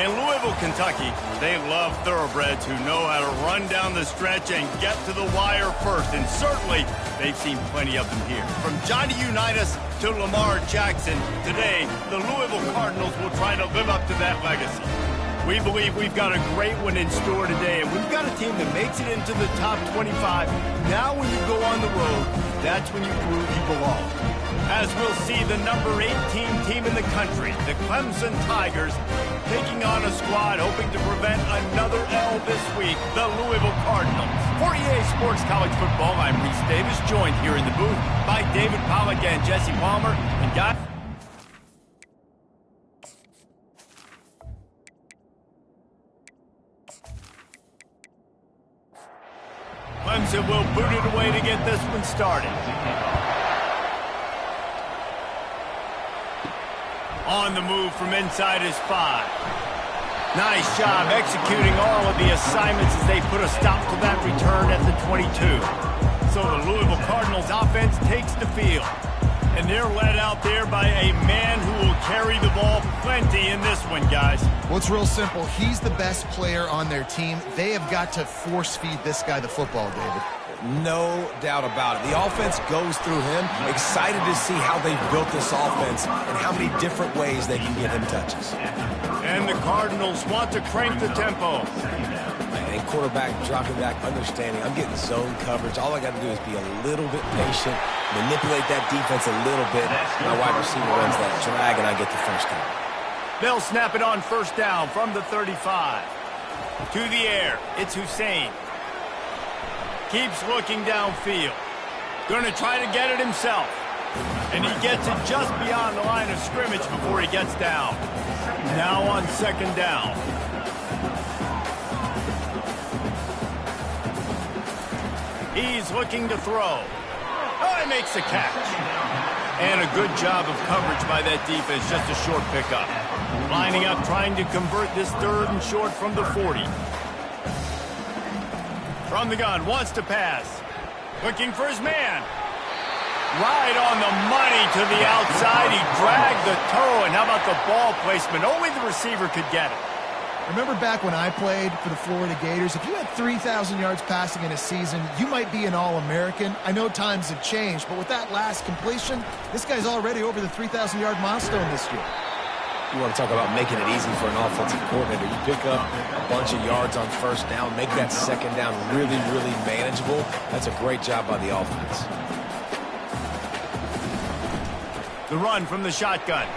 In Louisville, Kentucky, they love thoroughbreds who know how to run down the stretch and get to the wire first. And certainly, they've seen plenty of them here. From Johnny Unitas to Lamar Jackson, today, the Louisville Cardinals will try to live up to that legacy. We believe we've got a great one in store today, and we've got a team that makes it into the top 25. Now when you go on the road, that's when you prove you belong. As we'll see the number 18 team in the country, the Clemson Tigers, taking on a squad hoping to prevent another L this week, the Louisville Cardinals. For EA Sports College Football, I'm Reese Davis, joined here in the booth by David Pollack and Jesse Palmer. And guys, Clemson will boot it away to get this one started. On the move from inside his 5. Nice job executing all of the assignments as they put a stop to that return at the 22. So the Louisville Cardinals offense takes the field. And they're led out there by a man who will carry the ball plenty in this one, guys. Well, it's real simple. He's the best player on their team. They have got to force-feed this guy the football, David. No doubt about it. The offense goes through him. Excited to see how they've built this offense and how many different ways they can get him touches. And the Cardinals want to crank the tempo. And quarterback dropping back, understanding. I'm getting zone coverage. All I got to do is be a little bit patient, manipulate that defense a little bit. My wide receiver runs that drag, and I get the first down. They'll snap it on first down from the 35. To the air, it's Hussein. Keeps looking downfield. Going to try to get it himself. And he gets it just beyond the line of scrimmage before he gets down. Now on second down. He's looking to throw. Oh, he makes the catch. And a good job of coverage by that defense, just a short pickup. Lining up, trying to convert this third and short from the 40. From the gun, wants to pass. Looking for his man. Right on the money to the outside. He dragged the toe, and how about the ball placement? Only the receiver could get it. Remember back when I played for the Florida Gators, if you had 3,000 yards passing in a season, you might be an All-American. I know times have changed, but with that last completion, this guy's already over the 3,000-yard milestone this year. You want to talk about making it easy for an offensive coordinator. You pick up a bunch of yards on first down, make that second down really, really manageable. That's a great job by the offense. The run from the shotgun.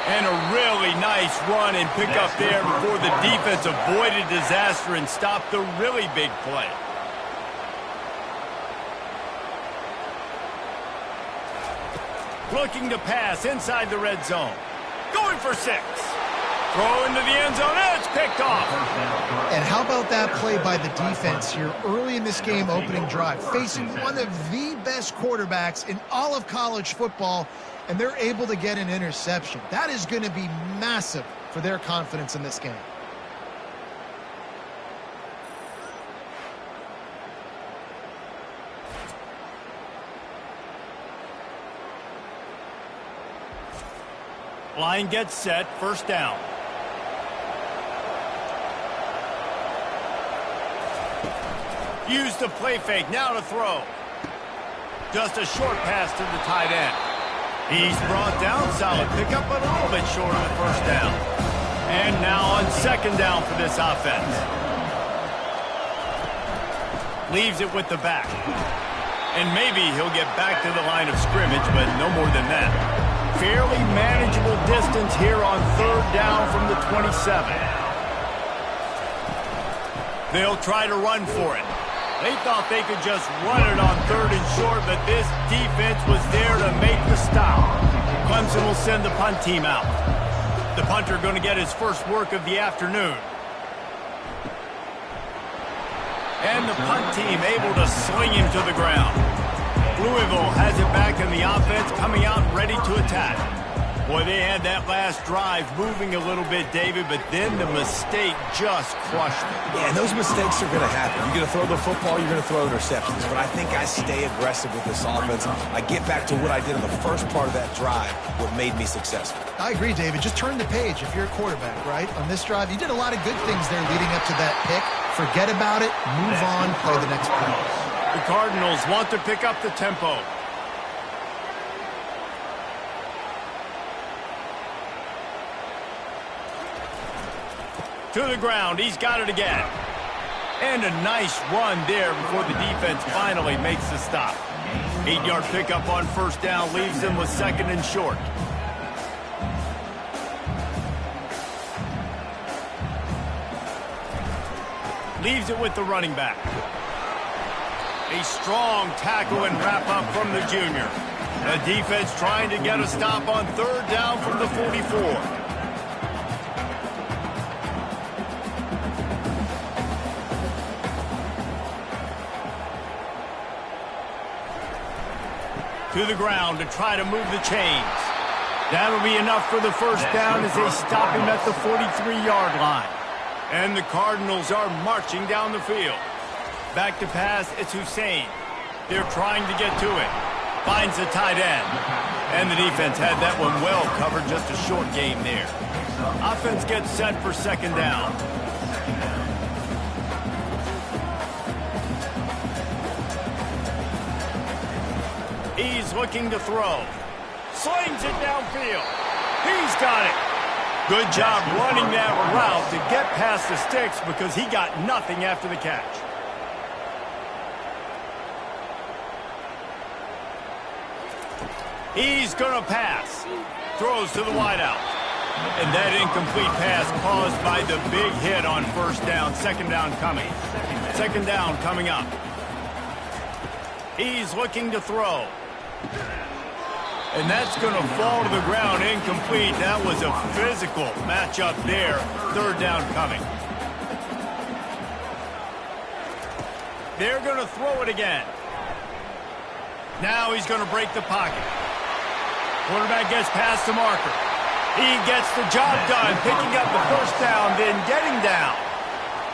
And a really nice run and pick up there before the defense avoided disaster and stopped the really big play. Looking to pass inside the red zone. Going for 6. Throw into the end zone, and it's picked off. And how about that play by the defense here early in this game opening drive, facing one of the best quarterbacks in all of college football, and they're able to get an interception. That is going to be massive for their confidence in this game. Line gets set, first down. Use the play fake, now to throw. Just a short pass to the tight end. He's brought down, solid pickup, but a little bit short of the first down. And now on second down for this offense. Leaves it with the back. And maybe he'll get back to the line of scrimmage, but no more than that. Fairly manageable distance here on third down from the 27. They'll try to run for it. They thought they could just run it on third and short, but this defense was there to make the stop. Clemson will send the punt team out. The punter going to get his first work of the afternoon. And the punt team able to sling him to the ground. Louisville has it back in the offense, coming out ready to attack. Boy, they had that last drive moving a little bit, David, but then the mistake just crushed them. Yeah, and those mistakes are going to happen. You're going to throw the football, you're going to throw interceptions. But I think I stay aggressive with this offense. I get back to what I did in the first part of that drive, what made me successful. I agree, David. Just turn the page if you're a quarterback, right? On this drive, you did a lot of good things there leading up to that pick. Forget about it, move on, play the next play. The Cardinals want to pick up the tempo. To the ground, he's got it again. And a nice run there before the defense finally makes the stop. 8-yard pickup on first down leaves them with second and short. Leaves it with the running back. A strong tackle and wrap up from the junior. The defense trying to get a stop on third down from the 44. To the ground to try to move the chains. That'll be enough for the first down as they stop him at the 43-yard line. And the Cardinals are marching down the field. Back to pass, it's Hussein. They're trying to get to it. Finds the tight end. And the defense had that one well covered, just a short game there. Offense gets set for second down. He's looking to throw. Slings it downfield. He's got it. Good job running that route to get past the sticks because he got nothing after the catch. He's going to pass. Throws to the wideout. And that incomplete pass caused by the big hit on first down. Second down coming. Second down coming up. He's looking to throw. And that's going to fall to the ground incomplete. That was a physical matchup there. Third down coming. They're going to throw it again. Now he's going to break the pocket. Quarterback gets past the marker. He gets the job done, picking up the first down, then getting down.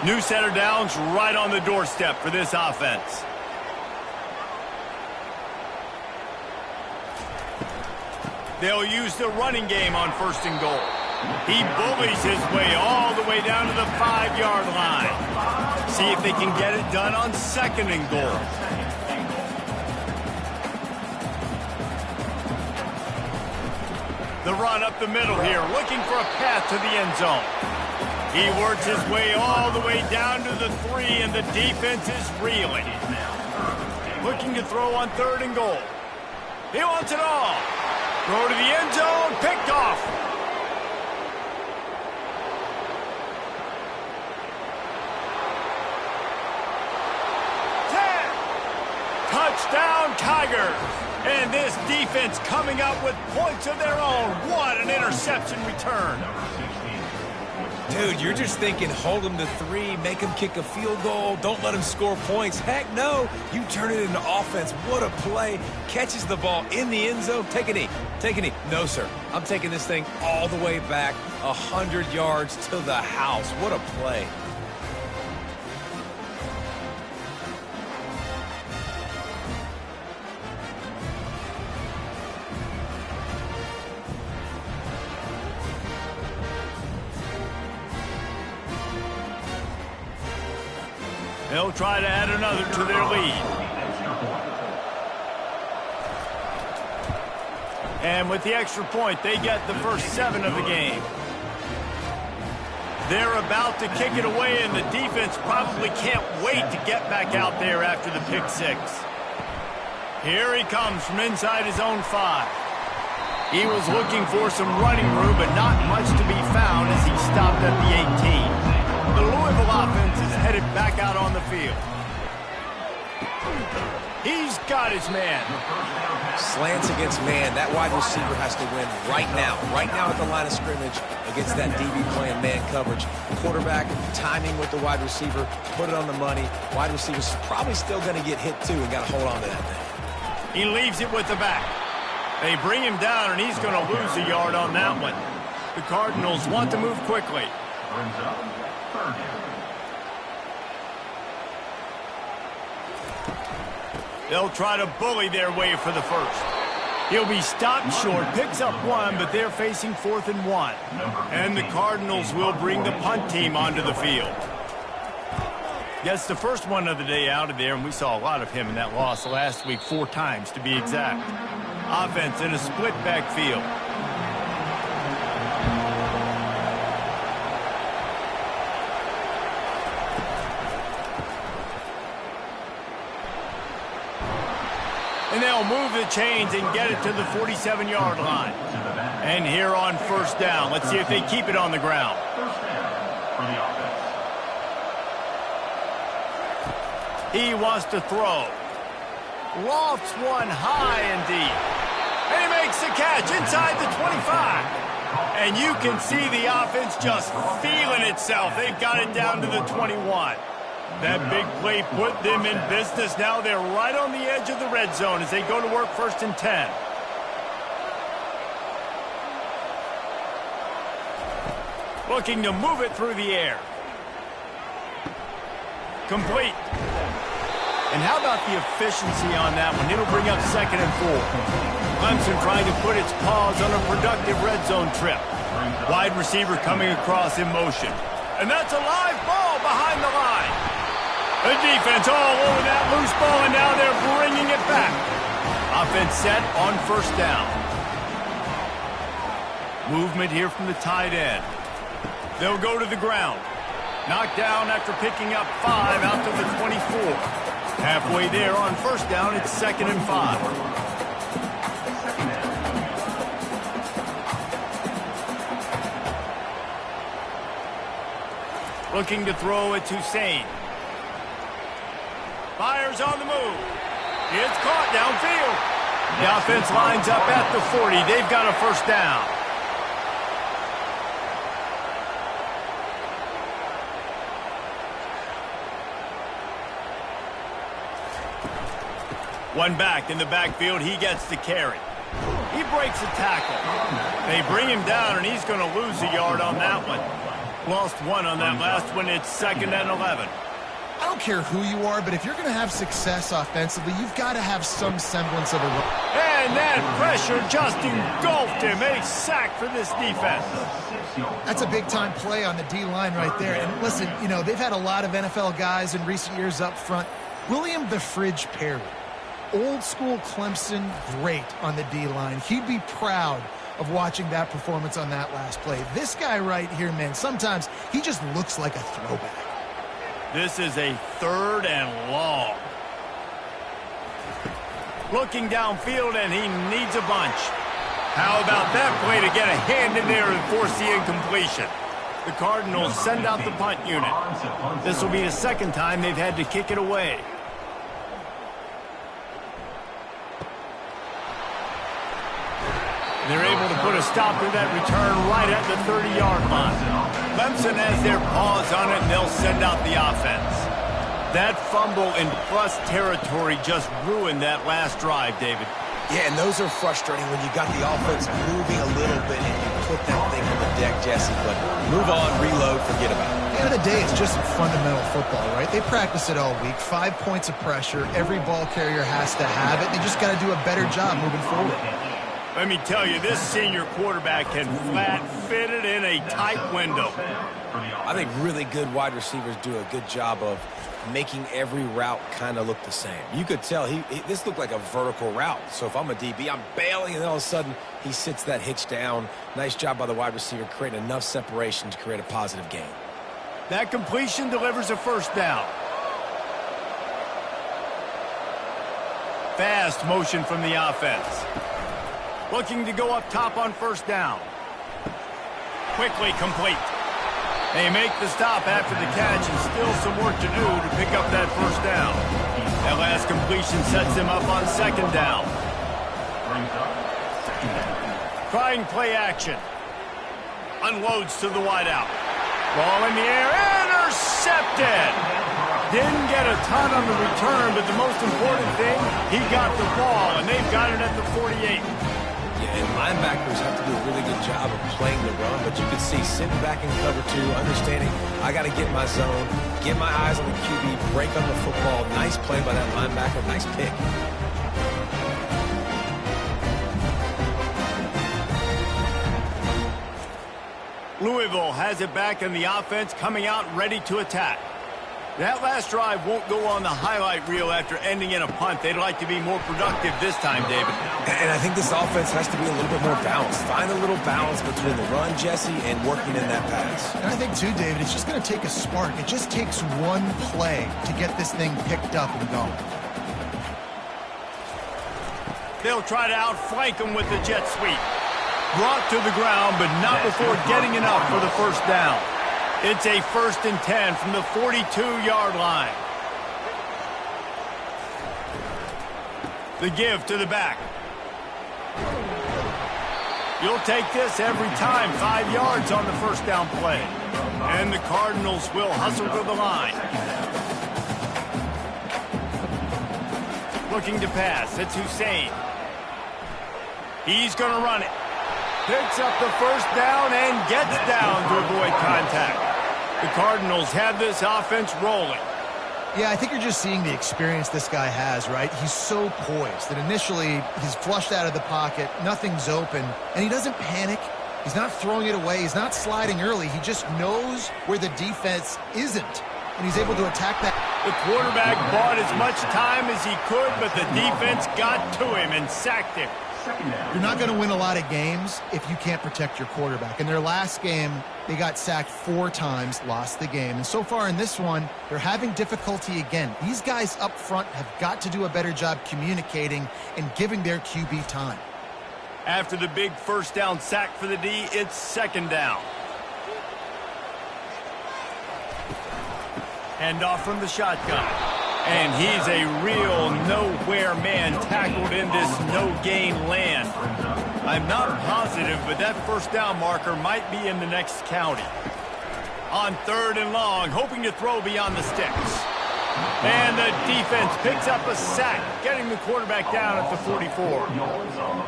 New set of downs right on the doorstep for this offense. They'll use the running game on first and goal. He bullies his way all the way down to the 5-yard line. See if they can get it done on second and goal. The run up the middle here, looking for a path to the end zone. He works his way all the way down to the 3, and the defense is reeling. Looking to throw on third and goal. He wants it all. Throw to the end zone, picked off. Touchdown, Tigers. And this defense coming up with points of their own. What an interception return. Dude, you're just thinking hold them to 3, make them kick a field goal, don't let them score points. Heck no, you turn it into offense. What a play. Catches the ball in the end zone. Take a knee. Take a knee. No, sir. I'm taking this thing all the way back 100 yards to the house. What a play. They'll try to add another to their lead. And with the extra point, they get the first 7 of the game. They're about to kick it away, and the defense probably can't wait to get back out there after the pick 6. Here he comes from inside his own 5. He was looking for some running room, but not much to be found as he stopped at the 18. The Louisville offense is headed back out on the field. He's got his man. Slants against man. That wide receiver has to win right now. Right now at the line of scrimmage against that DB playing man coverage. Quarterback, timing with the wide receiver, put it on the money. Wide receiver's probably still going to get hit too and got to hold on to that thing. He leaves it with the back. They bring him down, and he's going to lose a yard on that one. The Cardinals want to move quickly. Brings up third down. They'll try to bully their way for the first. He'll be stopped short, picks up one, but they're facing 4th and 1. And the Cardinals will bring the punt team onto the field. Gets the first one of the day out of there, and we saw a lot of him in that loss last week, 4 times to be exact. Offense in a split backfield. And they'll move the chains and get it to the 47-yard line. And here on first down, let's see if they keep it on the ground. First down for the offense. He wants to throw. Lofts one high and deep. And he makes the catch inside the 25. And you can see the offense just feeling itself. They've got it down to the 21. That big play put them in business. Now they're right on the edge of the red zone as they go to work 1st and 10. Looking to move it through the air. Complete. And how about the efficiency on that one? It'll bring up 2nd and 4. Clemson trying to put its paws on a productive red zone trip. Wide receiver coming across in motion. And that's a live ball behind the line. The defense all over that loose ball, and now they're bringing it back. Offense set on first down. Movement here from the tight end. They'll go to the ground. Knocked down after picking up 5 out to the 24. Halfway there on first down, it's 2nd and 5. Looking to throw it to Hussein. Fires on the move. It's caught downfield. The offense lines up at the 40. They've got a first down. One back in the backfield. He gets the carry. He breaks a tackle. They bring him down, and he's going to lose a yard on that one. Lost 1 on that last one. It's 2nd and 11. I don't care who you are, but if you're going to have success offensively, you've got to have some semblance of a run. And that pressure just engulfed him. A sack for this defense. That's a big-time play on the D-line right there. And listen, you know, they've had a lot of NFL guys in recent years up front. William the Fridge Perry, old-school Clemson, great on the D-line. He'd be proud of watching that performance on that last play. This guy right here, man, sometimes he just looks like a throwback. This is a 3rd and long. Looking downfield, and he needs a bunch. How about that play to get a hand in there and force the incompletion? The Cardinals send out the punt unit. This will be the 2nd time they've had to kick it away. They're able to put a stop to that return right at the 30-yard line. Clemson has their paws on it, and they'll send out the offense. That fumble in plus territory just ruined that last drive, David. Yeah, and those are frustrating when you got the offense moving a little bit and you put that thing on the deck, Jesse. But move on, reload, forget about it. At the end of the day, it's just fundamental football, right? They practice it all week. 5 points of pressure. Every ball carrier has to have it. They just got to do a better job moving forward. Let me tell you, this senior quarterback can flat fit it in a tight window. I think really good wide receivers do a good job of making every route kind of look the same. You could tell this looked like a vertical route. So if I'm a DB, I'm bailing, and then all of a sudden he sits that hitch down. Nice job by the wide receiver creating enough separation to create a positive gain. That completion delivers a first down. Fast motion from the offense. Looking to go up top on first down. Quickly complete. They make the stop after the catch, and still some work to do to pick up that first down. That last completion sets them up on 2nd down. Trying play action. Unloads to the wideout. Ball in the air. Intercepted. Didn't get a ton on the return, but the most important thing, he got the ball, and they've got it at the 48. Yeah, and linebackers have to do a really good job of playing the run, but you can see sitting back in cover two, understanding I got to get in my zone, get my eyes on the QB, break on the football. Nice play by that linebacker, nice pick. Louisville has it back in the offense, coming out ready to attack. That last drive won't go on the highlight reel after ending in a punt. They'd like to be more productive this time, David. And I think this offense has to be a little bit more balanced. Find a little balance between the run, Jesse, and working in that pass. And I think, too, David, it's just going to take a spark. It just takes one play to get this thing picked up and going. They'll try to outflank him with the jet sweep. Brought to the ground, but not before getting enough for the first down. It's a 1st and 10 from the 42-yard line. The give to the back. You'll take this every time. 5 yards on the first down play. And the Cardinals will hustle to the line. Looking to pass. It's Hussein. He's going to run it. Picks up the first down and gets down to avoid contact. The Cardinals have this offense rolling. Yeah, I think you're just seeing the experience this guy has, right? He's so poised that initially he's flushed out of the pocket, nothing's open, and he doesn't panic. He's not throwing it away. He's not sliding early. He just knows where the defense isn't, and he's able to attack that. The quarterback bought as much time as he could, but the defense got to him and sacked him. You're not going to win a lot of games if you can't protect your quarterback. In their last game, they got sacked 4 times, lost the game. And so far in this one, they're having difficulty again. These guys up front have got to do a better job communicating and giving their QB time. After the big first down sack for the D, it's 2nd down. Hand off from the shotgun. And he's a real nowhere man tackled in this no-gain land. I'm not positive, but that first down marker might be in the next county. On 3rd and long, hoping to throw beyond the sticks. And the defense picks up a sack, getting the quarterback down at the 44.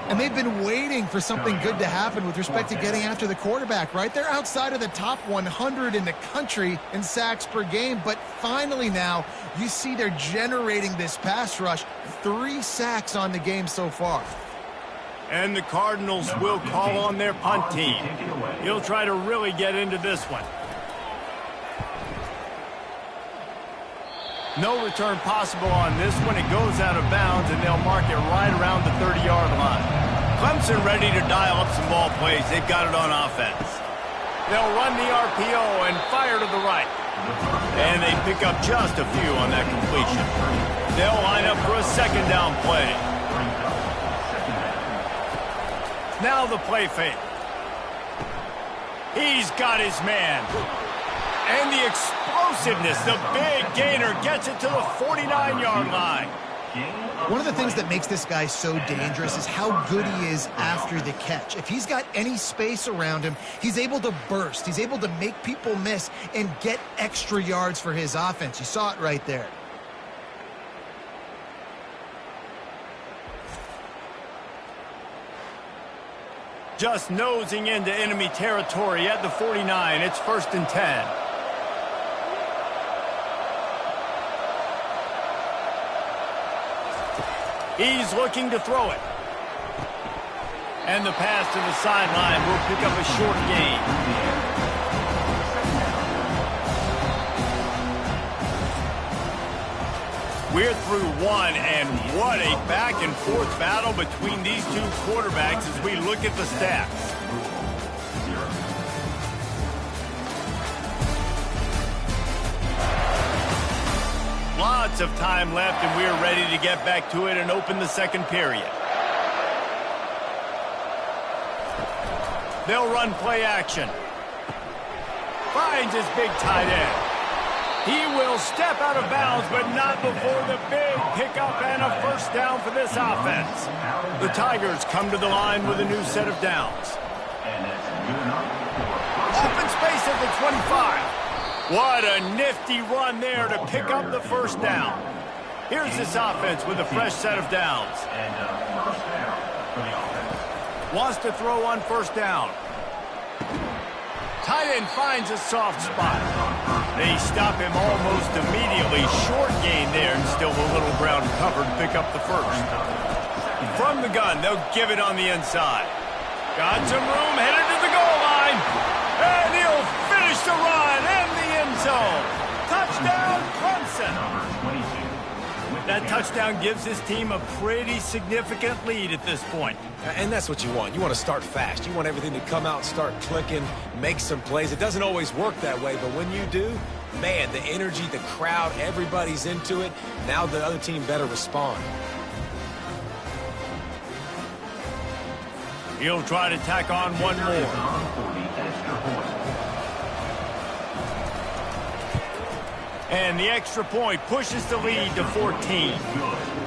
And they've been waiting for something good to happen with respect to getting after the quarterback, right? They're outside of the top 100 in the country in sacks per game, but finally now you see they're generating this pass rush. 3 sacks on the game so far. And the Cardinals will call on their punt team. He'll try to really get into this one. No return possible on this one. It goes out of bounds, and they'll mark it right around the 30-yard line. Clemson ready to dial up some ball plays. They've got it on offense. They'll run the RPO and fire to the right. And they pick up just a few on that completion. They'll line up for a 2nd down play. Now the play fake. He's got his man. And the explosiveness, the big gainer gets it to the 49-yard line. One of the things that makes this guy so dangerous is how good he is after the catch. If he's got any space around him, he's able to burst. He's able to make people miss and get extra yards for his offense. You saw it right there. Just nosing into enemy territory at the 49. It's 1st and 10. He's looking to throw it. And the pass to the sideline will pick up a short gain. We're through one, and what a back-and-forth battle between these two quarterbacks as we look at the stats. Lots of time left, and we're ready to get back to it and open the 2nd period. They'll run play action. Finds his big tight end. He will step out of bounds, but not before the big pickup and a first down for this offense. The Tigers come to the line with a new set of downs. Open space at the 25. What a nifty run there to pick up the first down. Here's this offense with a fresh set of downs. Wants to throw on first down. Tight end finds a soft spot. They stop him almost immediately. Short gain there, and still a little ground covered. Pick up the first. From the gun, they'll give it on the inside. Got some room, headed to the goal line. And he'll finish the run in the end zone. Touchdown, Clemson. That touchdown gives his team a pretty significant lead at this point. And that's what you want. You want to start fast. You want everything to come out and start clicking, make some plays. It doesn't always work that way, but when you do, man, the energy, the crowd, everybody's into it. Now the other team better respond. He'll try to tack on one more. And the extra point pushes the lead to 14.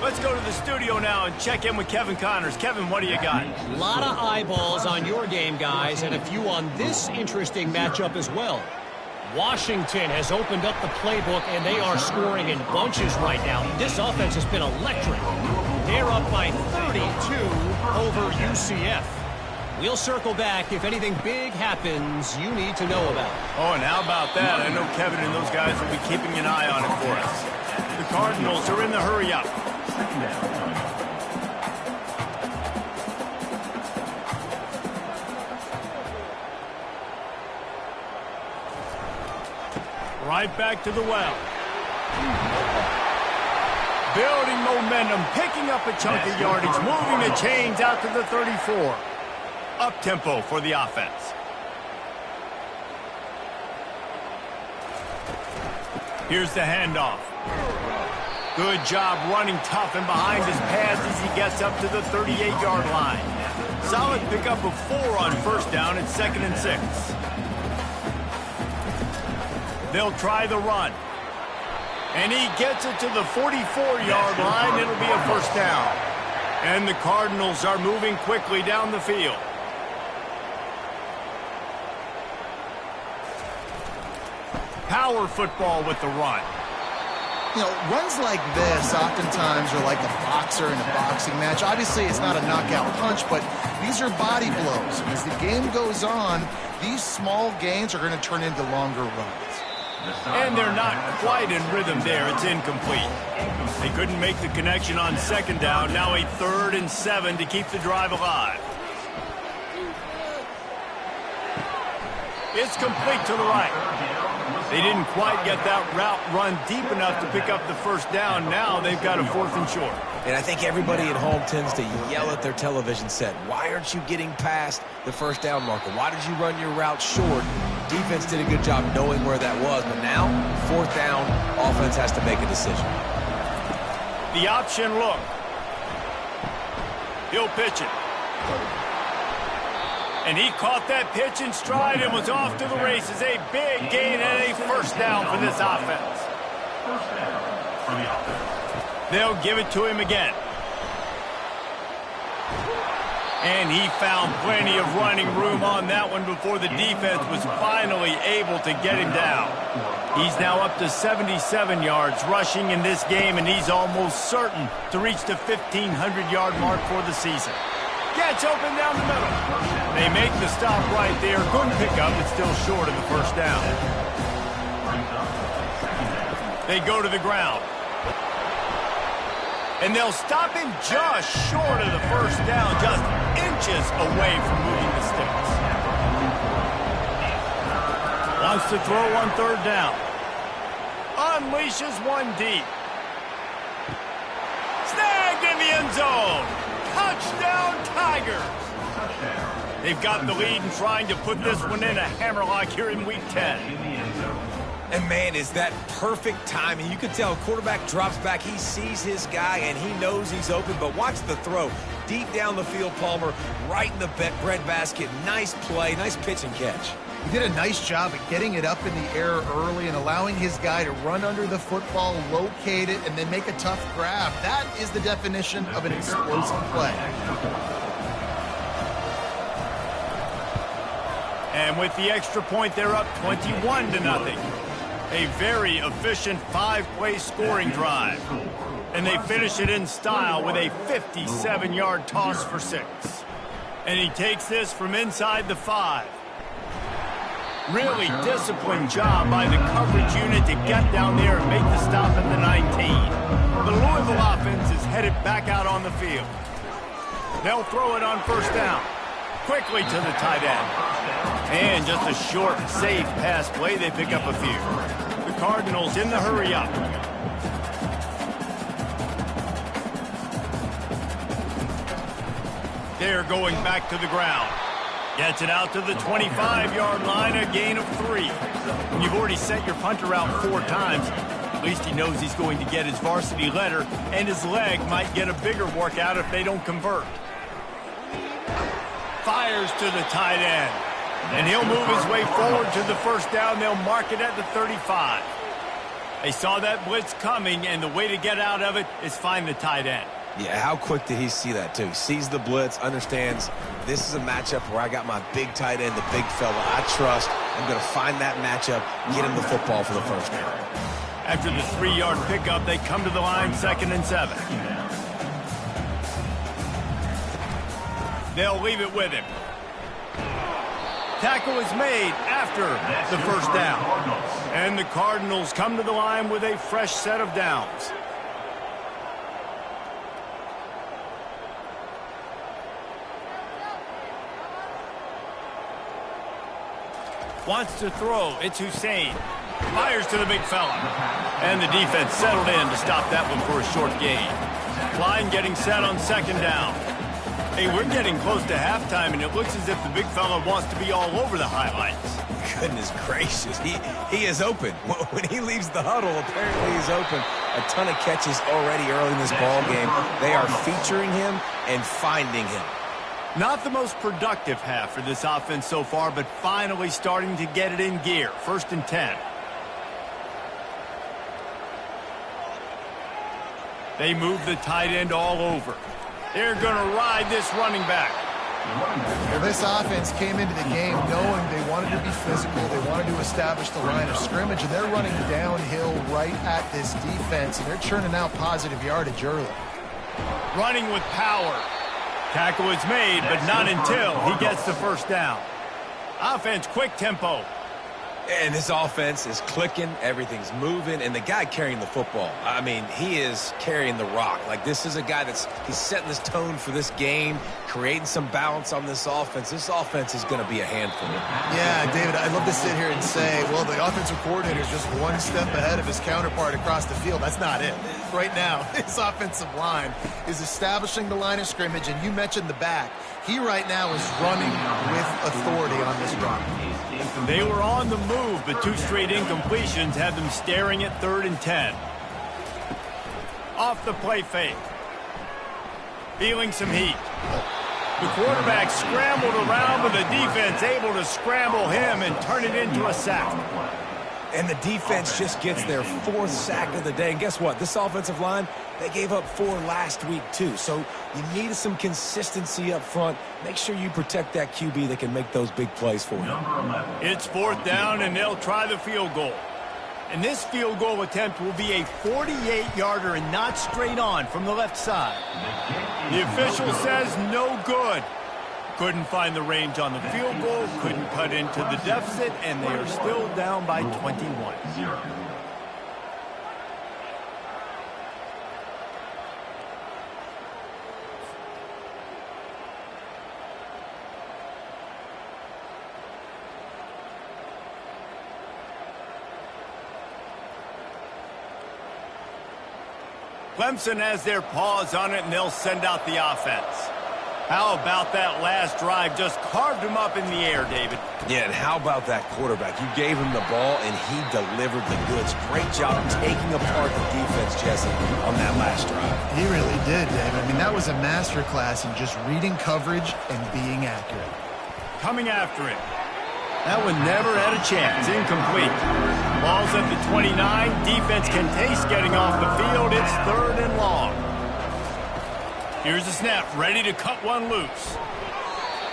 Let's go to the studio now and check in with Kevin Connors. Kevin, what do you got? A lot of eyeballs on your game, guys, and a few on this interesting matchup as well. Washington has opened up the playbook, and they are scoring in bunches right now. This offense has been electric. They're up by 32 over UCF. We'll circle back if anything big happens you need to know about. Oh, and how about that? I know Kevin and those guys will be keeping an eye on it for us. The Cardinals are in the hurry-up. Right back to the well. Building momentum, picking up a chunk of yardage, moving the chains out to the 34. Up-tempo for the offense. Here's the handoff. Good job running tough and behind his pads as he gets up to the 38-yard line. Solid pickup of 4 on first down at 2nd and 6. They'll try the run. And he gets it to the 44-yard line. It'll be a first down. And the Cardinals are moving quickly down the field. Power football with the run. You know, runs like this oftentimes are like a boxer in a boxing match. Obviously, it's not a knockout punch, but these are body blows. As the game goes on, these small gains are going to turn into longer runs. And they're not quite in rhythm there. It's incomplete. They couldn't make the connection on second down. Now a 3rd and 7 to keep the drive alive. It's complete to the right. They didn't quite get that route run deep enough to pick up the first down. Now they've got a 4th and short. And I think everybody at home tends to yell at their television set. Why aren't you getting past the first down marker? Why did you run your route short? Defense did a good job knowing where that was, but now, 4th down, offense has to make a decision. The option look. He'll pitch it. And he caught that pitch in stride and was off to the races. A big gain and a first down for this offense. First down for the offense. They'll give it to him again. And he found plenty of running room on that one before the defense was finally able to get him down. He's now up to 77 yards rushing in this game, and he's almost certain to reach the 1,500-yard mark for the season. Gets open down the middle. They make the stop right there. Couldn't pick up. It's still short of the first down. They go to the ground. And they'll stop him just short of the first down, just inches away from moving the sticks. Wants to throw on 3rd down. Unleashes one deep. Snagged in the end zone. Touchdown, Tigers! They've got the lead and trying to put this one in a hammerlock here in Week 10. And, man, is that perfect timing. You can tell quarterback drops back. He sees his guy, and he knows he's open. But watch the throw. Deep down the field, Palmer, right in the breadbasket. Nice play, nice pitch and catch. He did a nice job at getting it up in the air early and allowing his guy to run under the football, locate it, and then make a tough grab. That is the definition of an explosive play. And with the extra point, they're up 21-0. A very efficient 5-play scoring drive. And they finish it in style with a 57-yard toss for 6. And he takes this from inside the 5. Really disciplined job by the coverage unit to get down there and make the stop at the 19. The Louisville offense is headed back out on the field. They'll throw it on first down. Quickly to the tight end. And just a short, safe pass play. They pick up a few. The Cardinals in the hurry up. They're going back to the ground. Gets it out to the 25-yard line, a gain of 3. When you've already sent your punter out 4 times, at least he knows he's going to get his varsity letter, and his leg might get a bigger workout if they don't convert. Fires to the tight end. And he'll move his way forward to the first down. They'll mark it at the 35. They saw that blitz coming, and the way to get out of it is find the tight end. Yeah, how quick did he see that, too? Sees the blitz, understands this is a matchup where I got my big tight end, the big fella I trust. I'm going to find that matchup, get him the football for the first down. After the 3-yard pickup, they come to the line, 2nd and 7. They'll leave it with him. Tackle is made after the first down. And the Cardinals come to the line with a fresh set of downs. Wants to throw. It's Hussein. Fires to the big fella. And the defense settled in to stop that one for a short gain. Line getting set on 2nd down. Hey, we're getting close to halftime, and it looks as if the big fella wants to be all over the highlights. Goodness gracious. He is open. When he leaves the huddle, apparently he's open. A ton of catches already early in this ball game. They are featuring him and finding him. Not the most productive half for this offense so far, but finally starting to get it in gear. 1st and 10. They move the tight end all over. They're going to ride this running back. Well, this offense came into the game knowing they wanted to be physical. They wanted to establish the line of scrimmage, and they're running downhill right at this defense, and they're churning out positive yardage early. Running with power. Tackle is made, but not until he gets the first down. Offense, quick tempo. And this offense is clicking, everything's moving, and the guy carrying the football, I mean, he is carrying the rock. Like, this is a guy he's setting this tone for this game, creating some balance on this offense. This offense is going to be a handful. Yeah, David, I'd love to sit here and say, well, the offensive coordinator is just one step ahead of his counterpart across the field. That's not it. Right now, his offensive line is establishing the line of scrimmage, and you mentioned the back. He right now is running with authority on this run. They were on the move, but 2 straight incompletions had them staring at 3rd and 10. Off the play fake. Feeling some heat. The quarterback scrambled around, but the defense able to scramble him and turn it into a sack. And the defense just gets their 4th sack of the day. And guess what? This offensive line, they gave up 4 last week, too. So you need some consistency up front. Make sure you protect that QB that can make those big plays for you. It's 4th down, and they'll try the field goal. And this field goal attempt will be a 48-yarder and not straight on from the left side. The official says no good. Couldn't find the range on the field goal, couldn't cut into the deficit, and they are still down by 21. Clemson has their paws on it, and they'll send out the offense. How about that last drive? Just carved him up in the air, David. Yeah, and how about that quarterback? You gave him the ball, and he delivered the goods. Great job taking apart the defense, Jesse, on that last drive. He really did, David. I mean, that was a masterclass in just reading coverage and being accurate. Coming after it. That one never had a chance. Incomplete. Ball's at the 29. Defense can taste getting off the field. It's 3rd and long. Here's the snap, ready to cut one loose.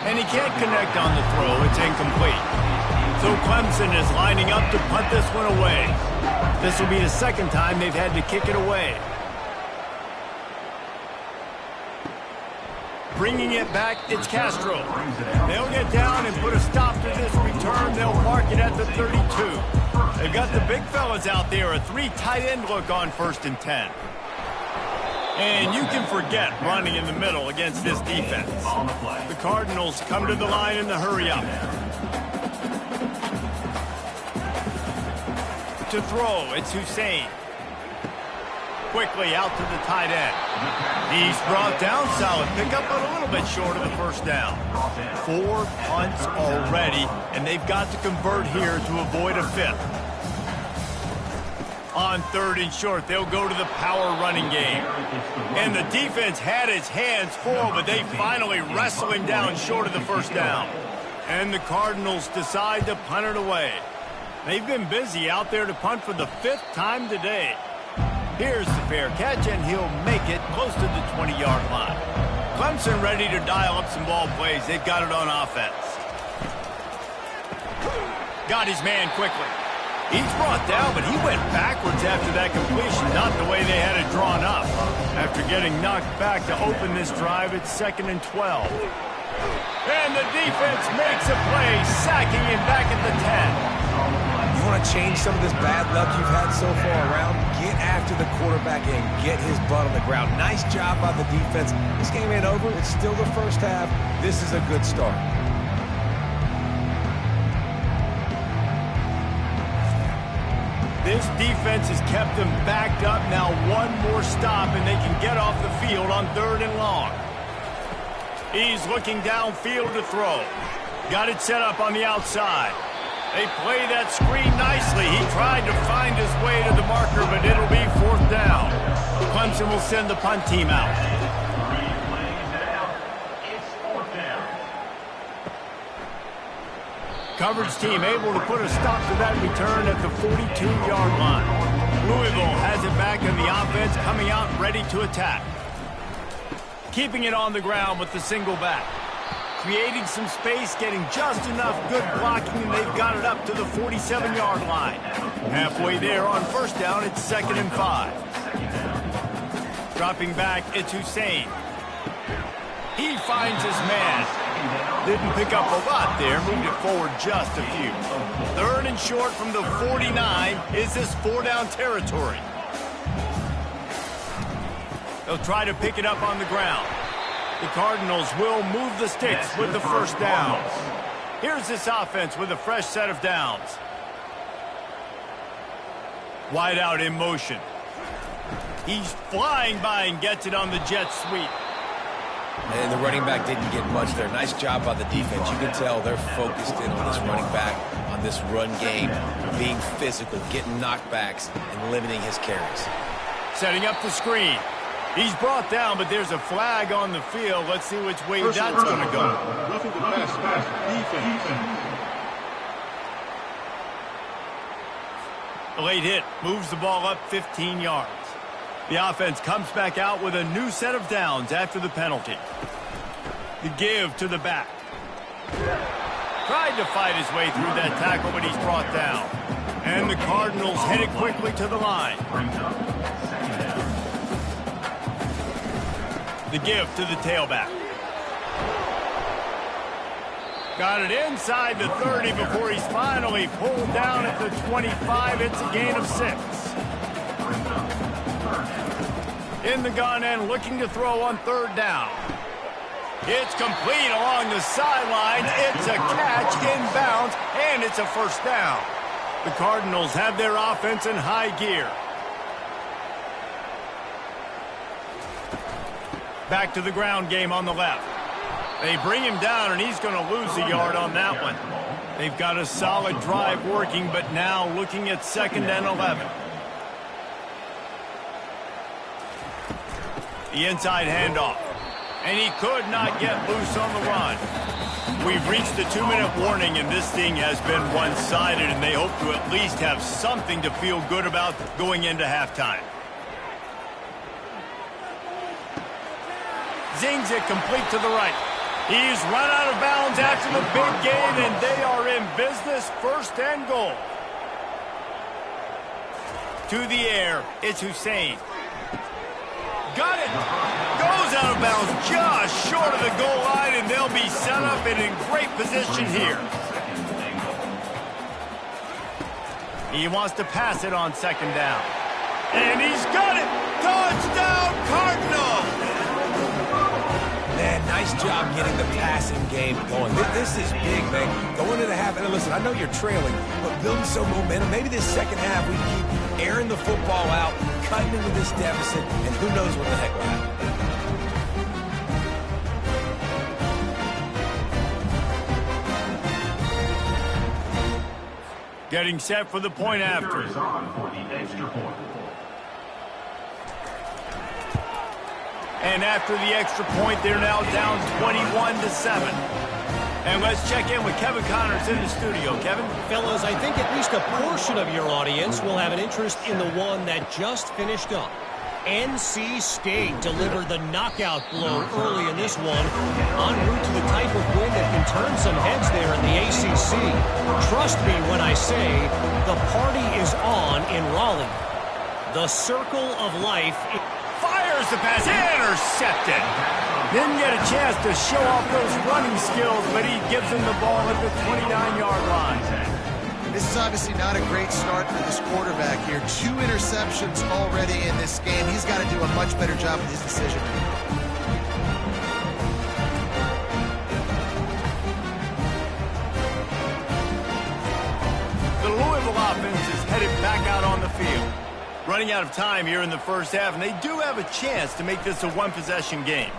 And he can't connect on the throw. It's incomplete. So Clemson is lining up to punt this one away. This will be the 2nd time they've had to kick it away. Bringing it back, it's Castro. They'll get down and put a stop to this return. They'll mark it at the 32. They've got the big fellas out there, a 3 tight end look on 1st and 10. And you can forget running in the middle against this defense. The Cardinals come to the line in the hurry up. To throw, it's Hussein. Quickly out to the tight end. He's brought down, solid pickup, but a little bit short of the first down. 4 punts already, and they've got to convert here to avoid a 5th. On 3rd and short, they'll go to the power running game. And the defense had its hands full, but they finally wrestle him down short of the first down. And the Cardinals decide to punt it away. They've been busy out there to punt for the 5th time today. Here's the fair catch, and he'll make it close to the 20-yard line. Clemson ready to dial up some ball plays. They've got it on offense. Got his man quickly. He's brought down, but he went backwards after that completion, not the way they had it drawn up. After getting knocked back to open this drive, it's 2nd and 12. And the defense makes a play, sacking him back at the 10. You want to change some of this bad luck you've had so far around? Get after the quarterback and get his butt on the ground. Nice job by the defense. This game ain't over. It's still the first half. This is a good start. This defense has kept them backed up. Now one more stop, and they can get off the field on 3rd and long. He's looking downfield to throw. Got it set up on the outside. They play that screen nicely. He tried to find his way to the marker, but it'll be 4th down. Clemson will send the punt team out. 3 plays out. It's 4th down. Coverage team able to put a stop to that return at the 42-yard line. Louisville has it back in the offense, coming out ready to attack. Keeping it on the ground with the single back. Creating some space, getting just enough good blocking, and they've got it up to the 47-yard line. Halfway there on 1st down, it's 2nd and 5. Dropping back, it's Hussein. He finds his man. Didn't pick up a lot there, moved it forward just a few. 3rd and short from the 49 is this 4-down territory. They'll try to pick it up on the ground. The Cardinals will move the sticks with the 1st down. Here's this offense with a fresh set of downs. Wide out in motion. He's flying by and gets it on the jet sweep. And the running back didn't get much there. Nice job by the defense. You can tell they're focused in on this running back, on this run game, being physical, getting knockbacks, and limiting his carries. Setting up the screen. He's brought down, but there's a flag on the field. Let's see which way that's going to go. Roughing the pass. Defense. The late hit moves the ball up 15 yards. The offense comes back out with a new set of downs after the penalty. The give to the back. Tried to fight his way through that tackle, but he's brought down. And the Cardinals headed quickly to the line. The give to the tailback. Got it inside the 30 before he's finally pulled down at the 25. It's a gain of 6. In the gun and looking to throw on 3rd down. It's complete along the sideline. It's a catch inbounds, and it's a 1st down. The Cardinals have their offense in high gear. Back to the ground game on the left. They bring him down, and he's going to lose a yard on that one. They've got a solid drive working, but now looking at 2nd and 11. The inside handoff. And he could not get loose on the run. We've reached the 2-minute warning, and this thing has been one-sided, and they hope to at least have something to feel good about going into halftime. Zings it complete to the right. He's run out of bounds after the big game, and they are in business. 1st and goal. To the air, it's Hussein. Got it. Goes out of bounds just short of the goal line, and they'll be set up and in great position here. He wants to pass it on second down. And he's got it! Touchdown, Cardinals! Man, nice job getting the passing game going. This is big, man. Going into the half, and listen, I know you're trailing, but building some momentum. Maybe this second half we keep airing the football out, cutting into this deficit, and who knows what the heck will happen. Getting set for the point after. And after the extra point, they're now down 21-7. And let's check in with Kevin Connors in the studio. Kevin? Fellas, I think at least a portion of your audience will have an interest in the one that just finished up. NC State delivered the knockout blow early in this one, en route to the type of win that can turn some heads there in the ACC. Trust me when I say the party is on in Raleigh. The circle of life. Fires the pass, intercepted. Didn't get a chance to show off those running skills, but he gives him the ball at the 29-yard line. This is obviously not a great start for this quarterback here. 2 interceptions already in this game. He's got to do a much better job with his decision. The Louisville offense is headed back out on the field. Running out of time here in the first half, and they do have a chance to make this a one-possession game.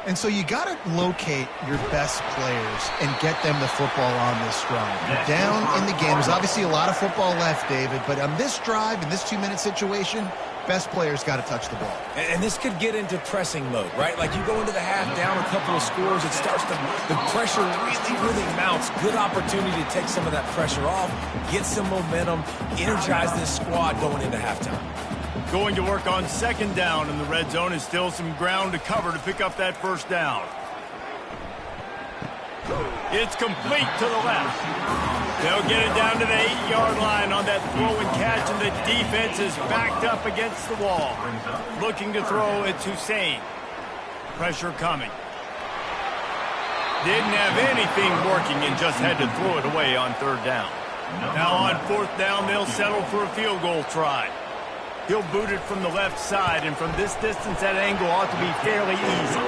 And so you got to locate your best players and get them the football on this drive. You're down in the game. There's obviously a lot of football left, David, but on this drive, in this 2-minute situation, best players got to touch the ball. And this could get into pressing mode, right? Like you go into the half down a couple of scores, it starts to, the pressure really mounts. Good opportunity to take some of that pressure off, get some momentum, energize this squad going into halftime. Going to work on second down in the red zone is still some ground to cover to pick up that first down. It's complete to the left. They'll get it down to the 8-yard line on that throw and catch, and the defense is backed up against the wall. Looking to throw, it's Hussein. Pressure coming. Didn't have anything working and just had to throw it away on third down. Now on fourth down, they'll settle for a field goal try. He'll boot it from the left side, and from this distance, that angle ought to be fairly easy.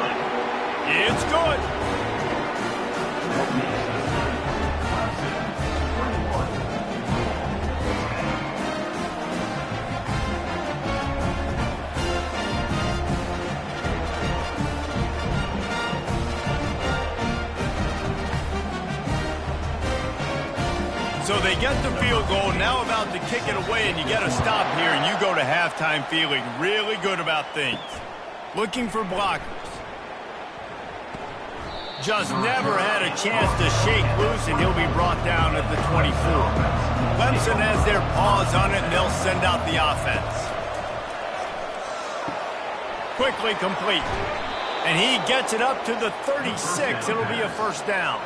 It's good. So they get the field goal, now about to kick it away, and you get a stop here, and you go to halftime feeling really good about things. Looking for blockers. Just never had a chance to shake loose, and he'll be brought down at the 24. Clemson has their paws on it, and they'll send out the offense. Quickly complete. And he gets it up to the 36. It'll be a first down.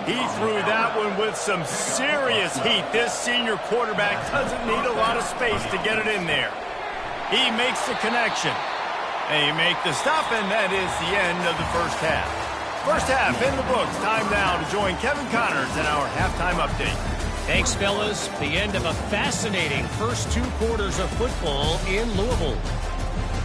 He threw that one with some serious heat. This senior quarterback doesn't need a lot of space to get it in there. He makes the connection. They make the stop, and that is the end of the first half. First half in the books. Time now to join Kevin Connors in our halftime update. Thanks, fellas. The end of a fascinating first 2 quarters of football in Louisville.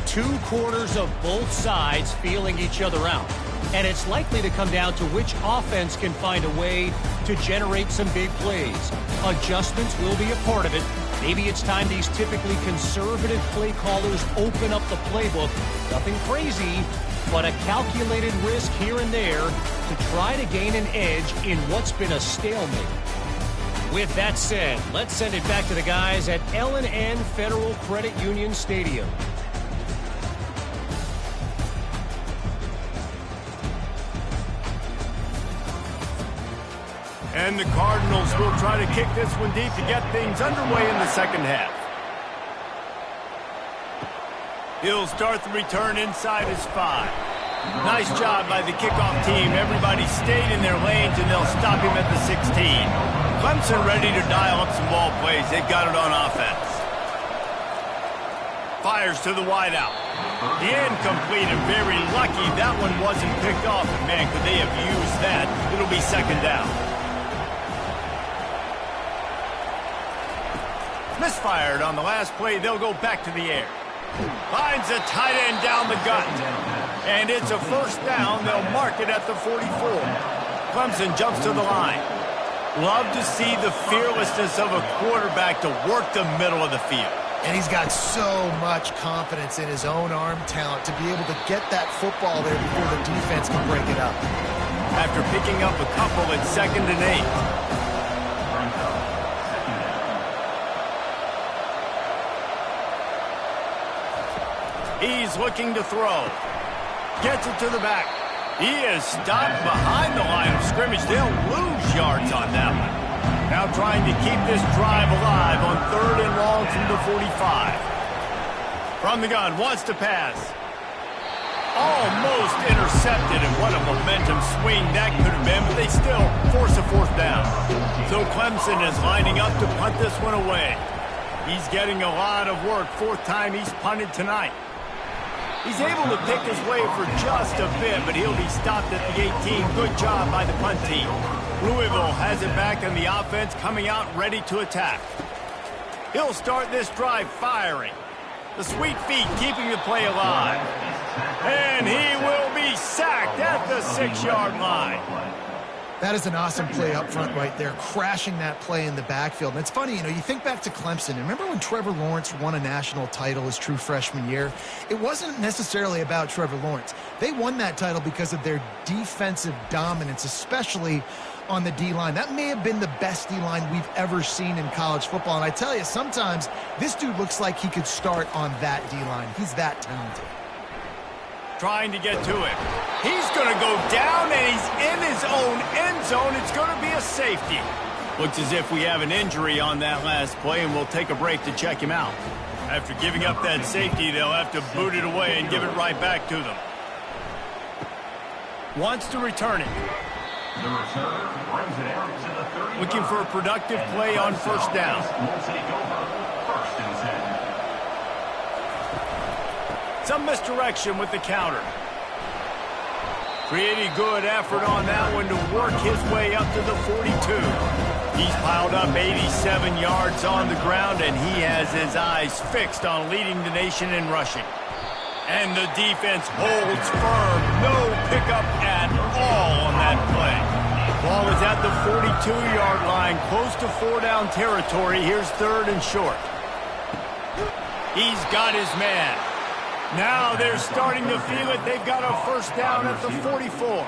2 quarters of both sides feeling each other out. And it's likely to come down to which offense can find a way to generate some big plays. Adjustments will be a part of it. Maybe it's time these typically conservative play callers open up the playbook. Nothing crazy, but a calculated risk here and there to try to gain an edge in what's been a stalemate. With that said, let's send it back to the guys at L&N Federal Credit Union Stadium. And the Cardinals will try to kick this one deep to get things underway in the second half. He'll start the return inside his 5. Nice job by the kickoff team. Everybody stayed in their lanes, and they'll stop him at the 16. Clemson ready to dial up some ball plays. They've got it on offense. Fires to the wideout. Incomplete and very lucky that one wasn't picked off. And man, could they have used that? It'll be second down. Misfired on the last play. They'll go back to the air. Finds a tight end down the gut. And it's a first down. They'll mark it at the 44. Clemson jumps to the line. Love to see the fearlessness of a quarterback to work the middle of the field. And he's got so much confidence in his own arm talent to be able to get that football there before the defense can break it up. After picking up a couple, it's 2nd and 8. He's looking to throw. Gets it to the back. He is stopped behind the line of scrimmage. They'll lose yards on that one. Now trying to keep this drive alive on 3rd and long from the 45. From the gun, wants to pass. Almost intercepted, and what a momentum swing that could have been, but they still force a 4th down. So Clemson is lining up to punt this one away. He's getting a lot of work. 4th time he's punted tonight. He's able to pick his way for just a bit, but he'll be stopped at the 18. Good job by the punt team. Louisville has it back, and the offense coming out ready to attack. He'll start this drive firing. The sweet feet keeping the play alive. And he will be sacked at the 6-yard line. That is an awesome play up front right there, crashing that play in the backfield. And it's funny, you think back to Clemson. Remember when Trevor Lawrence won a national title his true freshman year? It wasn't necessarily about Trevor Lawrence. They won that title because of their defensive dominance, especially on the D-line. That may have been the best D-line we've ever seen in college football. And I tell you, sometimes this dude looks like he could start on that D-line. He's that talented. Trying to get to him. He's going to go down, and he's in his own end zone. It's going to be a safety. Looks as if we have an injury on that last play, and we'll take a break to check him out. After giving up that safety, they'll have to boot it away and give it right back to them. Wants to return it. Looking for a productive play on 1st down. Some misdirection with the counter. Pretty good effort on that one to work his way up to the 42. He's piled up 87 yards on the ground, and he has his eyes fixed on leading the nation in rushing. And the defense holds firm. No pickup at all on that play. Ball is at the 42-yard line, close to 4-down territory. Here's 3rd and short. He's got his man. Now they're starting to feel it. They've got a 1st down at the 44.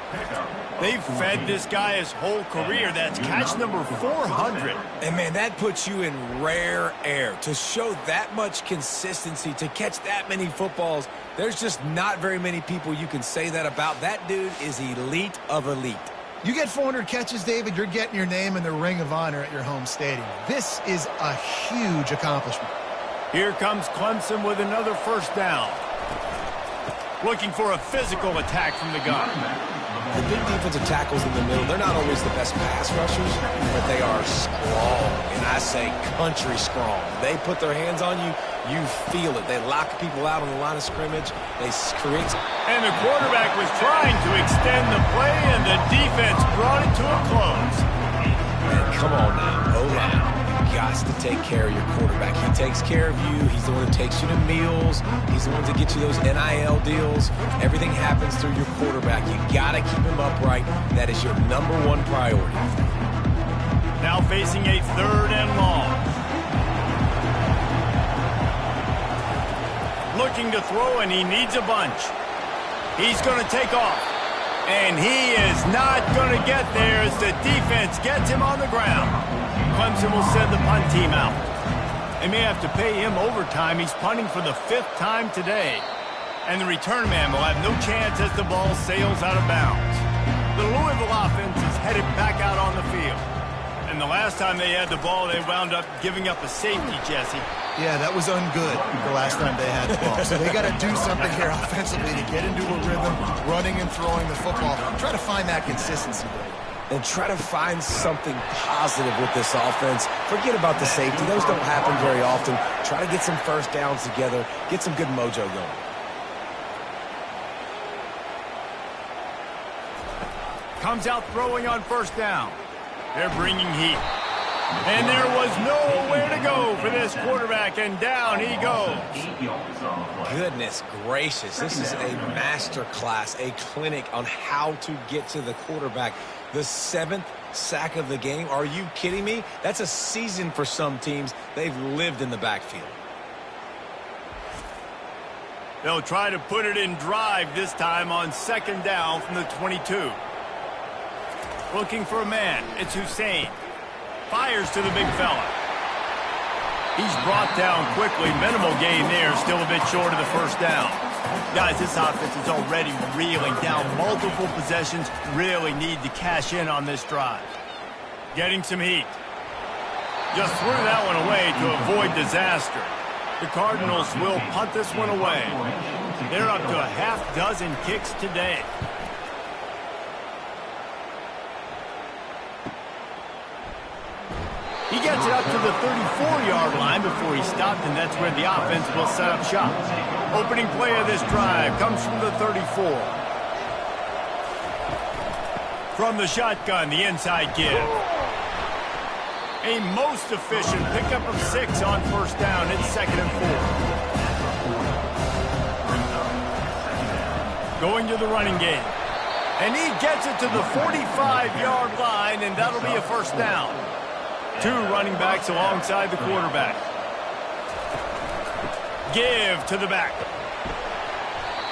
They've fed this guy his whole career. That's catch number 400. And, man, that puts you in rare air. To show that much consistency, to catch that many footballs, there's just not very many people you can say that about. That dude is elite of elite. You get 400 catches, David, you're getting your name in the Ring of Honor at your home stadium. This is a huge accomplishment. Here comes Clemson with another 1st down. Looking for a physical attack from the gun. The big defensive tackles in the middle, they're not always the best pass rushers, but they are strong, and I say country strong. They put their hands on you, you feel it. They lock people out on the line of scrimmage. They create. And the quarterback was trying to extend the play, and the defense brought it to a close. Man, come on now, O-line. Got to take care of your quarterback. He takes care of you. He's the one that takes you to meals. He's the one that gets you those NIL deals. Everything happens through your quarterback. You got to keep him upright. That is your #1 priority. Now facing a 3rd and long. Looking to throw, and he needs a bunch. He's going to take off. And he is not going to get there as the defense gets him on the ground. Clemson will send the punt team out. They may have to pay him overtime. He's punting for the 5th time today. And the return man will have no chance as the ball sails out of bounds. The Louisville offense is headed back out on the field. And the last time they had the ball, they wound up giving up a safety, Jesse. Yeah, that was ungood the last time they had the ball. So they got to do something here offensively to get into a rhythm, running and throwing the football. Try to find that consistency there. and try to find something positive with this offense. Forget about the safety. Those don't happen very often. Try to get some first downs together, get some good mojo going. Comes out throwing on first down. They're bringing heat. And there was nowhere to go for this quarterback, and down he goes. Goodness gracious, this is a master class, a clinic on how to get to the quarterback. The 7th sack of the game. Are you kidding me? That's a season for some teams. They've lived in the backfield. They'll try to put it in drive this time on second down from the 22. Looking for a man. It's Hussein. Fires to the big fella. He's brought down quickly. Minimal gain there. Still a bit short of the first down. Guys, this offense is already reeling down multiple possessions. Really need to cash in on this drive. Getting some heat. Just threw that one away to avoid disaster. The Cardinals will punt this one away. They're up to a half dozen kicks today. He gets it up to the 34-yard line before he stopped, and that's where the offense will set up shop. Opening play of this drive comes from the 34. From the shotgun, the inside give. A most efficient pickup of 6 on first down. It's 2nd and 4. Going to the running game. And he gets it to the 45-yard line, and that'll be a first down. 2 running backs alongside the quarterback. Give to the back.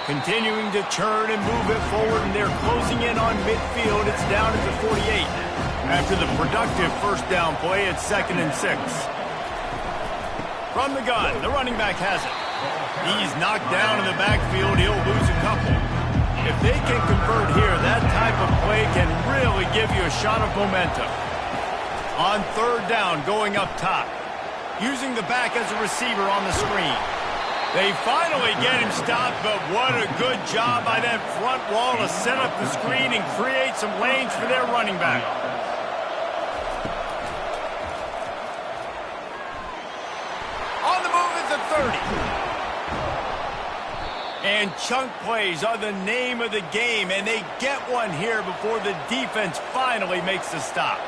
Continuing to churn and move it forward, and they're closing in on midfield. It's down at the 48. After the productive first down play, it's 2nd and 6. From the gun, the running back has it. He's knocked down in the backfield. He'll lose a couple. If they can convert here, that type of play can really give you a shot of momentum. On third down, going up top. Using the back as a receiver on the screen. They finally get him stopped, but what a good job by that front wall to set up the screen and create some lanes for their running back. On the move at the 30. And chunk plays are the name of the game, and they get one here before the defense finally makes the stop.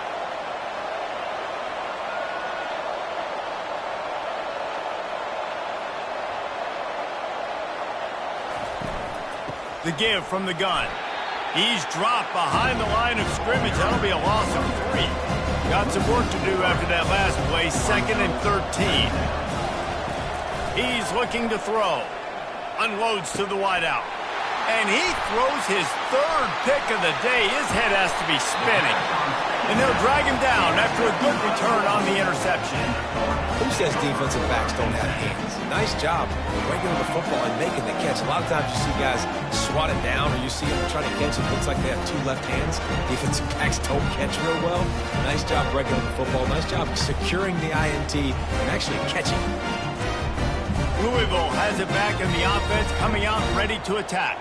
The give from the gun. He's dropped behind the line of scrimmage. That'll be a loss of 3. Got some work to do after that last play. 2nd and 13. He's looking to throw. Unloads to the wideout. And he throws his 3rd pick of the day. His head has to be spinning. And they'll drag him down after a good return on the interception. Who says defensive backs don't have hands? Nice job breaking the football and making the catch. A lot of times you see guys swat it down, or you see them trying to catch it. Looks like they have 2 left hands. Defensive backs don't catch real well. Nice job breaking the football. Nice job securing the INT and actually catching it. Louisville has it back in the offense, coming out ready to attack.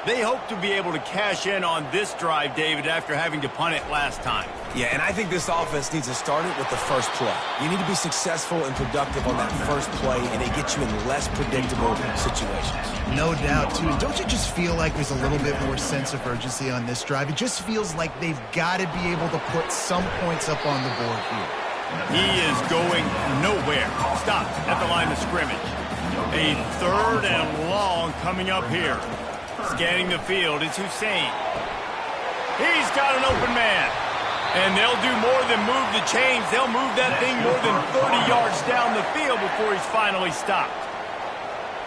They hope to be able to cash in on this drive, David, after having to punt it last time. Yeah, and I think this offense needs to start it with the first play. You need to be successful and productive on that first play, and it gets you in less predictable situations. No doubt, too. Don't you just feel like there's a little bit more sense of urgency on this drive? It just feels like they've got to be able to put some points up on the board here. He is going nowhere. Stopped at the line of scrimmage. A 3rd and long coming up here. Scanning the field, it's Hussein. He's got an open man. And they'll do more than move the chains. They'll move that thing more than 30 yards down the field before he's finally stopped.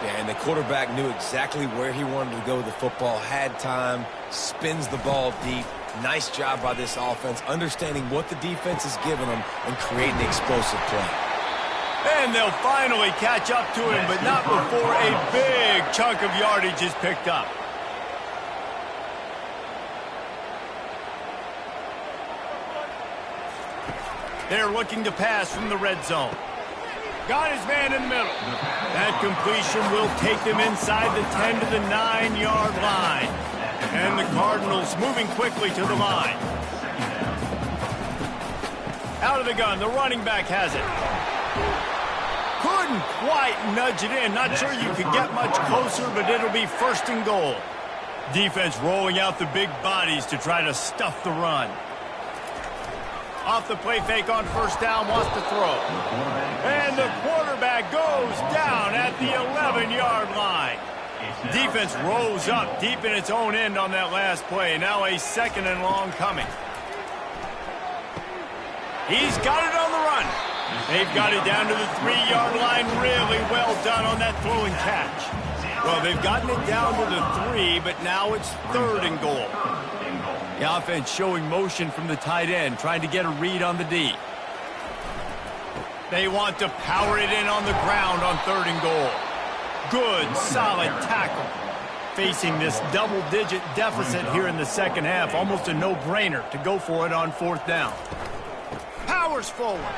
Yeah, and the quarterback knew exactly where he wanted to go with the football, had time, spins the ball deep. Nice job by this offense, understanding what the defense is giving them and creating the explosive play. And they'll finally catch up to him, but not before a big chunk of yardage is picked up. They're looking to pass from the red zone. Got his man in the middle. That completion will take them inside the 10 to the 9-yard line. And the Cardinals moving quickly to the line. Out of the gun, the running back has it. Couldn't quite nudge it in. Not sure you could get much closer, but it'll be 1st and goal. Defense rolling out the big bodies to try to stuff the run. Off the play fake on 1st down, wants to throw. And the quarterback goes down at the 11-yard line. Defense rose up deep in its own end on that last play. Now a 2nd and long coming. He's got it on the run. They've got it down to the 3-yard line. Really well done on that throw and catch. Well, they've gotten it down to the 3, but now it's 3rd and goal. The offense showing motion from the tight end, trying to get a read on the D. They want to power it in on the ground on 3rd and goal. Good, solid tackle. Facing this double-digit deficit here in the 2nd half, almost a no-brainer to go for it on 4th down. Powers forward.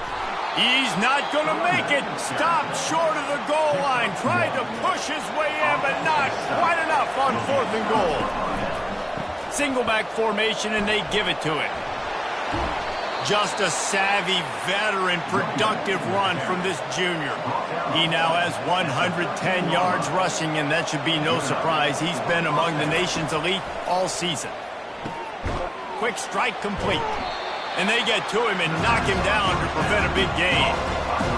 He's not going to make it. Stopped short of the goal line. Tried to push his way in, but not quite enough on 4th and goal. Single back formation, and they give it to him. Just a savvy, veteran, productive run from this junior. He now has 110 yards rushing, and that should be no surprise. He's been among the nation's elite all season. Quick strike complete. And they get to him and knock him down to prevent a big gain.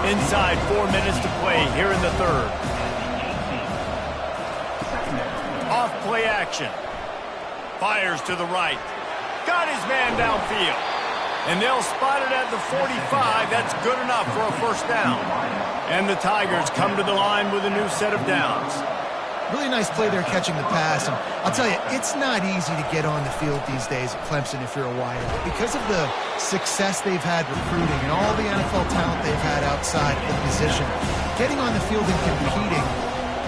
Inside 4 minutes to play here in the 3rd. Off play action. Fires to the right. Got his man downfield. And they'll spot it at the 45. That's good enough for a 1st down. And the Tigers come to the line with a new set of downs. Really nice play there catching the pass. And I'll tell you, it's not easy to get on the field these days at Clemson if you're a wideout. Because of the success they've had recruiting and all the NFL talent they've had outside the position, getting on the field and competing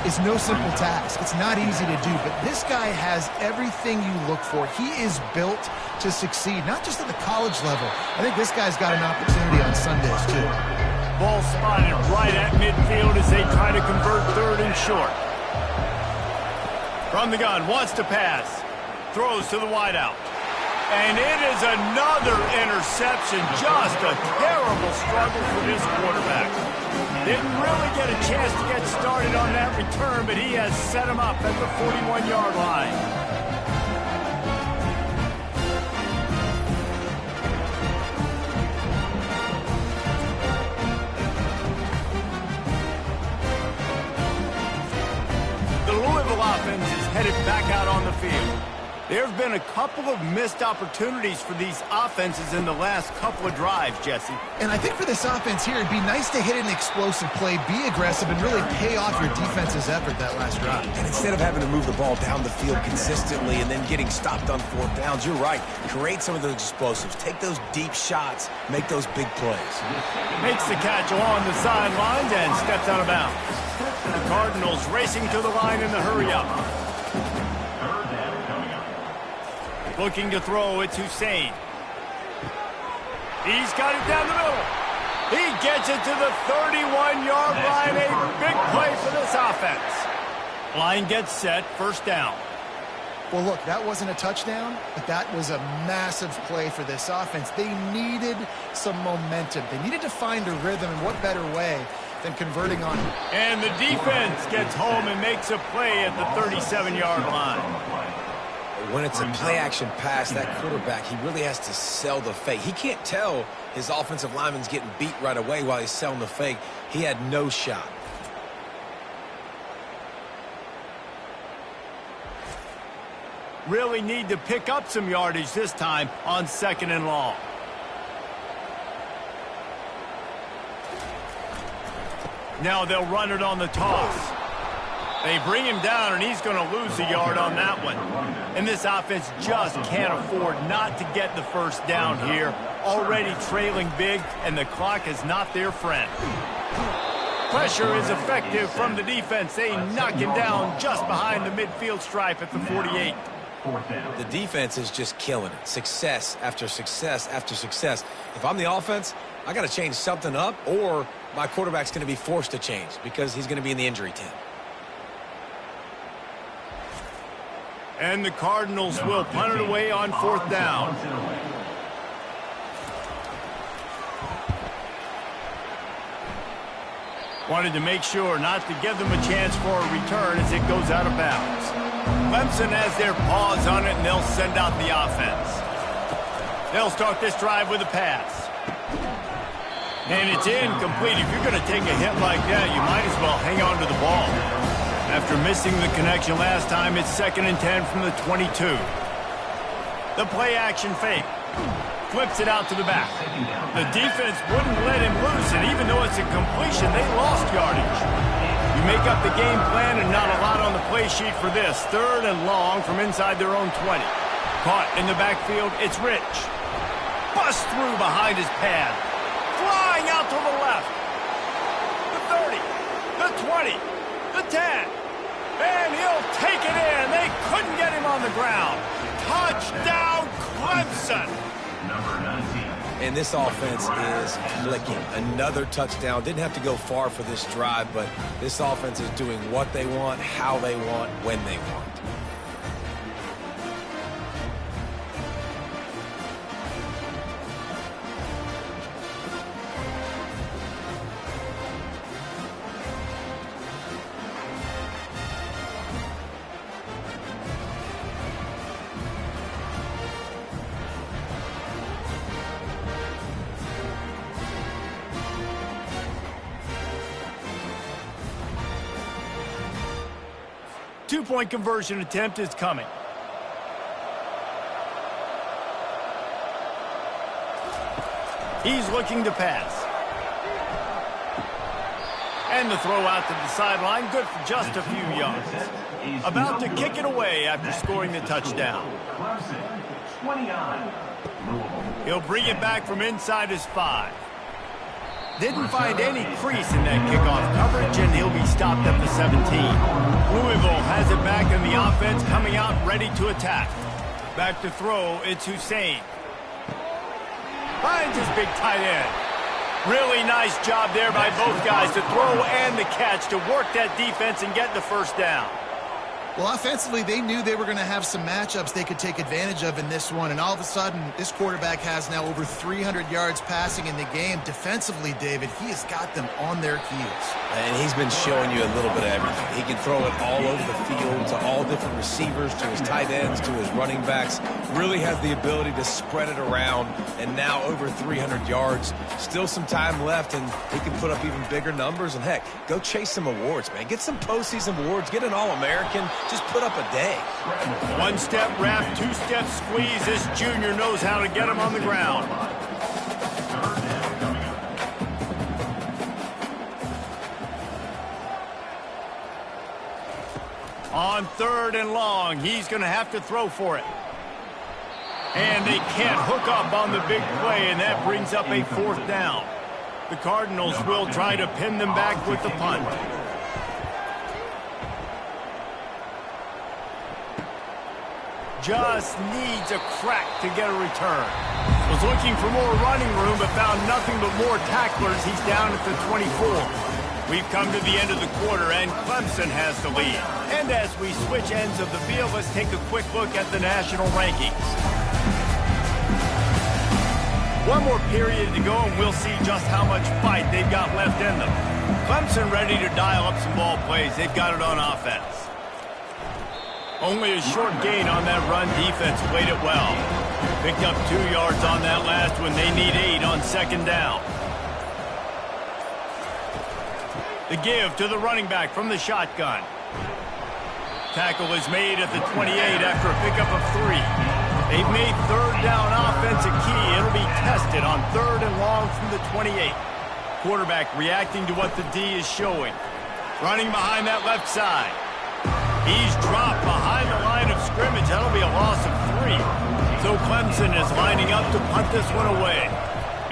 is no simple task. It's not easy to do, but this guy has everything you look for. He is built to succeed, not just at the college level. I think this guy's got an opportunity on Sundays, too. Ball spotted right at midfield as they try to convert 3rd and short. From the gun, wants to pass. Throws to the wideout. And it is another interception. Just a terrible struggle for this quarterback. Didn't really get a chance to get started on that return, but he has set him up at the 41-yard line. The Louisville offense is headed back out on the field. There have been a couple of missed opportunities for these offenses in the last couple of drives, Jesse. And I think for this offense here, it'd be nice to hit an explosive play, be aggressive, and really pay off your defense's effort that last drive. And instead of having to move the ball down the field consistently and then getting stopped on 4th downs, you're right. Create some of those explosives. Take those deep shots. Make those big plays. Makes the catch along the sidelines and steps out of bounds. The Cardinals racing to the line in the hurry-up. Looking to throw, it's Hussein. He's got it down the middle. He gets it to the 31-yard line. A big play for this offense. Line gets set, 1st down. Well, look, that wasn't a touchdown, but that was a massive play for this offense. They needed some momentum. They needed to find a rhythm, and what better way than converting on it. And the defense gets home and makes a play at the 37-yard line. When it's a play-action pass, that quarterback, he really has to sell the fake. He can't tell his offensive lineman's getting beat right away while he's selling the fake. He had no shot. Really need to pick up some yardage this time on 2nd and long. Now they'll run it on the toss. They bring him down, and he's going to lose a yard on that one. And this offense just can't afford not to get the 1st down here. Already trailing big, and the clock is not their friend. Pressure is effective from the defense. They knock him down just behind the midfield stripe at the 48. The defense is just killing it. Success after success after success. If I'm the offense, I got to change something up, or my quarterback's going to be forced to change because he's going to be in the injury tent. And the Cardinals will punt it away on 4th down. Wanted to make sure not to give them a chance for a return as it goes out of bounds. Clemson has their paws on it, and they'll send out the offense. They'll start this drive with a pass. And it's incomplete. If you're going to take a hit like that, you might as well hang on to the ball. After missing the connection last time, it's 2nd and 10 from the 22. The play action fake. Flips it out to the back. The defense wouldn't let him loose, and even though it's a completion, they lost yardage. You make up the game plan and not a lot on the play sheet for this. 3rd and long from inside their own 20. Caught in the backfield, it's Rich. Bust through behind his pad. Flying out to the left. The 30, the 20, the 10. And he'll take it in. They couldn't get him on the ground. Touchdown, Clemson. And this offense is clicking. Another touchdown. Didn't have to go far for this drive, but this offense is doing what they want, how they want, when they want. Two-point conversion attempt is coming. He's looking to pass. And the throw out to the sideline, good for just a few yards. About to kick it away after scoring the touchdown. He'll bring it back from inside his 5. Didn't find any crease in that kickoff coverage, and he'll be stopped at the 17. Louisville has it back in the offense, coming out ready to attack. Back to throw, it's Hussein. Finds his big tight end. Really nice job there by both guys to throw and the catch to work that defense and get the first down. Well, offensively, they knew they were going to have some matchups they could take advantage of in this one, and all of a sudden, this quarterback has now over 300 yards passing in the game. Defensively, David, he has got them on their heels. And he's been showing you a little bit of everything. He can throw it all over the field to all different receivers, to his tight ends, to his running backs. Really has the ability to spread it around, and now over 300 yards. Still some time left, and he can put up even bigger numbers. And, heck, go chase some awards, man. Get some postseason awards. Get an All-American. Just put up a day. One-step wrap, two-step squeeze. This junior knows how to get him on the ground. On 3rd and long, he's going to have to throw for it. And they can't hook up on the big play, and that brings up a 4th down. The Cardinals will try to pin them back with the punt. Just needs a crack to get a return. Was looking for more running room, but found nothing but more tacklers. He's down at the 24. We've come to the end of the quarter, and Clemson has the lead. And as we switch ends of the field, let's take a quick look at the national rankings. One more period to go, and we'll see just how much fight they've got left in them. Clemson ready to dial up some ball plays. They've got it on offense. Only a short gain on that run. Defense played it well. Picked up 2 yards on that last one. They need 8 on 2nd down. The give to the running back from the shotgun. Tackle is made at the 28 after a pickup of 3. They've made 3rd down offense a key. It'll be tested on 3rd and long from the 28. Quarterback reacting to what the D is showing. Running behind that left side. He's dropped behind the line of scrimmage. That'll be a loss of 3. So Clemson is lining up to punt this one away.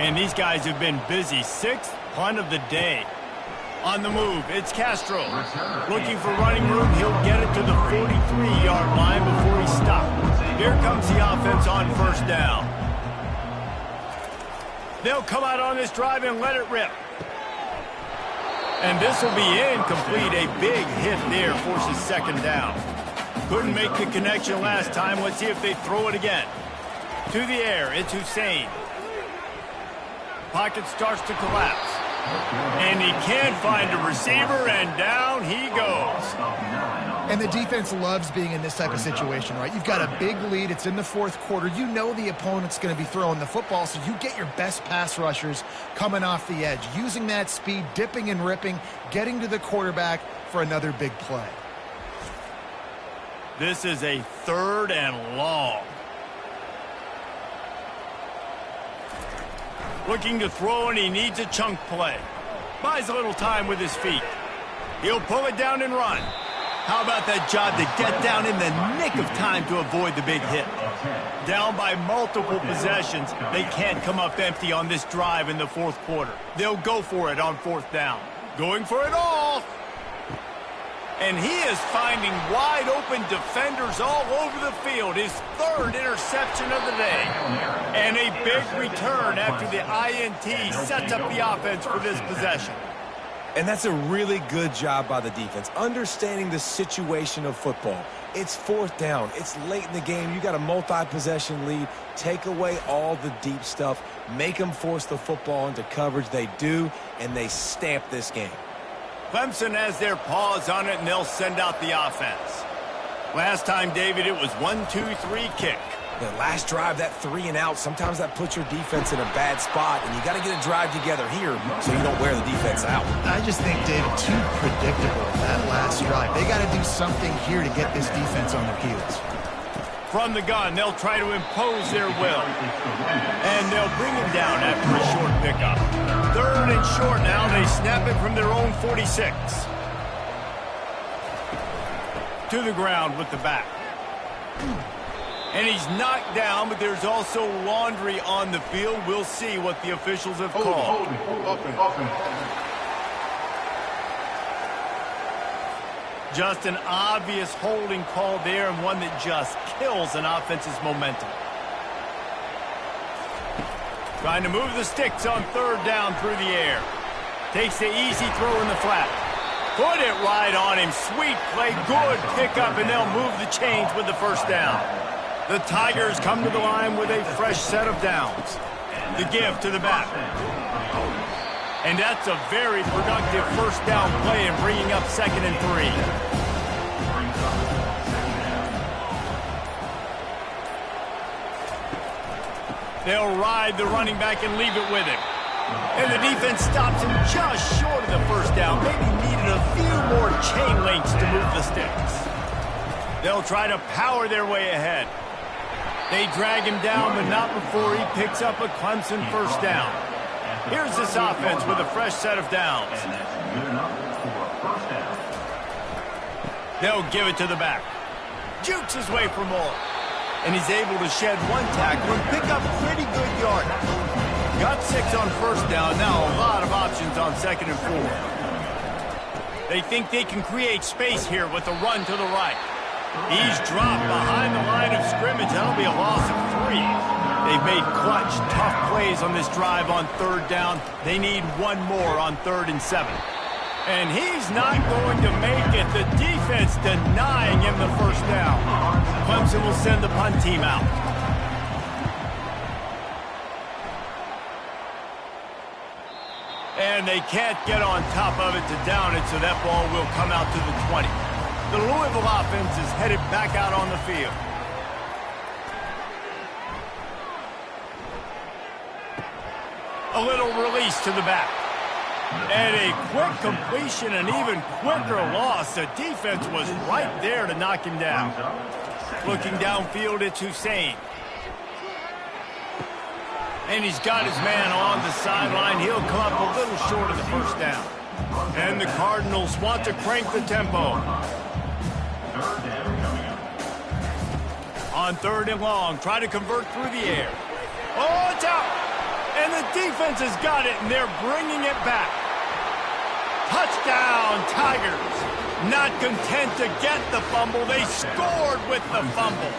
And these guys have been busy. 6th punt of the day. On the move, it's Castro. Looking for running room. He'll get it to the 43-yard line before he stopped. Here comes the offense on 1st down. They'll come out on this drive and let it rip. And this will be incomplete. A big hit there forces 2nd down. Couldn't make the connection last time. Let's see if they throw it again. To the air, it's Hussein. Pocket starts to collapse. And he can't find a receiver, and down he goes. And the defense loves being in this type of situation, right? You've got a big lead. It's in the fourth quarter. You know the opponent's going to be throwing the football, so you get your best pass rushers coming off the edge, using that speed, dipping and ripping, getting to the quarterback for another big play. This is a 3rd and long. Looking to throw, and he needs a chunk play. Buys a little time with his feet. He'll pull it down and run. How about that job to get down in the nick of time to avoid the big hit? Down by multiple possessions, they can't come up empty on this drive in the fourth quarter. They'll go for it on 4th down. Going for it all. And he is finding wide open defenders all over the field. His 3rd interception of the day. And a big return after the INT sets up the offense for this possession. And that's a really good job by the defense, understanding the situation of football. It's 4th down. It's late in the game. You got a multi-possession lead. Take away all the deep stuff. Make them force the football into coverage. They do, and they stamp this game. Clemson has their paws on it, and they'll send out the offense. Last time, David, it was 1-2-3 kick. The last drive, that 3 and out, sometimes that puts your defense in a bad spot, and you got to get a drive together here so you don't wear the defense out. I just think, David, too predictable, that last drive. They got to do something here to get this defense on their heels. From the gun, they'll try to impose their will. And they'll bring him down after a short pickup. 3rd and short now. They snap it from their own 46. To the ground with the back. And he's knocked down, but there's also laundry on the field. We'll see what the officials have called. Just an obvious holding call there, and one that just kills an offense's momentum. Trying to move the sticks on 3rd down through the air. Takes the easy throw in the flat. Put it right on him. Sweet play, good pickup, and they'll move the chains with the 1st down. The Tigers come to the line with a fresh set of downs. The give to the back. And that's a very productive 1st down play and bringing up 2nd and 3. They'll ride the running back and leave it with him. And the defense stops him just short of the 1st down. Maybe needed a few more chain links to move the sticks. They'll try to power their way ahead. They drag him down, but not before he picks up a Clemson 1st down. Here's this offense with a fresh set of downs. They'll give it to the back. Jukes his way for more. And he's able to shed 1 tackle and pick up pretty good yardage. Got 6 on 1st down. Now a lot of options on 2nd and 4. They think they can create space here with a run to the right. He's dropped behind the line of scrimmage. That'll be a loss of 3. They've made clutch, tough plays on this drive on 3rd down. They need 1 more on 3rd and 7. And he's not going to make it. The defense denying him the 1st down. Clemson will send the punt team out. And they can't get on top of it to down it, so that ball will come out to the 20. The Louisville offense is headed back out on the field. A little release to the back. And a quick completion, an even quicker loss. The defense was right there to knock him down. Looking downfield, it's Hussein. And he's got his man on the sideline. He'll come up a little short of the 1st down. And the Cardinals want to crank the tempo. On 3rd and long, try to convert through the air. Oh, it's out! And the defense has got it, and they're bringing it back. Touchdown, Tigers. Not content to get the fumble, they scored with the fumble.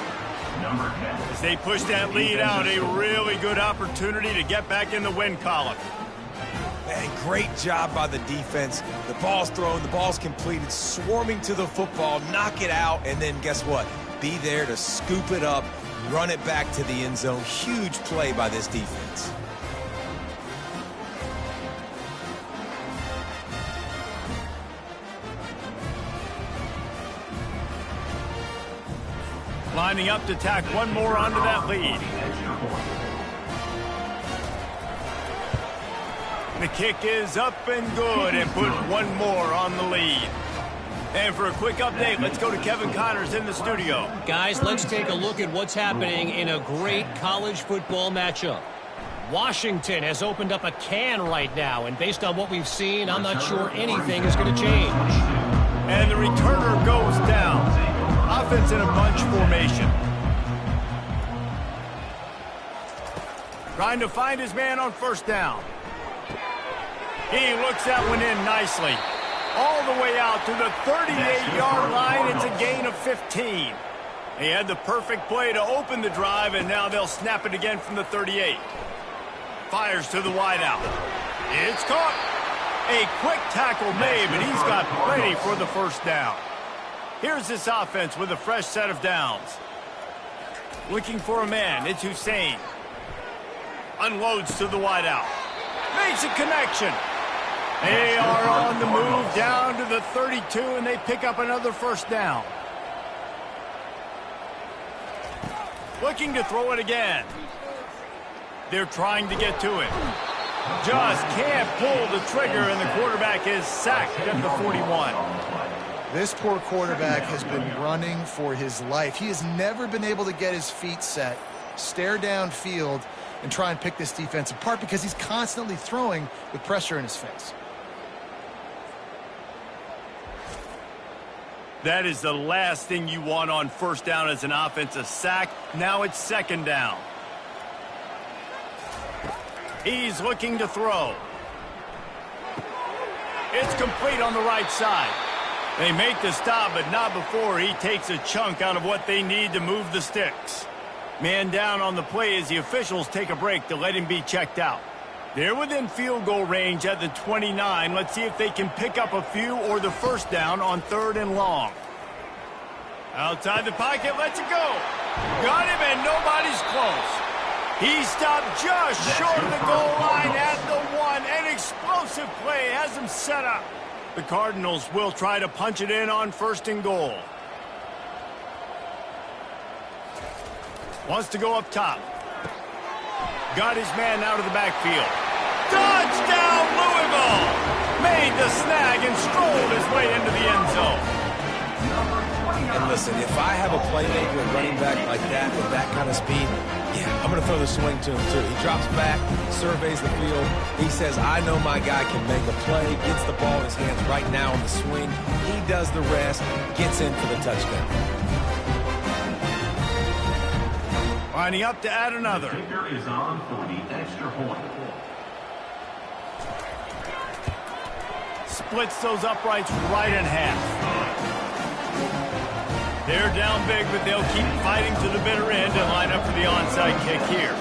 As they push that lead out, a really good opportunity to get back in the win column. Hey, great job by the defense. The ball's thrown, the ball's completed, swarming to the football, knock it out, and then guess what? Be there to scoop it up, run it back to the end zone. Huge play by this defense. Lining up to tack one more onto that lead. The kick is up and good and put one more on the lead. And for a quick update, let's go to Kevin Connors in the studio. Guys, let's take a look at what's happening in a great college football matchup. Washington has opened up a can right now, and based on what we've seen, I'm not sure anything is going to change. And the returner goes down. Offense in a bunch formation. Trying to find his man on first down. He looks that one in nicely. All the way out to the 38-yard line. It's a gain of 15. He had the perfect play to open the drive, and now they'll snap it again from the 38. Fires to the wideout. It's caught. A quick tackle made, but he's got plenty for the first down. Here's this offense with a fresh set of downs. Looking for a man. It's Hussein. Unloads to the wideout. Makes a connection. They are on the move down to the 32, and they pick up another first down. Looking to throw it again. They're trying to get to it. Just can't pull the trigger, and the quarterback is sacked at the 41. This poor quarterback has been running for his life. He has never been able to get his feet set, stare downfield, and try and pick this defense apart because he's constantly throwing with pressure in his face. That is the last thing you want on first down as an offensive sack. Now it's second down. He's looking to throw. It's complete on the right side. They make the stop, but not before he takes a chunk out of what they need to move the sticks. Man down on the play as the officials take a break to let him be checked out. They're within field goal range at the 29. Let's see if they can pick up a few or the first down on 3rd and long. Outside the pocket, lets it go. Got him, and nobody's close. He stopped just short of the goal line at the 1. An explosive play has him set up. The Cardinals will try to punch it in on 1st and goal. Wants to go up top. Got his man out of the backfield. Touchdown, Louisville! Made the snag and strolled his way into the end zone. And listen, if I have a playmaker and running back like that with that kind of speed, yeah, I'm going to throw the swing to him too. He drops back, surveys the field. He says, I know my guy can make a play, gets the ball in his hands right now on the swing. He does the rest, gets in for the touchdown. Lining up to add another. Kicker is on for the extra point. Splits those uprights right in half. They're down big, but they'll keep fighting to the bitter end and line up for the onside kick here.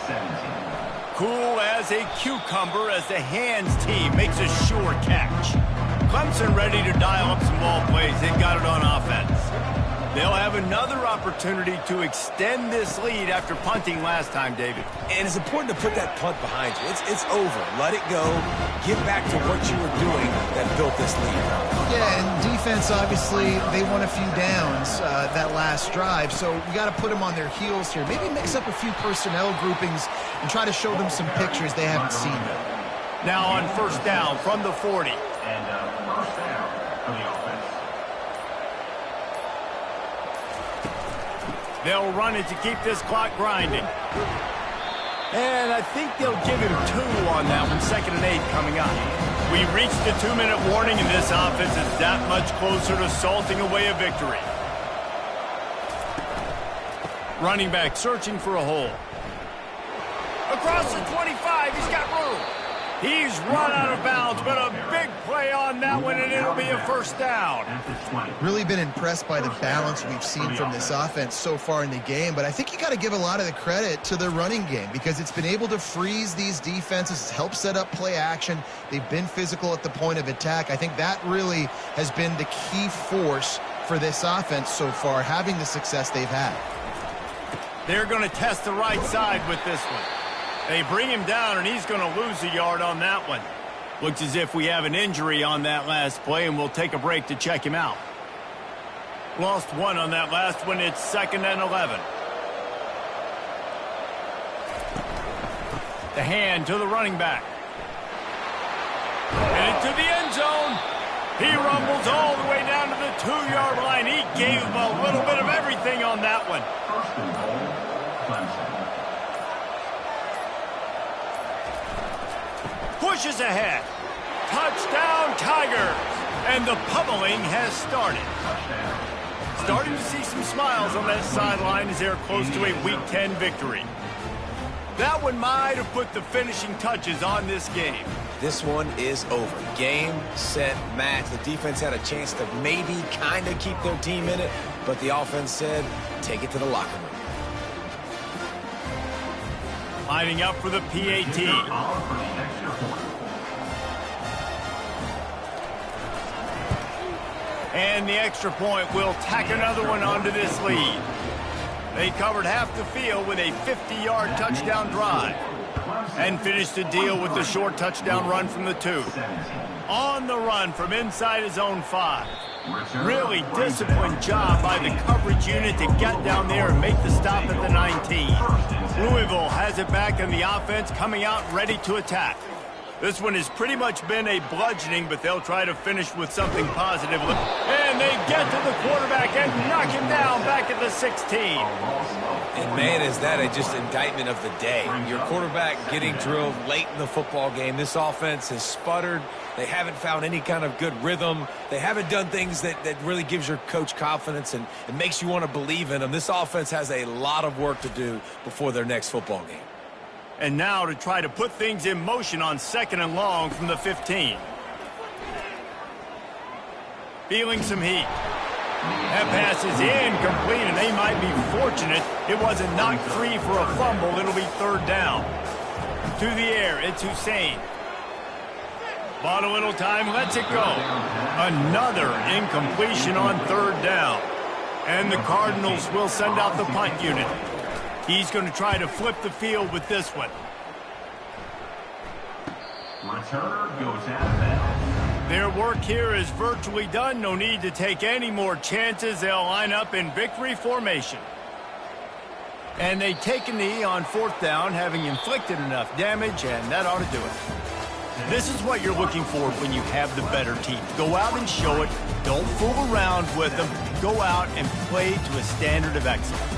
17. Cool as a cucumber as the hands team makes a sure catch. Clemson ready to dial up some ball plays. They've got it on offense. They'll have another opportunity to extend this lead after punting last time, David. And it's important to put that punt behind you. It's over. Let it go. Get back to what you were doing that built this lead. Yeah, and defense, obviously, they won a few downs that last drive, so we got to put them on their heels here. Maybe mix up a few personnel groupings and try to show them some pictures they haven't seen yet. Now on first down from the 40. And first down for the offense. They'll run it to keep this clock grinding. And I think they'll give him 2 on that one. 2nd and 8 coming up. We reached the 2-minute warning, and this offense is that much closer to salting away a victory. Running back searching for a hole. Across the 25, he's got room. He's run out of bounds, but a big play on that one, and it'll be a first down. Really been impressed by the balance we've seen from this offense so far in the game, but I think you got to give a lot of the credit to the running game because it's been able to freeze these defenses, it's helped set up play action. They've been physical at the point of attack. I think that really has been the key force for this offense so far, having the success they've had. They're going to test the right side with this one. They bring him down, and he's going to lose a yard on that one. Looks as if we have an injury on that last play, and we'll take a break to check him out. Lost one on that last one. It's 2nd and 11. The hand to the running back. And into the end zone. He rumbles all the way down to the 2-yard line. He gave him a little bit of everything on that one. Pushes ahead. Touchdown, Tigers. And the pummeling has started. Starting to see some smiles on that sideline as they're close to a Week 10 victory. That one might have put the finishing touches on this game. This one is over. Game, set, match. The defense had a chance to maybe kind of keep their team in it, but the offense said, take it to the locker room. Lining up for the PAT. And the extra point will tack another one onto this lead. They covered half the field with a 50-yard touchdown drive and finished the deal with the short touchdown run from the 2. On the run from inside his own 5. Really disciplined job by the coverage unit to get down there and make the stop at the 19. Louisville has it back in the offense, coming out ready to attack. This one has pretty much been a bludgeoning, but they'll try to finish with something positive. And they get to the quarterback and knock him down back at the 16. And, man, is that just indictment of the day. Your quarterback getting drilled late in the football game. This offense has sputtered. They haven't found any kind of good rhythm. They haven't done things that really gives your coach confidence and it makes you want to believe in them. This offense has a lot of work to do before their next football game. And now to try to put things in motion on 2nd and long from the 15. Feeling some heat. That pass is incomplete, and they might be fortunate it wasn't knocked free for a fumble. It'll be 3rd down. To the air, it's Hussein. Bought a little time, lets it go. Another incompletion on 3rd down. And the Cardinals will send out the punt unit. He's going to try to flip the field with this one. Returner goes out of bounds. Their work here is virtually done. No need to take any more chances. They'll line up in victory formation. And they take a knee on 4th down, having inflicted enough damage, and that ought to do it. This is what you're looking for when you have the better team. Go out and show it. Don't fool around with them. Go out and play to a standard of excellence.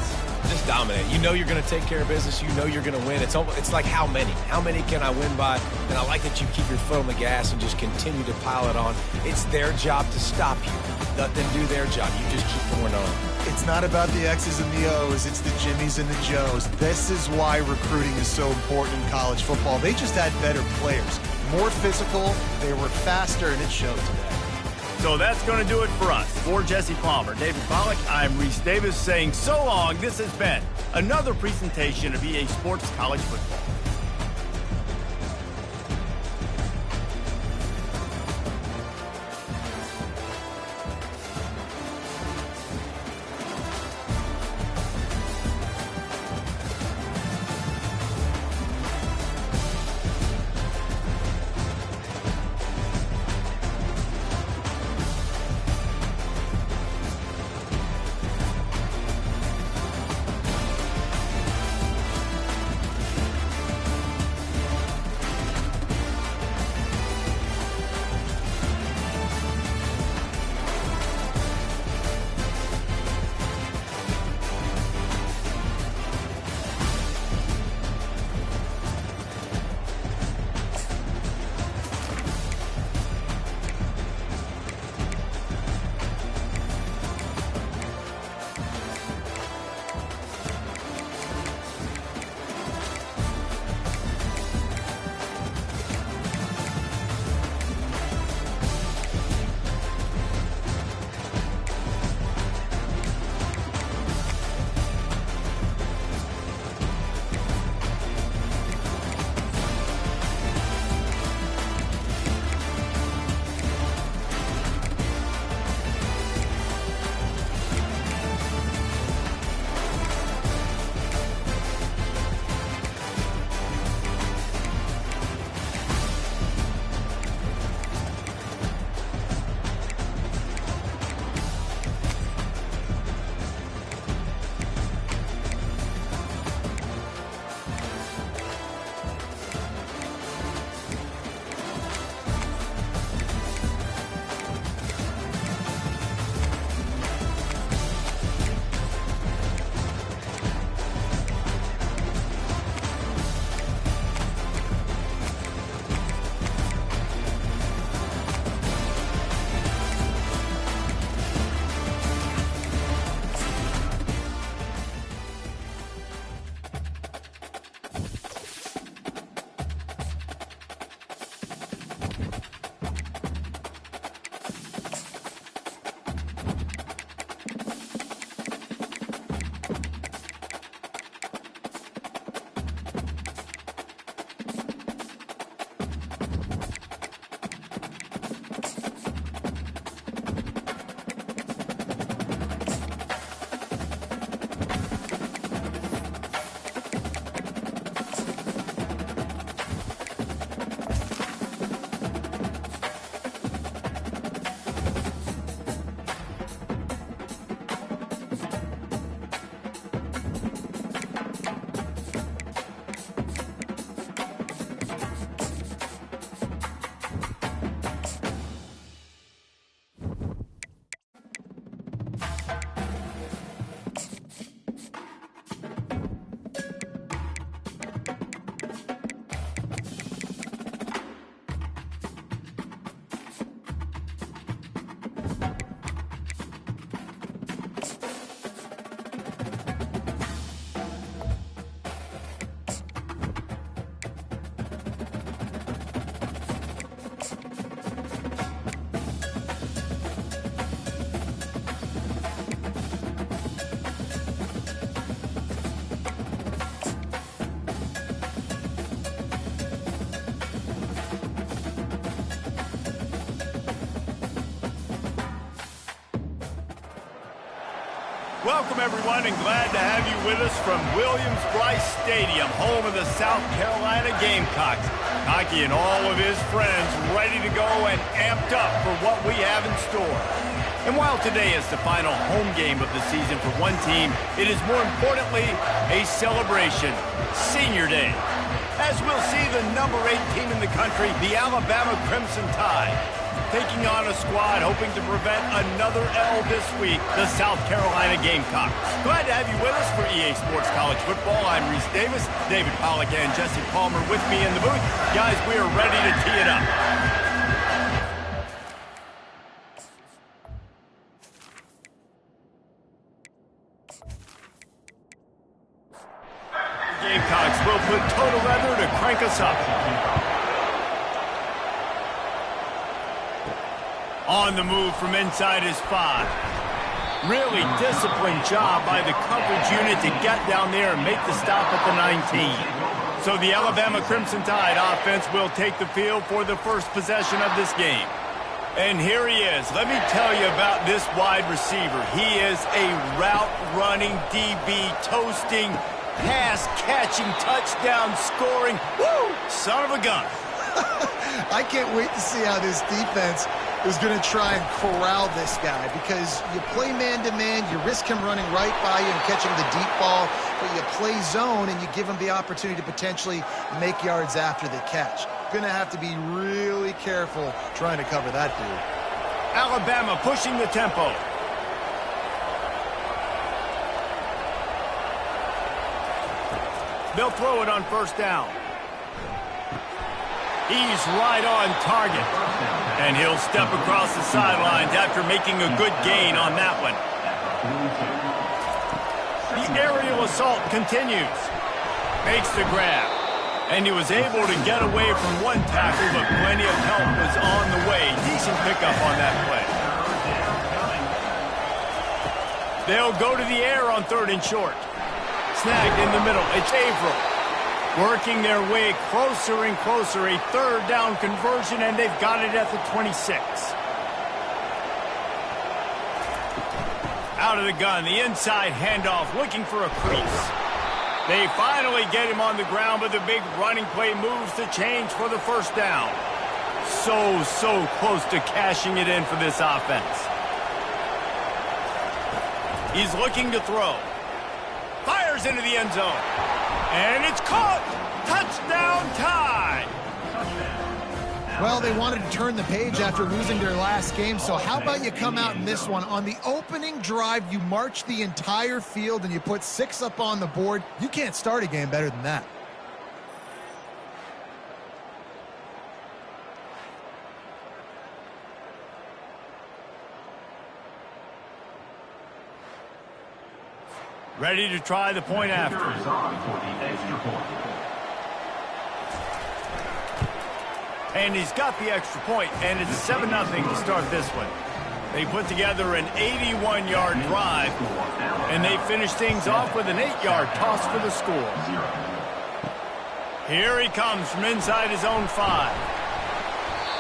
Just dominate. You know you're going to take care of business. You know you're going to win. It's like how many? How many can I win by? And I like that you keep your foot on the gas and just continue to pile it on. It's their job to stop you. Let them do their job. You just keep going on. It's not about the X's and the O's. It's the Jimmies and the Joes. This is why recruiting is so important in college football. They just had better players. More physical. They were faster, and it showed today. So that's going to do it for us. For Jesse Palmer, David Pollack, I'm Reese Davis saying so long. This has been another presentation of EA Sports College Football. Welcome, everyone, and glad to have you with us from Williams-Brice Stadium, home of the South Carolina Gamecocks. Hockey and all of his friends ready to go and amped up for what we have in store. And while today is the final home game of the season for one team, it is more importantly a celebration, Senior Day. As we'll see the number 8 team in the country, the Alabama Crimson Tide, taking on a squad hoping to prevent another L this week, the South Carolina Gamecocks. Glad to have you with us for EA Sports College Football. I'm Reese Davis, David Pollack and Jesse Palmer with me in the booth. Guys, we are ready to tee it up. Gamecocks will put total weather to crank us up. On the move from inside his 5. Really disciplined job by the coverage unit to get down there and make the stop at the 19. So the Alabama Crimson Tide offense will take the field for the first possession of this game. And here he is. Let me tell you about this wide receiver. He is a route-running DB, toasting, pass-catching, touchdown-scoring, woo, son of a gun. I can't wait to see how this defense is going to try and corral this guy, because you play man-to-man, you risk him running right by you and catching the deep ball, but you play zone and you give him the opportunity to potentially make yards after the catch. Going to have to be really careful trying to cover that dude. Alabama pushing the tempo. They'll throw it on first down. He's right on target. And he'll step across the sidelines after making a good gain on that one. The aerial assault continues. Makes the grab. And he was able to get away from one tackle, but plenty of help was on the way. Decent pickup on that play. They'll go to the air on 3rd and short. Snagged in the middle. It's Averill. Working their way closer and closer. A 3rd down conversion, and they've got it at the 26. Out of the gun, the inside handoff, looking for a crease. They finally get him on the ground, but the big running play moves the change for the first down. So close to cashing it in for this offense. He's looking to throw. Fires into the end zone. And it's caught! Touchdown Tide! Well, they wanted to turn the page after losing their last game, so how about you come out in this one? On the opening drive, you march the entire field and you put 6 up on the board. You can't start a game better than that. Ready to try the point after. And he's got the extra point, and it's 7-0 to start this one. They put together an 81-yard drive, and they finish things off with an 8-yard toss for the score. Here he comes from inside his own 5.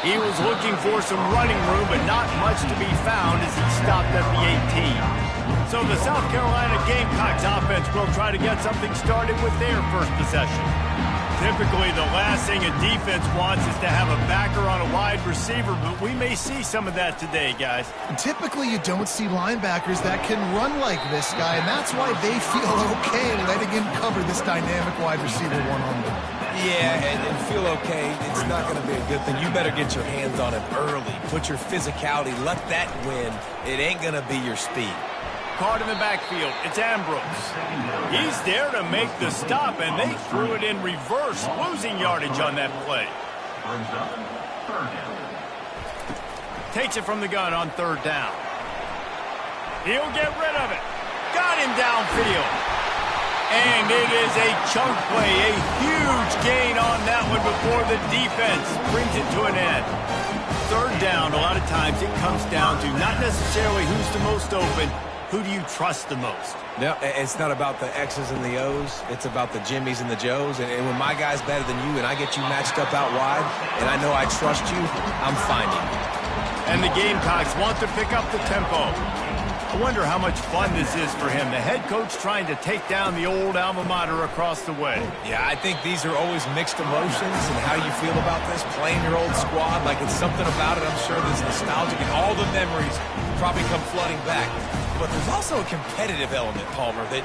He was looking for some running room, but not much to be found as he stopped at the 18. So the South Carolina Gamecocks offense will try to get something started with their first possession. Typically, the last thing a defense wants is to have a backer on a wide receiver, but we may see some of that today, guys. Typically, you don't see linebackers that can run like this guy, and that's why they feel okay letting him cover this dynamic wide receiver one-on-one. Yeah, and feel okay. It's not going to be a good thing. You better get your hands on him early. Put your physicality. Let that win. It ain't going to be your speed. Caught in the backfield. It's Ambrose. He's there to make the stop, and they threw it in reverse, losing yardage on that play. Takes it from the gun on 3rd down. He'll get rid of it. Got him downfield. And it is a chunk play, a huge gain on that one before the defense brings it to an end. 3rd down, a lot of times it comes down to not necessarily who's the most open, who do you trust the most? No, it's not about the X's and the O's. It's about the Jimmys and the Joes. And when my guy's better than you and I get you matched up out wide and I know I trust you, I'm finding you. And the Gamecocks want to pick up the tempo. I wonder how much fun this is for him. The head coach trying to take down the old alma mater across the way. Yeah, I think these are always mixed emotions and how you feel about this, playing your old squad. Like, it's something about it, I'm sure, that's nostalgic, and all the memories probably come flooding back. But there's also a competitive element, Palmer, that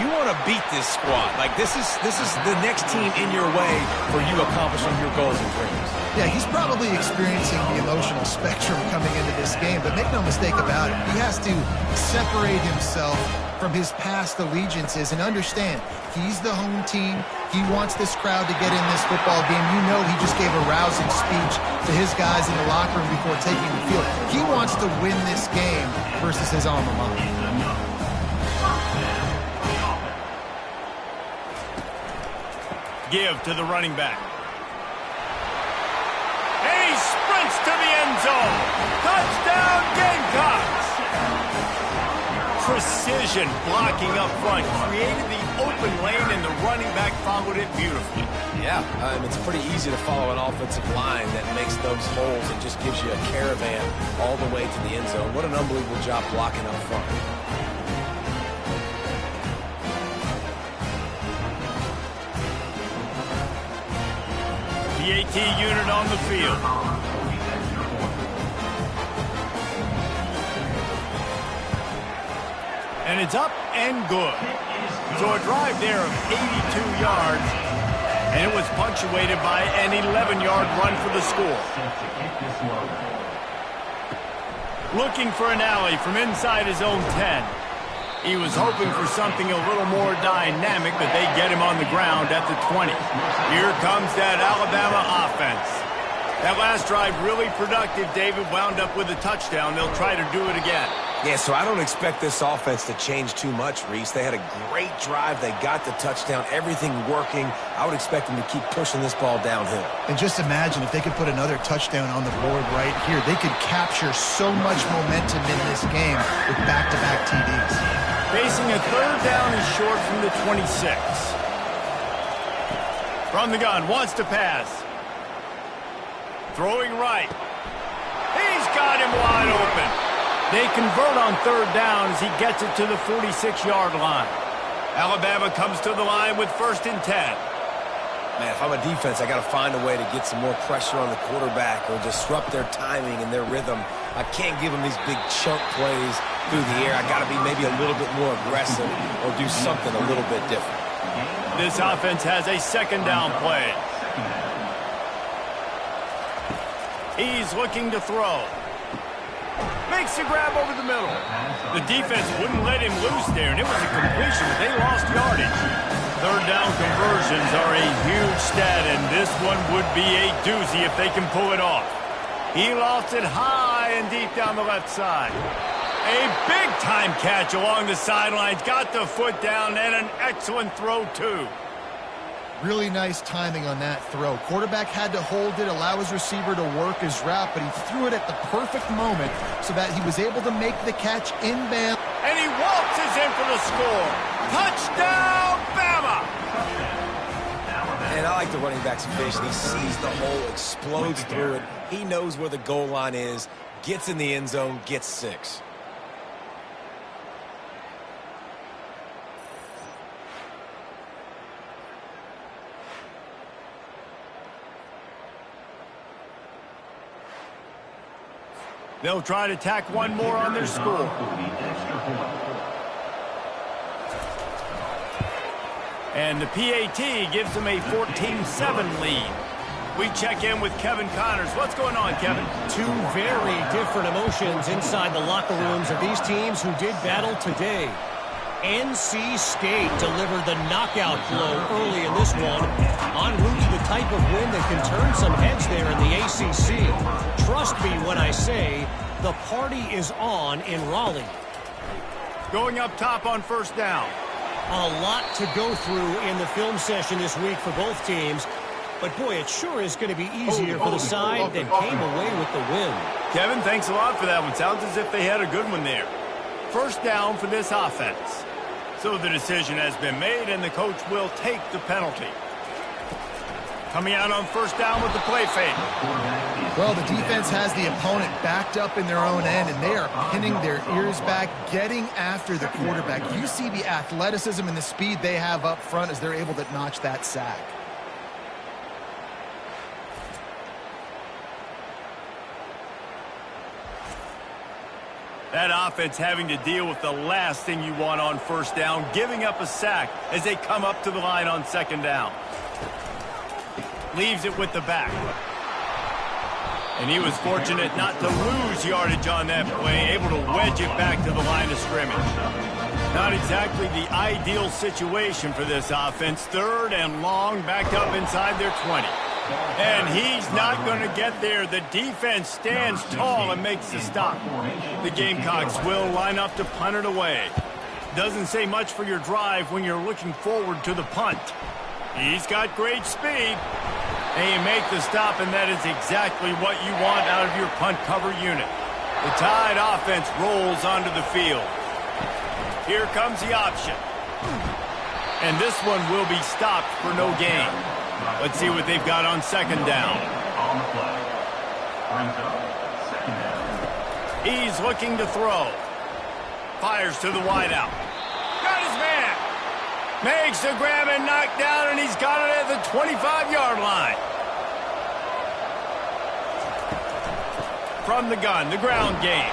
you want to beat this squad. Like, this is the next team in your way for you accomplishing your goals and dreams. Yeah, he's probably experiencing the emotional spectrum coming into this game, but make no mistake about it, he has to separate himself from his past allegiances and understand he's the home team. He wants this crowd to get in this football game. You know he just gave a rousing speech to his guys in the locker room before taking the field. He wants to win this game versus his alma mater. Give to the running back. And he sprints to the end zone. Touchdown, Gamecocks! Precision blocking up front created the open lane, and the running back followed it beautifully. Yeah, it's pretty easy to follow an offensive line that makes those holes and just gives you a caravan all the way to the end zone. What an unbelievable job blocking up front. The AT unit on the field. And it's up and good. So a drive there of 82 yards, and it was punctuated by an 11-yard run for the score. Looking for an alley from inside his own 10. He was hoping for something a little more dynamic, but they get him on the ground at the 20. Here comes that Alabama offense. That last drive really productive. David wound up with a touchdown. They'll try to do it again. Yeah, so I don't expect this offense to change too much, Reese. They had a great drive. They got the touchdown. Everything working. I would expect them to keep pushing this ball downhill. And just imagine if they could put another touchdown on the board right here. They could capture so much momentum in this game with back-to-back TDs. Facing a third down and short from the 26. From the gun, wants to pass. Throwing right. He's got him wide open. They convert on third down as he gets it to the 46-yard line. Alabama comes to the line with 1st and 10. Man, if I'm a defense, I got to find a way to get some more pressure on the quarterback or disrupt their timing and their rhythm. I can't give them these big chunk plays through the air. I got to be maybe a little bit more aggressive or do something a little bit different. This offense has a 2nd down play. He's looking to throw. Makes a grab over the middle. The defense wouldn't let him loose there, and it was a completion, but they lost yardage. Third down conversions are a huge stat, and this one would be a doozy if they can pull it off. He lost it high and deep down the left side. A big-time catch along the sidelines. Got the foot down, and an excellent throw, too. Really nice timing on that throw. Quarterback had to hold it, allow his receiver to work his route, but he threw it at the perfect moment so that he was able to make the catch inbound. And he waltzes in for the score. Touchdown, Bama! And I like the running back's vision. He sees the hole, explodes through it. He knows where the goal line is, gets in the end zone, gets 6. They'll try to tack one more on their score. And the PAT gives them a 14-7 lead. We check in with Kevin Connors. What's going on, Kevin? Two very different emotions inside the locker rooms of these teams who did battle today. NC State delivered the knockout blow early in this one, en route to the type of win that can turn some heads there in the ACC. Trust me when I say the party is on in Raleigh. Going up top on 1st down. A lot to go through in the film session this week for both teams, but boy, it sure is going to be easier for the side that came away with the win. Kevin, thanks a lot for that one. Sounds as if they had a good one there. 1st down for this offense. So the decision has been made, and the coach will take the penalty. Coming out on 1st down with the play fake. Well, the defense has the opponent backed up in their own end, and they are pinning their ears back, getting after the quarterback. You see the athleticism and the speed they have up front as they're able to notch that sack. That offense having to deal with the last thing you want on first down, giving up a sack as they come up to the line on second down. Leaves it with the back. And he was fortunate not to lose yardage on that play, able to wedge it back to the line of scrimmage. Not exactly the ideal situation for this offense. Third and long, backed up inside their 20. And he's not going to get there. The defense stands tall and makes the stop. The Gamecocks will line up to punt it away. Doesn't say much for your drive when you're looking forward to the punt. He's got great speed. And you make the stop, and that is exactly what you want out of your punt cover unit. The Tide offense rolls onto the field. Here comes the option. And this one will be stopped for no gain. Let's see what they've got on second down. On the play. Brings up second down. He's looking to throw. Fires to the wideout. Got his man. Makes the grab and knock down, and he's got it at the 25-yard line. From the gun, the ground game.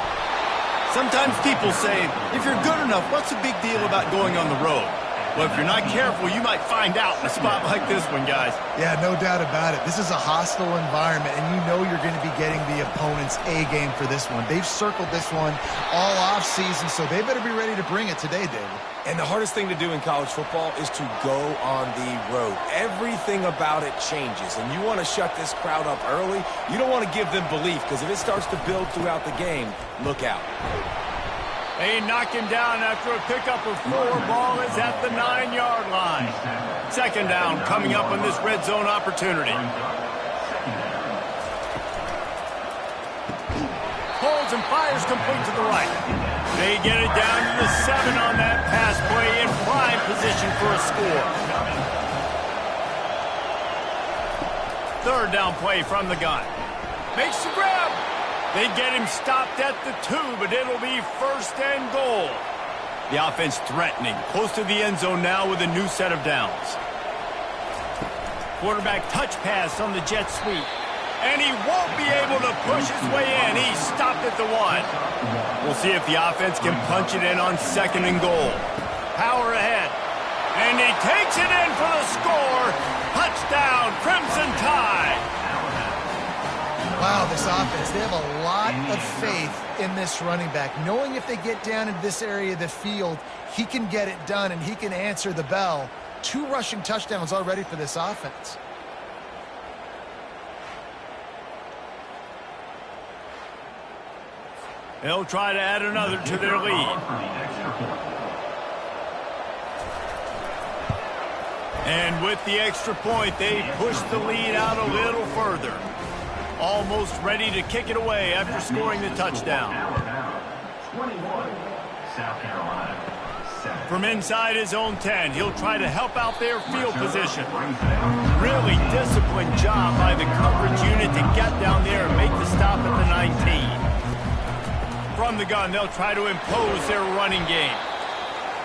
Sometimes people say, if you're good enough, what's the big deal about going on the road? Well, if you're not careful, you might find out in a spot like this one, guys. Yeah, no doubt about it. This is a hostile environment, and you know you're going to be getting the opponent's A-game for this one. They've circled this one all off-season, so they better be ready to bring it today, David. And the hardest thing to do in college football is to go on the road. Everything about it changes, and you want to shut this crowd up early. You don't want to give them belief, because if it starts to build throughout the game, look out. They knock him down after a pickup of 4. Ball is at the 9-yard line. Second down coming up on this red zone opportunity. Holds and fires complete to the right. They get it down to the 7 on that pass play in prime position for a score. Third down play from the gun. Makes the grab. They get him stopped at the 2, but it'll be first and goal. The offense threatening, close to the end zone now with a new set of downs. Quarterback touch pass on the jet sweep. And he won't be able to push his way in. He's stopped at the 1. We'll see if the offense can punch it in on second and goal. Power ahead. And he takes it in for the score. Touchdown, Crimson Tide. Wow, this offense, they have a lot of faith in this running back, knowing if they get down into this area of the field, he can get it done and he can answer the bell. 2 rushing touchdowns already for this offense. They'll try to add another to their lead. And with the extra point, they push the lead out a little further. Almost ready to kick it away after scoring the touchdown. 21, South Carolina. From inside his own 10, he'll try to help out their field position. Really disciplined job by the coverage unit to get down there and make the stop at the 19. From the gun, they'll try to impose their running game.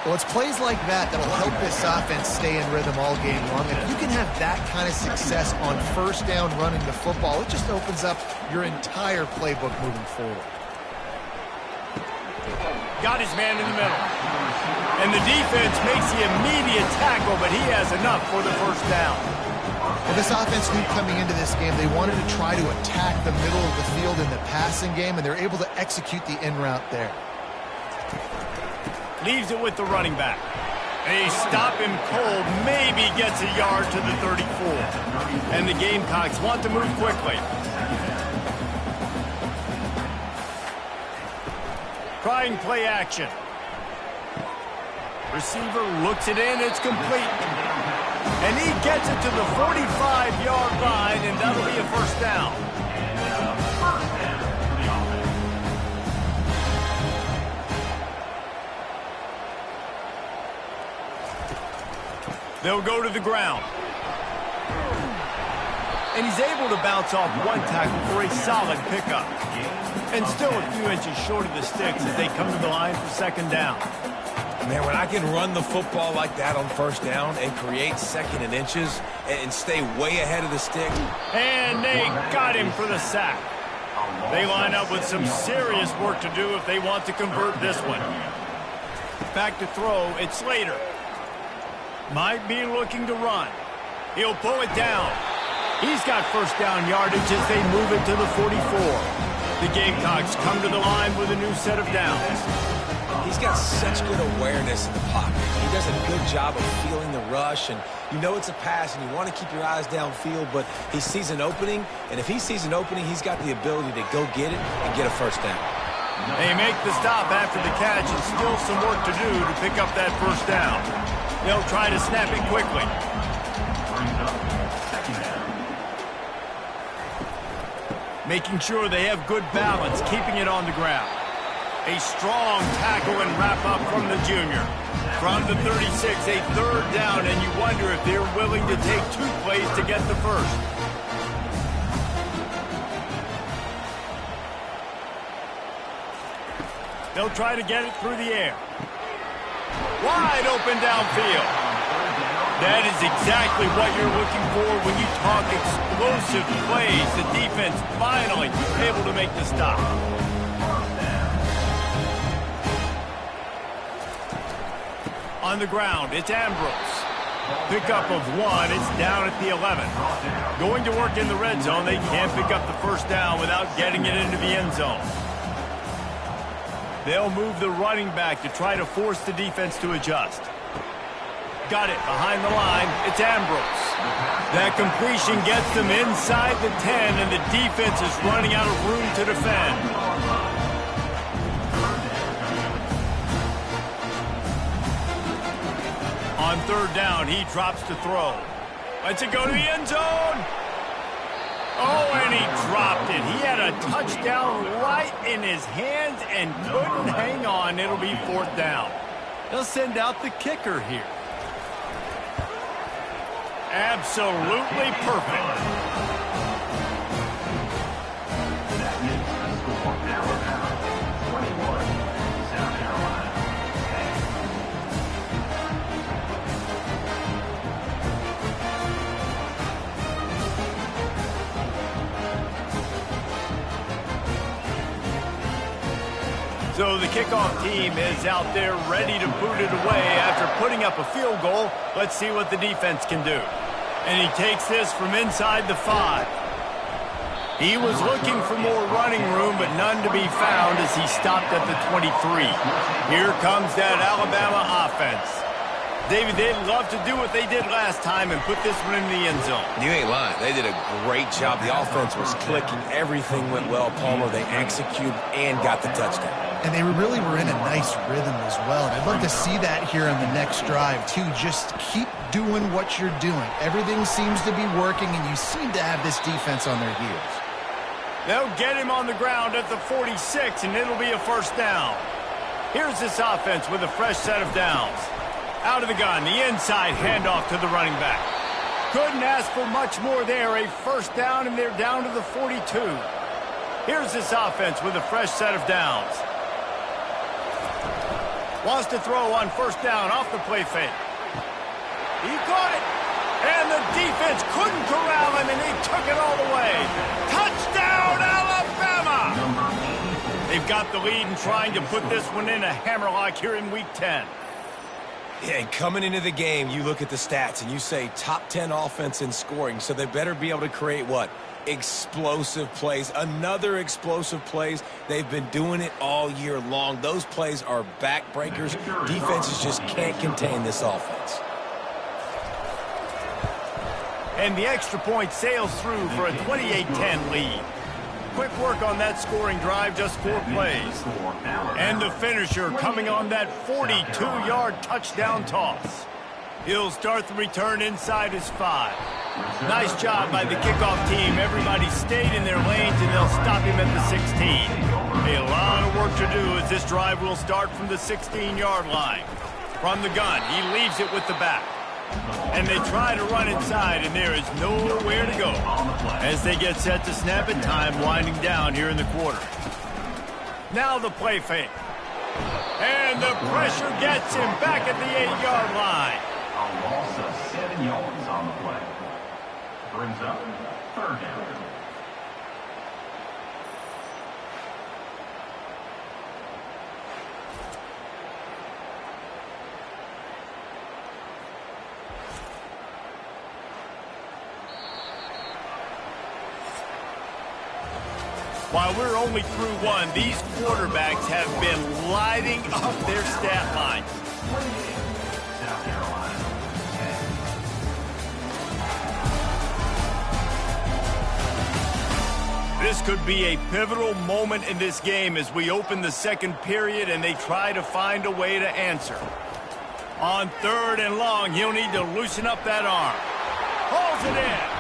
Well, it's plays like that that'll help this offense stay in rhythm all game long. And if you can have that kind of success on first down running the football, it just opens up your entire playbook moving forward. Got his man in the middle. And the defense makes the immediate tackle, but he has enough for the first down. Well, this offense knew coming into this game they wanted to try to attack the middle of the field in the passing game, and they're able to execute the in route there. Leaves it with the running back. They stop him cold, maybe gets a yard to the 34. And the Gamecocks want to move quickly. Trying play action. Receiver looks it in, it's complete. And he gets it to the 45-yard line, and that'll be a first down. They'll go to the ground. And he's able to bounce off one tackle for a solid pickup. And still a few inches short of the sticks as they come to the line for second down. Man, when I can run the football like that on first down and create second and inches and stay way ahead of the stick. And they got him for the sack. They line up with some serious work to do if they want to convert this one. Back to throw, it's Slater. Might be looking to run. He'll pull it down. He's got first down yardage as they move it to the 44. The Gamecocks come to the line with a new set of downs. He's got such good awareness in the pocket. He does a good job of feeling the rush, and you know it's a pass, and you want to keep your eyes downfield, but he sees an opening, and if he sees an opening, he's got the ability to go get it and get a first down. They make the stop after the catch, and still some work to do to pick up that first down. They'll try to snap it quickly. Making sure they have good balance, keeping it on the ground. A strong tackle and wrap up from the junior. From the 36, a third down, and you wonder if they're willing to take 2 plays to get the first. They'll try to get it through the air. Wide open downfield. That is exactly what you're looking for when you talk explosive plays. The defense finally able to make the stop. On the ground, it's Ambrose. Pickup of 1, it's down at the 11. Going to work in the red zone, they can't pick up the first down without getting it into the end zone. They'll move the running back to try to force the defense to adjust. Got it behind the line, it's Ambrose. That completion gets them inside the 10, and the defense is running out of room to defend. On third down, he drops to throw. Lets it go to the end zone. Oh, and he dropped it. He had a touchdown right in his hands and couldn't hang on. It'll be fourth down. They'll send out the kicker here. Absolutely perfect. So the kickoff team is out there ready to boot it away after putting up a field goal. Let's see what the defense can do. And he takes this from inside the 5. He was looking for more running room, but none to be found as he stopped at the 23. Here comes that Alabama offense. David, they'd love to do what they did last time and put this one in the end zone. You ain't lying. They did a great job. The offense was clicking. Everything went well, Palmer. They executed and got the touchdown. And they really were in a nice rhythm as well. And I'd love to see that here on the next drive, too. Just keep doing what you're doing. Everything seems to be working, and you seem to have this defense on their heels. They'll get him on the ground at the 46, and it'll be a first down. Here's this offense with a fresh set of downs. Out of the gun, the inside handoff to the running back. Couldn't ask for much more there. A first down, and they're down to the 42. Here's this offense with a fresh set of downs. Wants to throw on first down off the play fake. He caught it. And the defense couldn't corral him, and he took it all the way. Touchdown, Alabama! They've got the lead and trying to put this one in a hammerlock here in Week 10. Yeah, and coming into the game, you look at the stats and you say top 10 offense in scoring, so they better be able to create what? Explosive plays. Another explosive plays. They've been doing it all year long. Those plays are backbreakers. Defenses just can't contain this offense. And the extra point sails through for a 28-10 lead. Quick work on that scoring drive, just 4 plays. And the finisher coming on that 42-yard touchdown toss. He'll start the return inside his 5. Nice job by the kickoff team. Everybody stayed in their lanes, and they'll stop him at the 16. A lot of work to do as this drive will start from the 16-yard line. From the gun, he leaves it with the back. And they try to run inside, and there is nowhere to go. As they get set to snap it, time winding down here in the quarter. Now the play fake. And the pressure gets him back at the 8-yard line. A loss of 7 yards on the play. Brings up third down. While we're only through one, these quarterbacks have been lighting up their stat lines. South Carolina. This could be a pivotal moment in this game as we open the second period and they try to find a way to answer. On 3rd and long, he'll need to loosen up that arm. Hauls it in.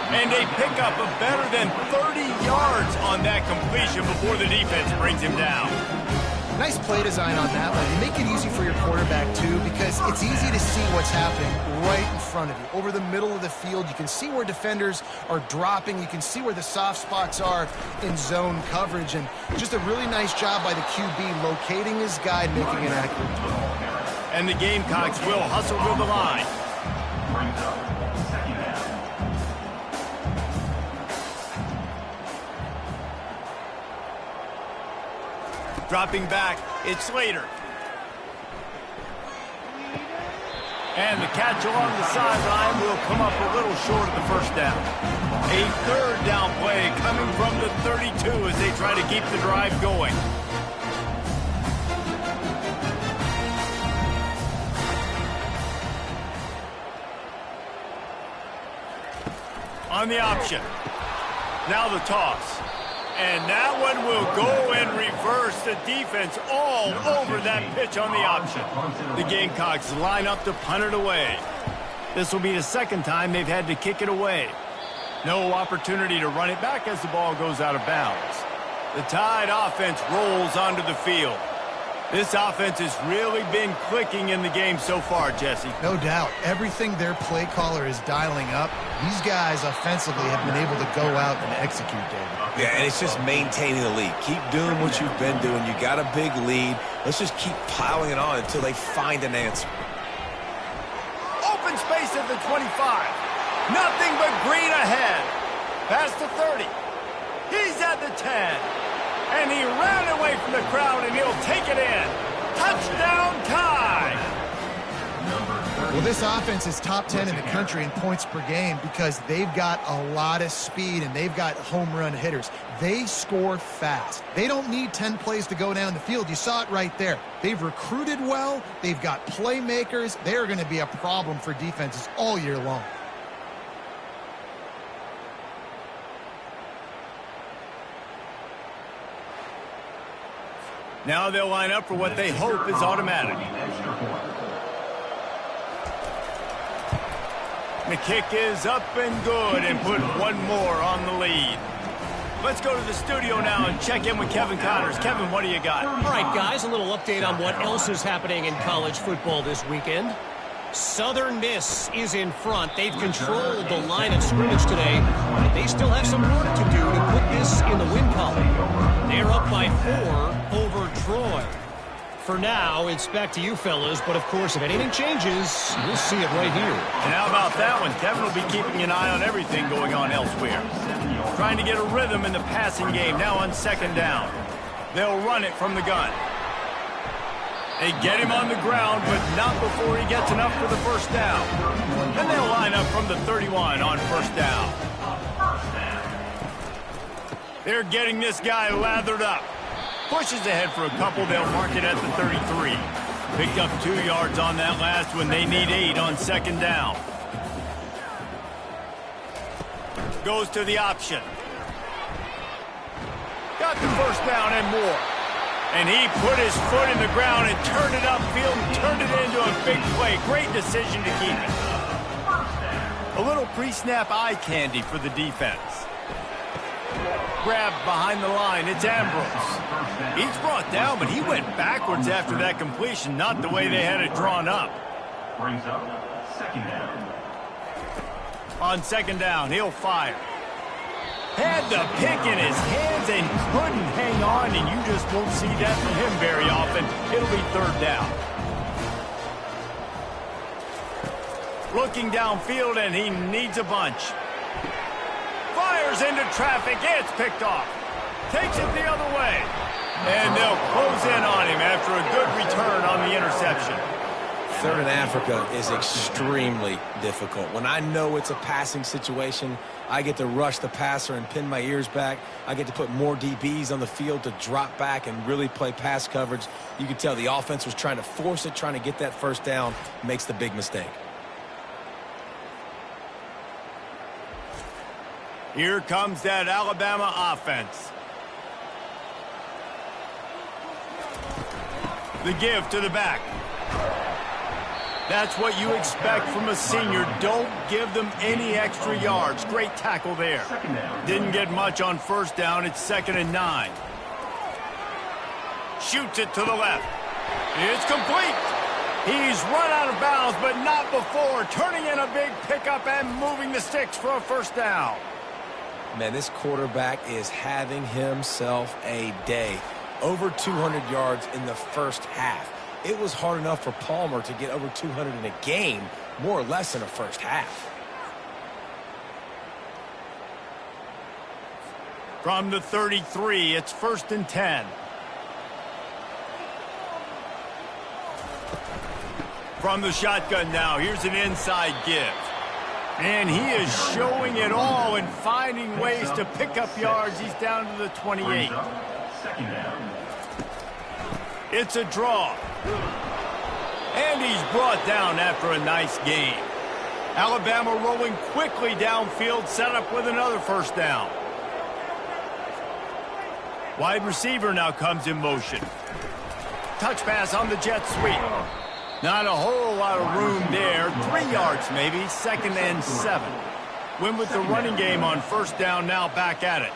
And they pick up a better than 30 yards on that completion before the defense brings him down. Nice play design on that one. You make it easy for your quarterback, too, because it's easy to see what's happening right in front of you. Over the middle of the field, you can see where defenders are dropping. You can see where the soft spots are in zone coverage. And just a really nice job by the QB locating his guy and making an accurate throw. And the Gamecocks will hustle to the line. Brings up second down. Dropping back, it's Slater. And the catch along the sideline will come up a little short of the first down. A 3rd down play coming from the 32 as they try to keep the drive going. On the option. Now the toss. And that one will go and reverse the defense all over that pitch on the option. The Gamecocks line up to punt it away. This will be the second time they've had to kick it away. No opportunity to run it back as the ball goes out of bounds. The Tide offense rolls onto the field. This offense has really been clicking in the game so far, Jesse. No doubt. Everything their play caller is dialing up, these guys offensively have been able to go out and execute, David. Yeah, and it's just maintaining the lead. Keep doing what you've been doing. You got a big lead. Let's just keep piling it on until they find an answer. Open space at the 25. Nothing but green ahead. Past the 30. He's at the 10. And he ran away from the crowd, and he'll take it in. Touchdown, Tide! Well, this offense is top 10 in the country in points per game because they've got a lot of speed and they've got home run hitters. They score fast. They don't need 10 plays to go down the field. You saw it right there. They've recruited well. They've got playmakers. They're going to be a problem for defenses all year long. Now they'll line up for what they hope is automatic. The kick is up and good and put one more on the lead. Let's go to the studio now and check in with Kevin Connors. Kevin, what do you got? All right, guys, a little update on what else is happening in college football this weekend. Southern Miss is in front. They've controlled the line of scrimmage today, but they still have some work to do to put this in the win column. They're up by 4 over Troy. For now, it's back to you fellas, but of course, if anything changes, we'll see it right here. And how about that one? Kevin will be keeping an eye on everything going on elsewhere. Trying to get a rhythm in the passing game now on 2nd down. They'll run it from the gun. They get him on the ground, but not before he gets enough for the first down. Then they'll line up from the 31 on 1st down. They're getting this guy lathered up. Pushes ahead for a couple. They'll mark it at the 33. Picked up 2 yards on that last one. They need 8 on 2nd down. Goes to the option. Got the first down and more. And he put his foot in the ground and turned it upfield and turned it into a big play. Great decision to keep it. A little pre-snap eye candy for the defense. Grabbed behind the line. It's Ambrose. He's brought down, but he went backwards after that completion, not the way they had it drawn up. Brings up Second down. On second down, he'll fire. Had the pick in his hands and couldn't hang on, and you just won't see that from him very often. It'll be third down. Looking downfield, and he needs a bunch. Fires into traffic. It's picked off. Takes it the other way. And they'll close in on him after a good return on the interception. Third in Africa is extremely difficult. When I know it's a passing situation, I get to rush the passer and pin my ears back. I get to put more DBs on the field to drop back and really play pass coverage. You can tell the offense was trying to force it, trying to get that first down, makes the big mistake. Here comes that Alabama offense. The give to the back. That's what you expect from a senior. Don't give them any extra yards. Great tackle there. Didn't get much on first down. It's 2nd and 9. Shoots it to the left. It's complete. He's run out of bounds, but not before. Turning in a big pickup and moving the sticks for a first down. Man, this quarterback is having himself a day. Over 200 yards in the first half. It was hard enough for Palmer to get over 200 in a game, more or less in a first half. From the 33, it's 1st and 10. From the shotgun now, here's an inside give. And he is showing it all and finding ways to pick up yards. He's down to the 28. Second down. It's a draw. And he's brought down after a nice game. Alabama rolling quickly downfield, set up with another first down. Wide receiver now comes in motion. Touch pass on the jet sweep. Not a whole lot of room there. 3 yards maybe, 2nd and 7. Win with the running game on first down, now back at it.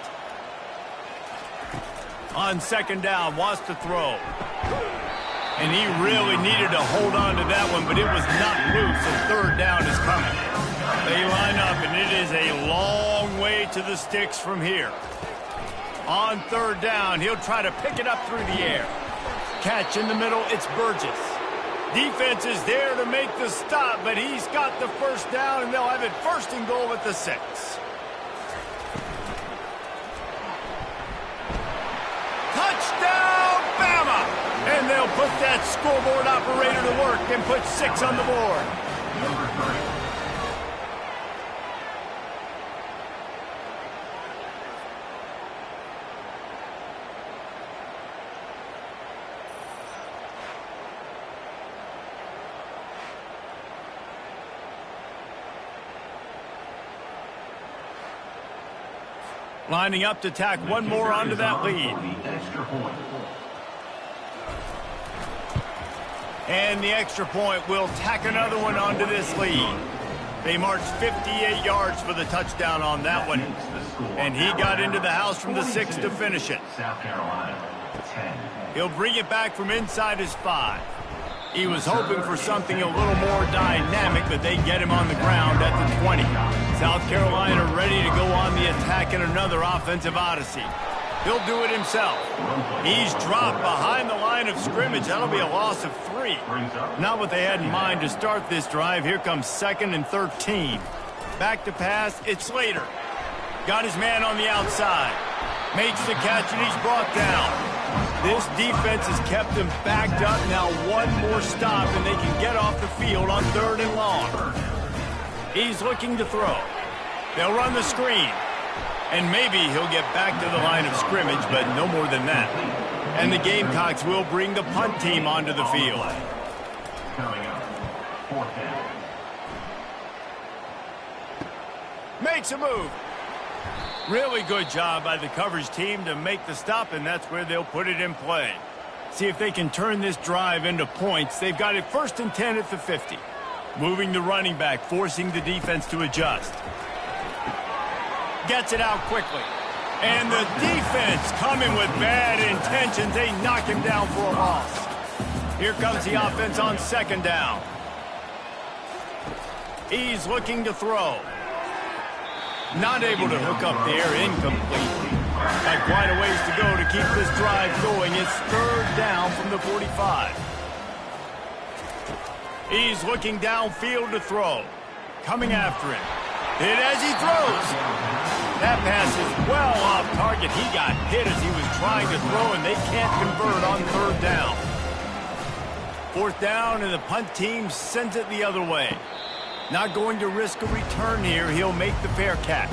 On second down, wants to throw. And he really needed to hold on to that one, but it was not loose, and third down is coming. They line up, and it is a long way to the sticks from here. On third down, he'll try to pick it up through the air. Catch in the middle, it's Burgess. Defense is there to make the stop, but he's got the first down, and they'll have it 1st and goal at the 6. Touchdown, Bama! And they'll put that scoreboard operator to work and put 6 on the board. Number 3. Lining up to tack one more onto that lead. And the extra point will tack another one onto this lead. They marched 58 yards for the touchdown on that one. And he got into the house from the 6 to finish it. South Carolina, 10. He'll bring it back from inside his 5. He was hoping for something a little more dynamic, but they get him on the ground at the 20. South Carolina ready to go on the attack in another offensive odyssey. He'll do it himself. He's dropped behind the line of scrimmage. That'll be a loss of 3. Not what they had in mind to start this drive. Here comes 2nd and 13. Back to pass, it's Slater. Got his man on the outside. Makes the catch, and he's brought down. This defense has kept them backed up. Now one more stop, and they can get off the field on 3rd and long. He's looking to throw. They'll run the screen. And maybe he'll get back to the line of scrimmage, but no more than that. And the Gamecocks will bring the punt team onto the field. Coming up, 4th down. Makes a move. Really good job by the coverage team to make the stop, and that's where they'll put it in play. See if they can turn this drive into points. They've got it 1st and 10 at the 50. Moving the running back, forcing the defense to adjust. Gets it out quickly. And the defense coming with bad intentions. They knock him down for a loss. Here comes the offense on 2nd down. He's looking to throw. Not able to hook up there, incomplete. Got quite a ways to go to keep this drive going. It's third down from the 45. He's looking downfield to throw. Coming after him. Hit as he throws. That pass is well off target. He got hit as he was trying to throw, and they can't convert on third down. Fourth down, and the punt team sends it the other way. Not going to risk a return here. He'll make the fair catch.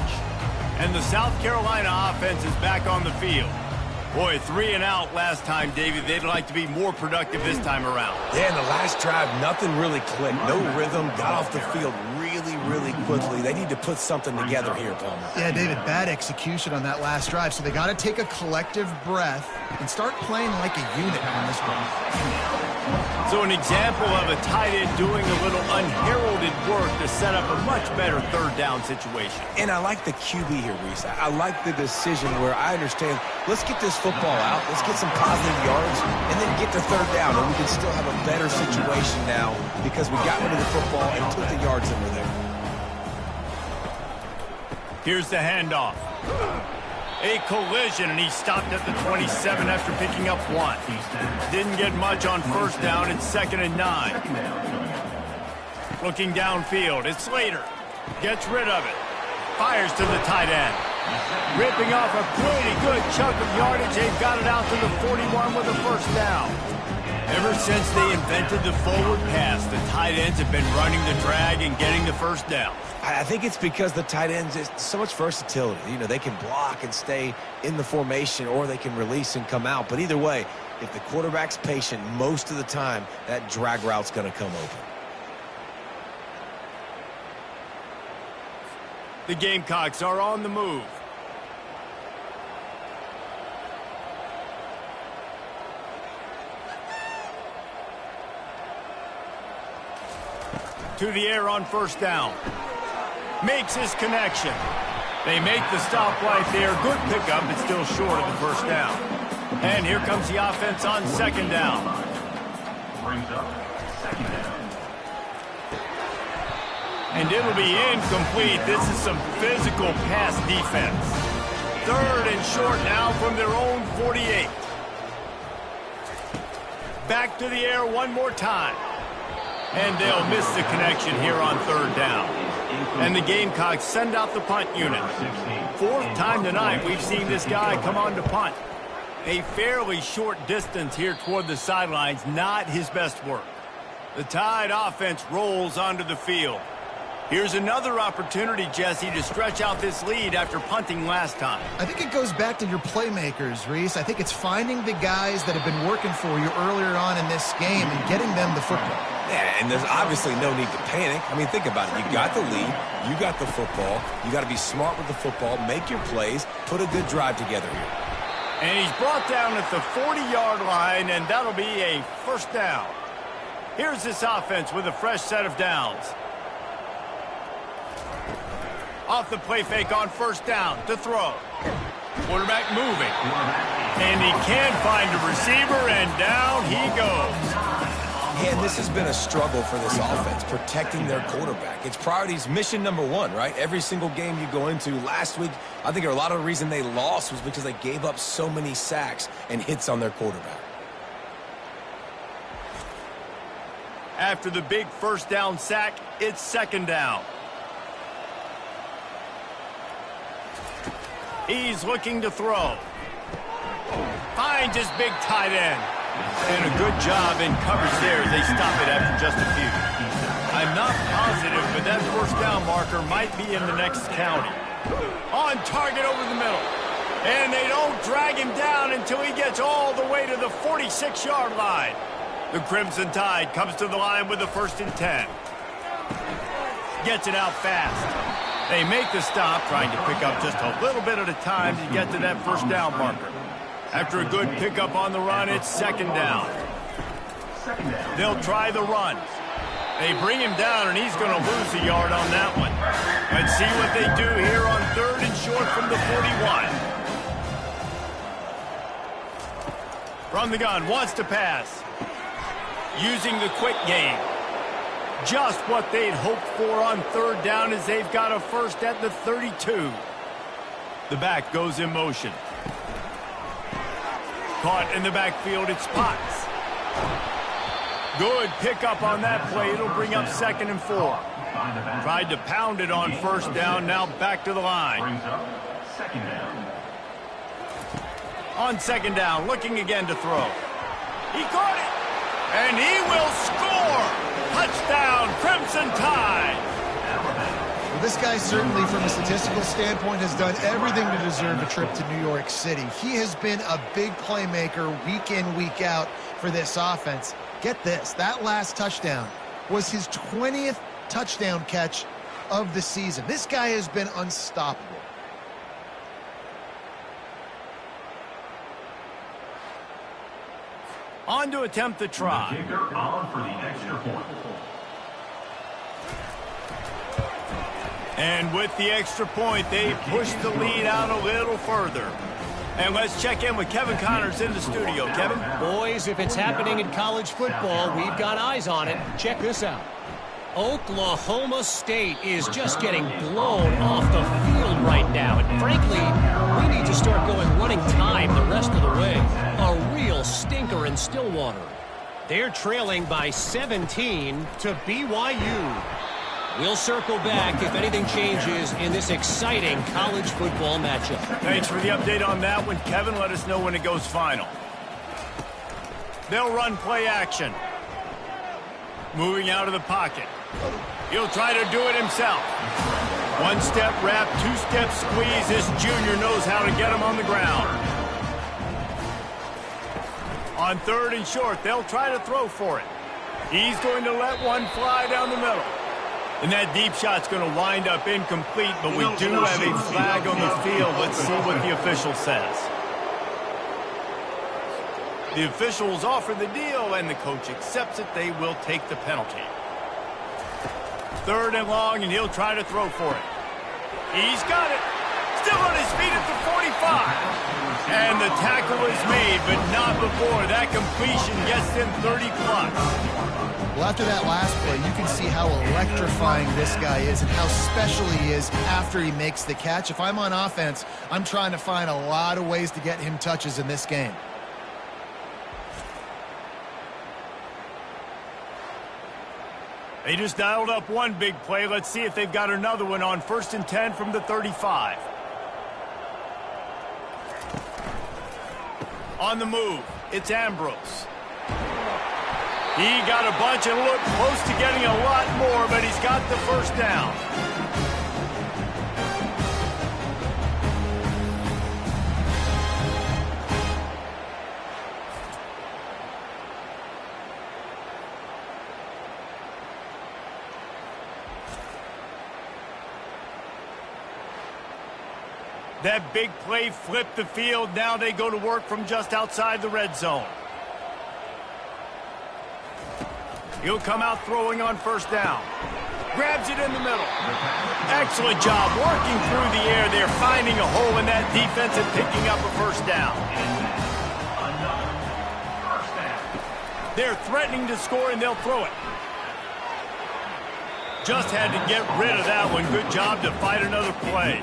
And the South Carolina offense is back on the field. Boy, 3 and out last time, David. They'd like to be more productive this time around. Yeah, in the last drive, nothing really clicked. No rhythm, got off the field really quickly. They need to put something together here, Palmer. Yeah, David, bad execution on that last drive, so they got to take a collective breath and start playing like a unit on this one. So an example of a tight end doing a little unheralded work to set up a much better third down situation. And I like the QB here, Reese. I like the decision where I understand, let's get this football out, let's get some positive yards, and then get to third down, and we can still have a better situation now because we got rid of the football and took the yards that were there. Here's the handoff. A collision, and he stopped at the 27 after picking up 1. Didn't get much on first down. It's 2nd and 9. Looking downfield, it's Slater. Gets rid of it. Fires to the tight end. Ripping off a pretty good chunk of yardage. They've got it out to the 41 with a first down. Ever since they invented the forward pass, the tight ends have been running the drag and getting the first down. I think it's because the tight ends is so much versatility. You know, they can block and stay in the formation, or they can release and come out. But either way, if the quarterback's patient, most of the time, that drag route's going to come open. The Gamecocks are on the move. To the air on first down. Makes his connection. They make the stop right there. Good pickup, but still short of the first down. And here comes the offense on second down. Brings up second down. And it'll be incomplete. This is some physical pass defense. Third and short now from their own 48. Back to the air one more time. And they'll miss the connection here on third down. And the Gamecocks send out the punt unit. Fourth time tonight we've seen this guy come on to punt. A fairly short distance here toward the sidelines, not his best work. The Tide offense rolls onto the field. Here's another opportunity, Jesse, to stretch out this lead after punting last time. I think it goes back to your playmakers, Reese. I think it's finding the guys that have been working for you earlier on in this game and getting them the football. Yeah, and there's obviously no need to panic. I mean, think about it. You got the lead. You got the football. You got to be smart with the football, make your plays, put a good drive together here. And he's brought down at the 40-yard line, and that'll be a first down. Here's this offense with a fresh set of downs. Off the play fake on first down to throw. Quarterback moving. And he can't find a receiver, and down he goes. And this has been a struggle for this offense, protecting their quarterback. It's priorities, mission number one, right? Every single game you go into. Last week, I think a lot of the reason they lost was because they gave up so many sacks and hits on their quarterback. After the big first down sack, it's second down. He's looking to throw. Finds his big tight end. And a good job in coverage there as they stop it after just a few. I'm not positive, but that first down marker might be in the next county. On target over the middle. And they don't drag him down until he gets all the way to the 46-yard line. The Crimson Tide comes to the line with the 1st and 10. Gets it out fast. They make the stop, trying to pick up just a little bit at a time to get to that first down marker. After a good pickup on the run, it's second down. They'll try the run. They bring him down, and he's going to lose a yard on that one. Let's see what they do here on 3rd and short from the 41. From the gun, wants to pass. Using the quick game. Just what they'd hoped for on third down as they've got a first at the 32. The back goes in motion. Caught in the backfield, it's Potts. Good pickup on that play. It'll bring up 2nd and 4. Tried to pound it on first down, now back to the line. Brings up 2nd down. On 2nd down, looking again to throw. He caught it, and he will score! Touchdown, Crimson Tide! Well, this guy certainly, from a statistical standpoint, has done everything to deserve a trip to New York City. He has been a big playmaker week in, week out for this offense. Get this, that last touchdown was his 20th touchdown catch of the season. This guy has been unstoppable. On to attempt the try. The kicker on for the extra point. And with the extra point, they push the lead out a little further. And let's check in with Kevin Connors in the studio. Kevin? Boys, if it's happening in college football, we've got eyes on it. Check this out. Oklahoma State is just getting blown off the field right now. And frankly, we need to start going running time the rest of the way. A real stinker in Stillwater. They're trailing by 17 to BYU. We'll circle back if anything changes in this exciting college football matchup. Thanks for the update on that one, Kevin. Let us know when it goes final. They'll run play action. Moving out of the pocket. He'll try to do it himself. One-step wrap, two-step squeeze. This junior knows how to get him on the ground. On 3rd and short, they'll try to throw for it. He's going to let one fly down the middle. And that deep shot's going to wind up incomplete, but we do have a flag on the field. Let's see what the official says. The officials offer the deal, and the coach accepts it. They will take the penalty. 3rd and long, and he'll try to throw for it. He's got it. Still on his feet at the 45. And the tackle is made, but not before. That completion gets them 30-plus. Well, after that last play, you can see how electrifying this guy is and how special he is after he makes the catch. If I'm on offense, I'm trying to find a lot of ways to get him touches in this game. They just dialed up one big play. Let's see if they've got another one on 1st and 10 from the 35. On the move, it's Ambrose. He got a bunch and looked close to getting a lot more, but he's got the first down. That big play flipped the field. Now they go to work from just outside the red zone. He'll come out throwing on 1st down. Grabs it in the middle. Excellent job working through the air. They're finding a hole in that defense and picking up a 1st down. They're threatening to score, and they'll throw it. Just had to get rid of that one. Good job to fight another play.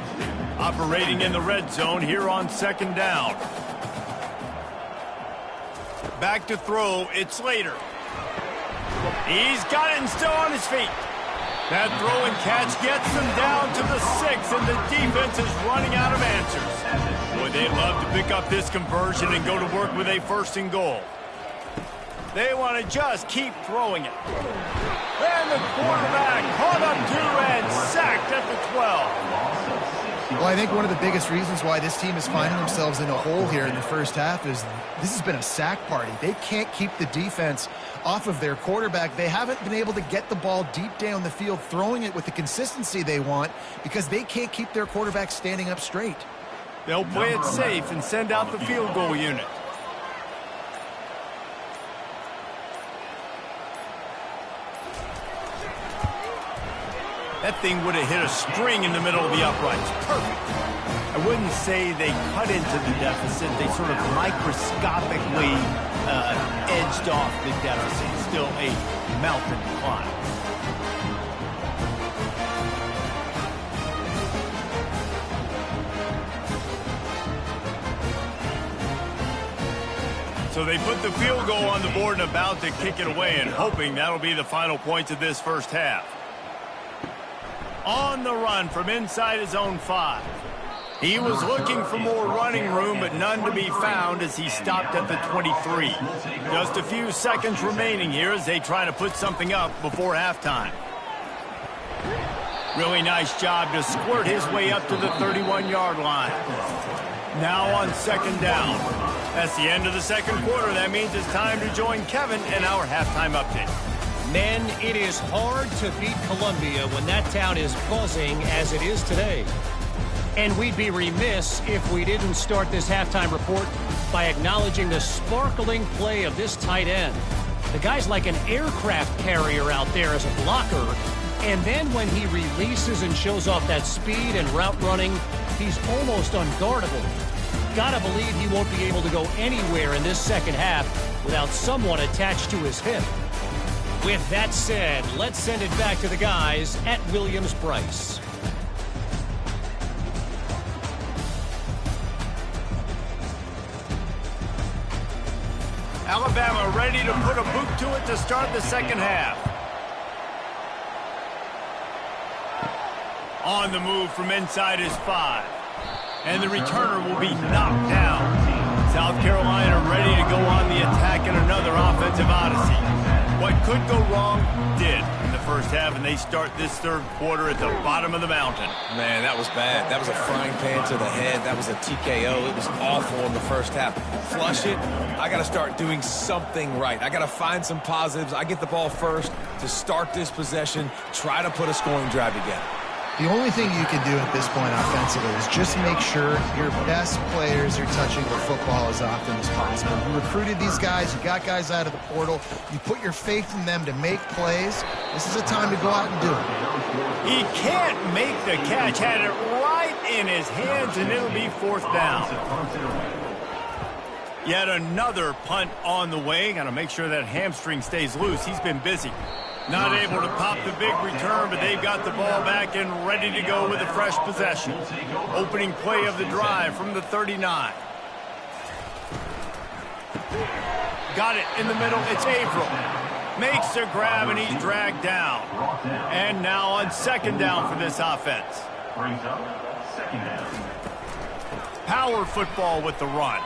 Operating in the red zone here on 2nd down. Back to throw, it's Slater. He's got it and still on his feet. That throw and catch gets them down to the 6, and the defense is running out of answers. Boy, they'd love to pick up this conversion and go to work with a 1st and goal. They want to just keep throwing it. And the quarterback caught up to and sacked at the 12. Well, I think one of the biggest reasons why this team is finding themselves in a hole here in the first half is this has been a sack party. They can't keep the defense off of their quarterback. They haven't been able to get the ball deep down the field, throwing it with the consistency they want because they can't keep their quarterback standing up straight. They'll play it safe and send out the field goal unit. That thing would have hit a string in the middle of the uprights. Perfect. I wouldn't say they cut into the deficit. They sort of microscopically edged off the deficit. Still a mountain to climb. So they put the field goal on the board and about to kick it away, and hoping that'll be the final points of this first half. On the run from inside his own 5. He was looking for more running room, but none to be found as he stopped at the 23. Just a few seconds remaining here as they try to put something up before halftime. Really nice job to squirt his way up to the 31-yard line. Now on second down. That's the end of the second quarter. That means it's time to join Kevin in our halftime update. Men, it is hard to beat Columbia when that town is buzzing as it is today. And we'd be remiss if we didn't start this halftime report by acknowledging the sparkling play of this tight end. The guy's like an aircraft carrier out there as a blocker. And then when he releases and shows off that speed and route running, he's almost unguardable. Gotta believe he won't be able to go anywhere in this second half without someone attached to his hip. With that said, let's send it back to the guys at Williams-Brice. Alabama ready to put a boot to it to start the second half. On the move from inside his 5. And the returner will be knocked down. South Carolina ready to go on the attack in another offensive odyssey. What could go wrong did in the first half, and they start this third quarter at the bottom of the mountain. Man, that was bad. That was a frying pan to the head. That was a TKO. It was awful in the first half. Flush it. I got to start doing something right. I got to find some positives. I get the ball first to start this possession, try to put a scoring drive together. The only thing you can do at this point offensively is just make sure your best players are touching the football as often as possible. You recruited these guys. You got guys out of the portal. You put your faith in them to make plays. This is a time to go out and do it. He can't make the catch. Had it right in his hands, and it'll be fourth down. Yet another punt on the way. Got to make sure that hamstring stays loose. He's been busy. Not able to pop the big return, but they've got the ball back and ready to go with a fresh possession. Opening play of the drive from the 39. Got it in the middle. It's Averill. Makes the grab, and he's dragged down. And now on second down for this offense. Brings up second down. Power football with the run.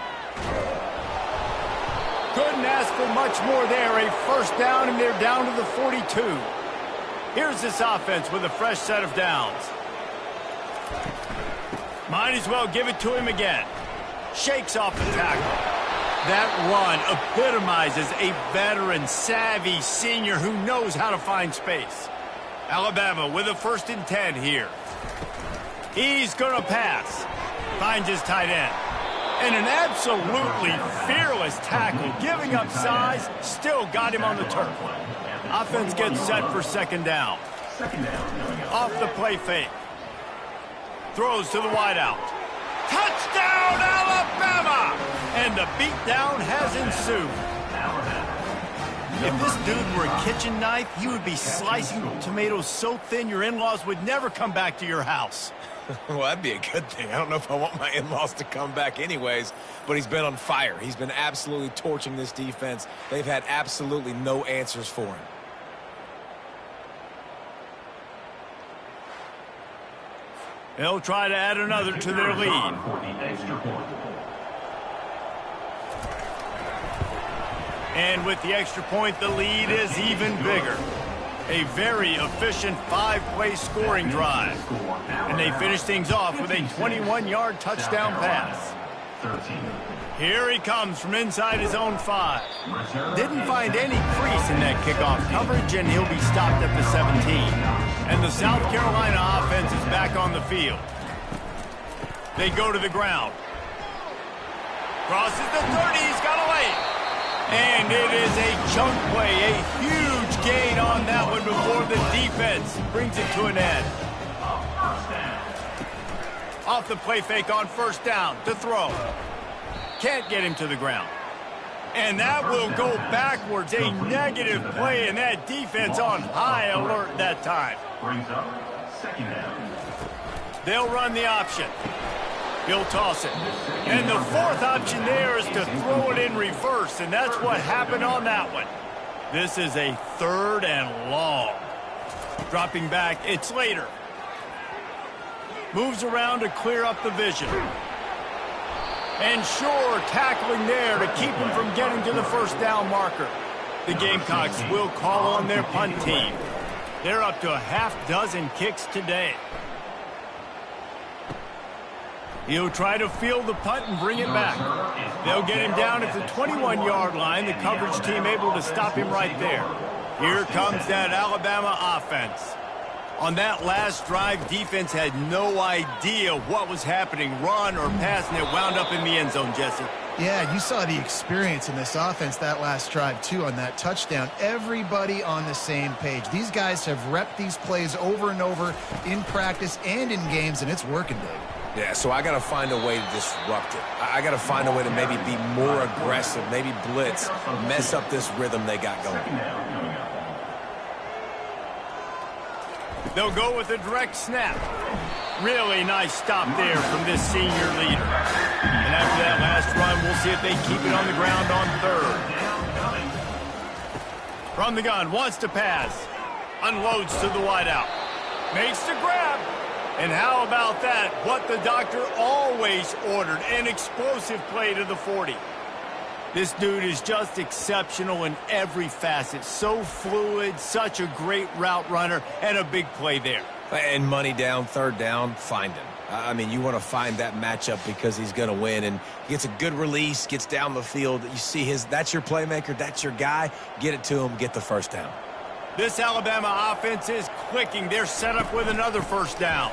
Couldn't ask for much more there. A first down, and they're down to the 42. Here's this offense with a fresh set of downs. Might as well give it to him again. Shakes off the tackle. That run epitomizes a veteran, savvy senior who knows how to find space. Alabama with a 1st and 10 here. He's going to pass. Finds his tight end. And an absolutely fearless tackle, giving up size, still got him on the turf. Offense gets set for second down. Off the play fake. Throws to the wideout. Touchdown, Alabama! And the beatdown has ensued. If this dude were a kitchen knife, you would be slicing tomatoes so thin your in-laws would never come back to your house. Well, that'd be a good thing. I don't know if I want my in-laws to come back anyways, but he's been on fire. He's been absolutely torching this defense. They've had absolutely no answers for him. They'll try to add another to their lead. And with the extra point, the lead is even bigger. A very efficient 5-play scoring drive. And they finish things off with a 21-yard touchdown pass. Here he comes from inside his own 5. Didn't find any crease in that kickoff coverage, and he'll be stopped at the 17. And the South Carolina offense is back on the field. They go to the ground. Crosses the 30, he's got a lane. And it is a chunk play, a huge gain on that one before the defense brings it to an end. Off the play fake on first down to throw. Can't get him to the ground. And that will go backwards. A negative play, and that defense on high alert that time. Brings up second down. They'll run the option. He'll toss it. And the fourth option there is to throw it in reverse, and that's what happened on that one. This is a 3rd and long. Dropping back, it's Slater. Moves around to clear up the vision. And sure, tackling there to keep him from getting to the first down marker. The Gamecocks will call on their punt team. They're up to a half-dozen kicks today. He'll try to field the punt and bring it back. They'll get him down at the 21-yard line. The coverage team able to stop him right there. Here comes that Alabama offense. On that last drive, defense had no idea what was happening, run or pass, and it wound up in the end zone, Jesse. Yeah, you saw the experience in this offense that last drive, too, on that touchdown. Everybody on the same page. These guys have repped these plays over and over in practice and in games, and it's working, Dave. Yeah, so I got to find a way to disrupt it. I got to find a way to maybe be more aggressive, maybe blitz, mess up this rhythm they got going. They'll go with a direct snap. Really nice stop there from this senior leader. And after that last run, we'll see if they keep it on the ground on 3rd. From the gun, wants to pass. Unloads to the wideout. Makes the grab. And how about that? What the doctor always ordered, an explosive play to the 40. This dude is just exceptional in every facet. So fluid, such a great route runner, and a big play there. And money down, 3rd down, find him. I mean, you want to find that matchup because he's going to win, and gets a good release, gets down the field. You see that's your playmaker, that's your guy. Get it to him, get the 1st down. This Alabama offense is clicking. They're set up with another 1st down.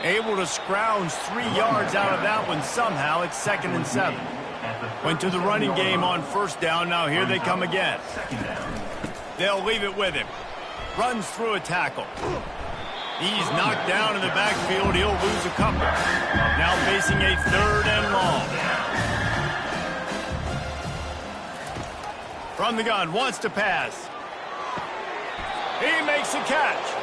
Able to scrounge 3 yards out of that one somehow. It's 2nd and 7. Went to the running game on 1st down. Now here they come again. They'll leave it with him. Runs through a tackle. He's knocked down in the backfield. He'll lose a couple. Now facing a 3rd and long. From the gun, wants to pass. He makes a catch.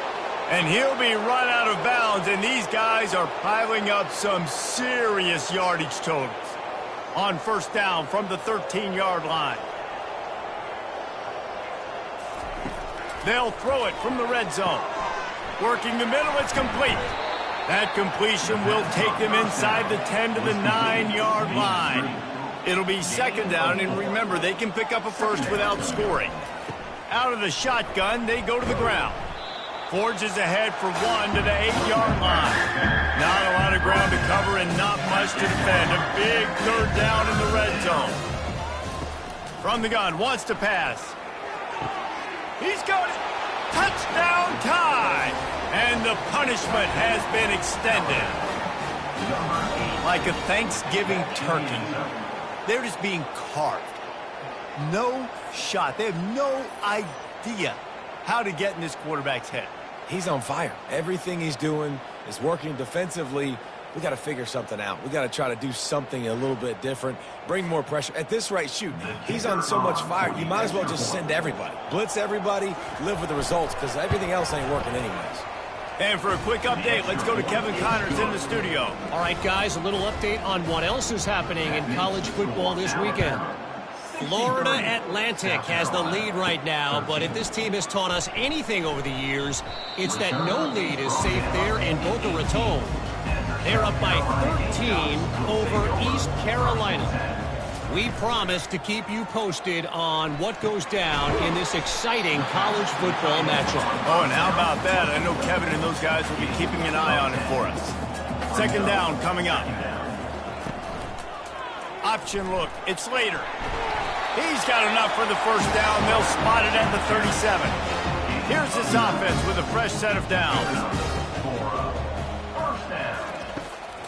And he'll be run out of bounds, and these guys are piling up some serious yardage totals. On 1st down from the 13-yard line. They'll throw it from the red zone. Working the middle, it's complete. That completion will take them inside the 10 to the 9-yard line. It'll be 2nd down, and remember, they can pick up a first without scoring. Out of the shotgun, they go to the ground. Forges ahead for 1 to the 8-yard line. Not a lot of ground to cover and not much to defend. A big 3rd down in the red zone. From the gun, wants to pass. He's got it. Touchdown tie. And the punishment has been extended. Like a Thanksgiving turkey. They're just being carved. No shot. They have no idea how to get in this quarterback's head. He's on fire. Everything he's doing is working defensively. We got to figure something out. We got to try to do something a little bit different. Bring more pressure. At this rate, shoot, he's on so much fire. You might as well just send everybody. Blitz everybody, live with the results, because everything else ain't working anyways. And for a quick update, let's go to Kevin Connors in the studio. All right, guys, a little update on what else is happening in college football this weekend. Florida Atlantic has the lead right now, but if this team has taught us anything over the years, it's that no lead is safe there in Boca Raton. They're up by 13 over East Carolina. We promise to keep you posted on what goes down in this exciting college football matchup. Oh, and how about that? I know Kevin and those guys will be keeping an eye on it for us. 2nd down coming up. Option look. It's Slater. He's got enough for the 1st down. They'll spot it at the 37. Here's this offense with a fresh set of downs.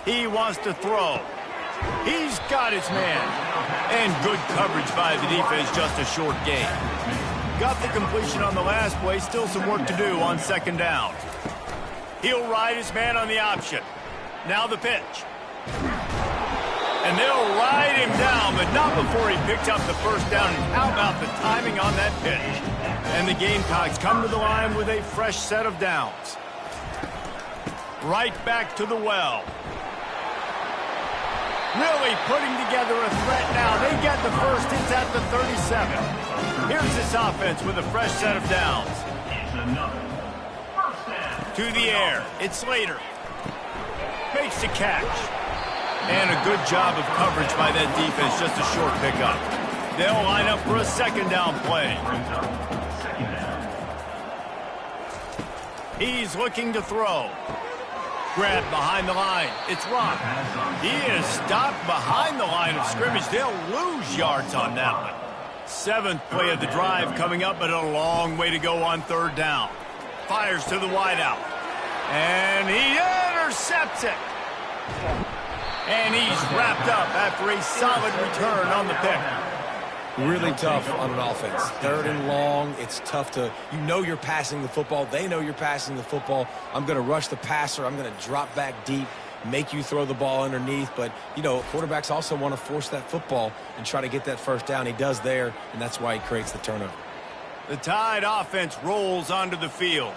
He wants to throw. He's got his man. And good coverage by the defense, just a short gain. Got the completion on the last play. Still some work to do on 2nd down. He'll ride his man on the option. Now the pitch. And they'll ride him down, but not before he picks up the first down. And how about the timing on that pitch? And the Gamecocks come to the line with a fresh set of downs. Right back to the well. Really putting together a threat now. They get the first. It's at the 37. Here's this offense with a fresh set of downs. To the air. It's Slater. Makes the catch. And a good job of coverage by that defense. Just a short pickup. They'll line up for a second down play. He's looking to throw. Grab behind the line. It's Rock. He is stopped behind the line of scrimmage. They'll lose yards on that one. 7th play of the drive coming up, but a long way to go on 3rd down. Fires to the wideout. And he intercepts it. And he's wrapped up after a solid return on the pick. Really tough on an offense. 3rd and long. It's tough to, you know you're passing the football. They know you're passing the football. I'm going to rush the passer. I'm going to drop back deep, make you throw the ball underneath. But, you know, quarterbacks also want to force that football and try to get that first down. He does there, and that's why he creates the turnover. The Tide offense rolls onto the field.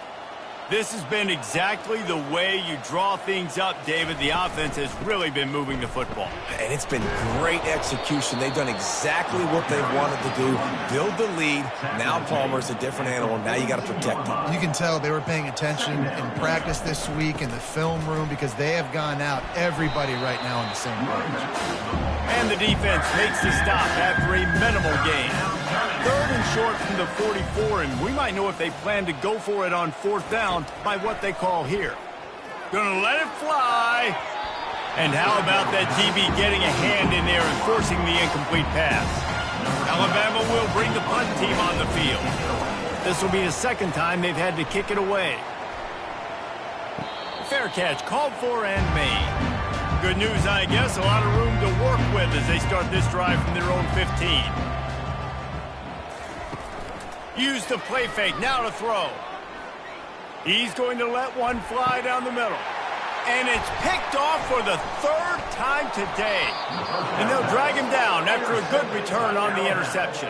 This has been exactly the way you draw things up, David. The offense has really been moving the football. And it's been great execution. They've done exactly what they wanted to do. Build the lead. Now Palmer's a different animal. Now you got to protect him. You can tell they were paying attention in practice this week in the film room because they have gone out, everybody right now on the same page. And the defense makes the stop after a minimal gain. 3rd and short from the 44, and we might know if they plan to go for it on 4th down by what they call here. Gonna let it fly. And how about that DB getting a hand in there and forcing the incomplete pass? Alabama will bring the punt team on the field. This will be the 2nd time they've had to kick it away. Fair catch called for and made. Good news, I guess, a lot of room to work with as they start this drive from their own 15. Use the play fake, now to throw. He's going to let one fly down the middle. And it's picked off for the 3rd time today. And they'll drag him down after a good return on the interception.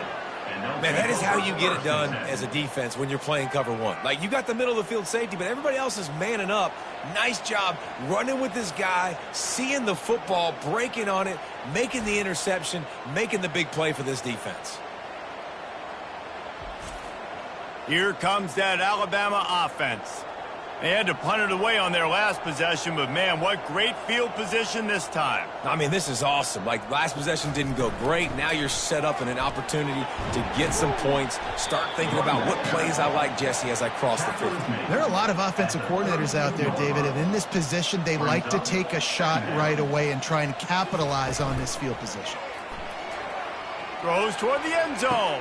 Man, that is how you get it done as a defense when you're playing cover 1. Like, you got the middle of the field safety, but everybody else is manning up. Nice job running with this guy, seeing the football, breaking on it, making the interception, making the big play for this defense. Here comes that Alabama offense. They had to punt it away on their last possession, but man, what great field position this time. I mean, this is awesome. Like, last possession didn't go great. Now you're set up in an opportunity to get some points. Start thinking about what plays I like, Jesse, as I cross the field. There are a lot of offensive coordinators out there, David, and in this position, they like to take a shot right away and try and capitalize on this field position. Throws toward the end zone.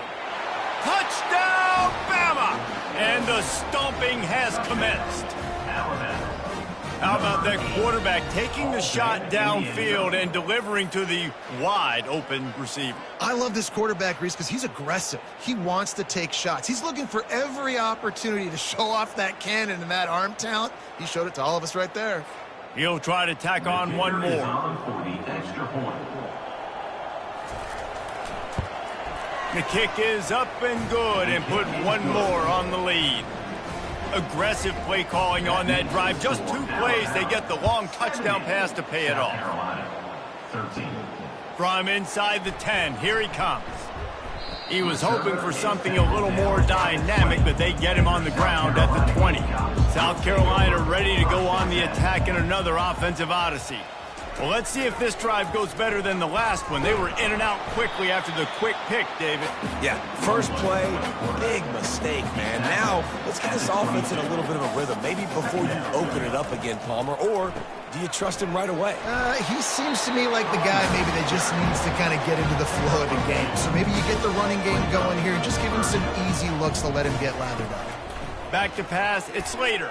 Touchdown, Bama! And the stomping has commenced. How about that quarterback taking the shot downfield and delivering to the wide-open receiver? I love this quarterback, Reese, because he's aggressive. He wants to take shots. He's looking for every opportunity to show off that cannon and that arm talent. He showed it to all of us right there. He'll try to tack on one more. The kick is up and good and put one more on the lead. Aggressive play calling on that drive. Just 2 plays, they get the long touchdown pass to pay it off. From inside the 10, here he comes. He was hoping for something a little more dynamic, but they get him on the ground at the 20. South Carolina ready to go on the attack in another offensive odyssey. Well, let's see if this drive goes better than the last one. They were in and out quickly after the quick pick, David. Yeah, first play, big mistake, man. Now, let's get this offense in a little bit of a rhythm. Maybe before you open it up again, Palmer, or do you trust him right away? He seems to me like the guy maybe that just needs to kind of get into the flow of the game. So maybe you get the running game going here and just give him some easy looks to let him get lathered up. Back to pass, it's Slater.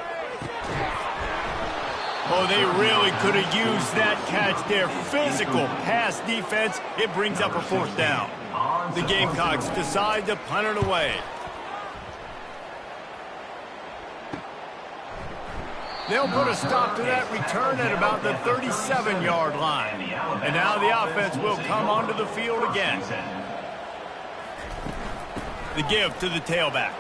Oh, they really could have used that catch there. Physical pass defense. It brings up a 4th down. The Gamecocks decide to punt it away. They'll put a stop to that return at about the 37-yard line. And now the offense will come onto the field again. The give to the tailback.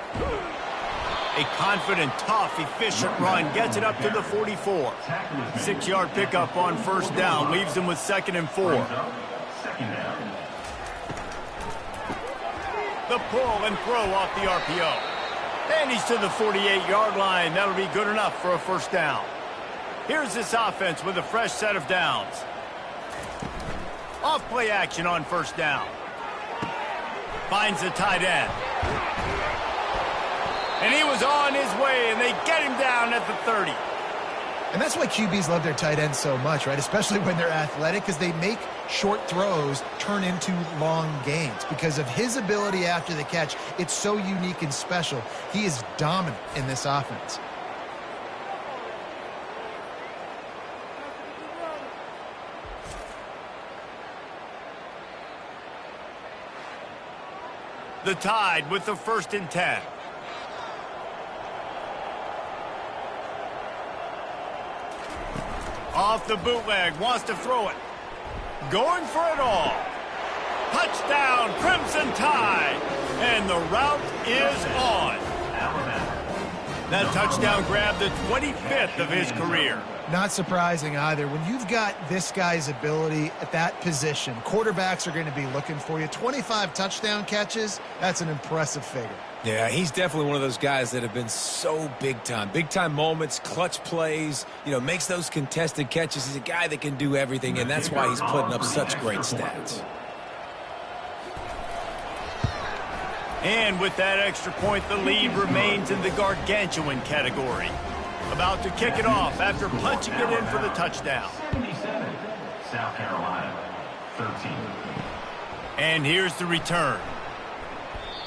A confident, tough, efficient run gets it up to the 44. 6-yard pickup on first down leaves them with 2nd and 4. The pull and throw off the RPO. And he's to the 48-yard line. That'll be good enough for a first down. Here's this offense with a fresh set of downs. Off play action on first down. Finds the tight end. And he was on his way, and they get him down at the 30. And that's why QBs love their tight ends so much, right? Especially when they're athletic, because they make short throws turn into long gains. Because of his ability after the catch, it's so unique and special. He is dominant in this offense. The Tide with the 1st and 10. Off the bootleg, wants to throw it. Going for it all. Touchdown, Crimson Tide. And the route is on. That touchdown grabbed the 25th of his career. Not surprising either. When you've got this guy's ability at that position, quarterbacks are going to be looking for you. 25 touchdown catches, that's an impressive figure. Yeah, he's definitely one of those guys that have been so big time. Big time moments, clutch plays, makes those contested catches. He's a guy that can do everything, and that's why he's putting up such great stats. And with that extra point, the lead remains in the gargantuan category. About to kick it off after punching it in for the touchdown. 77, South Carolina, 13. And here's the return.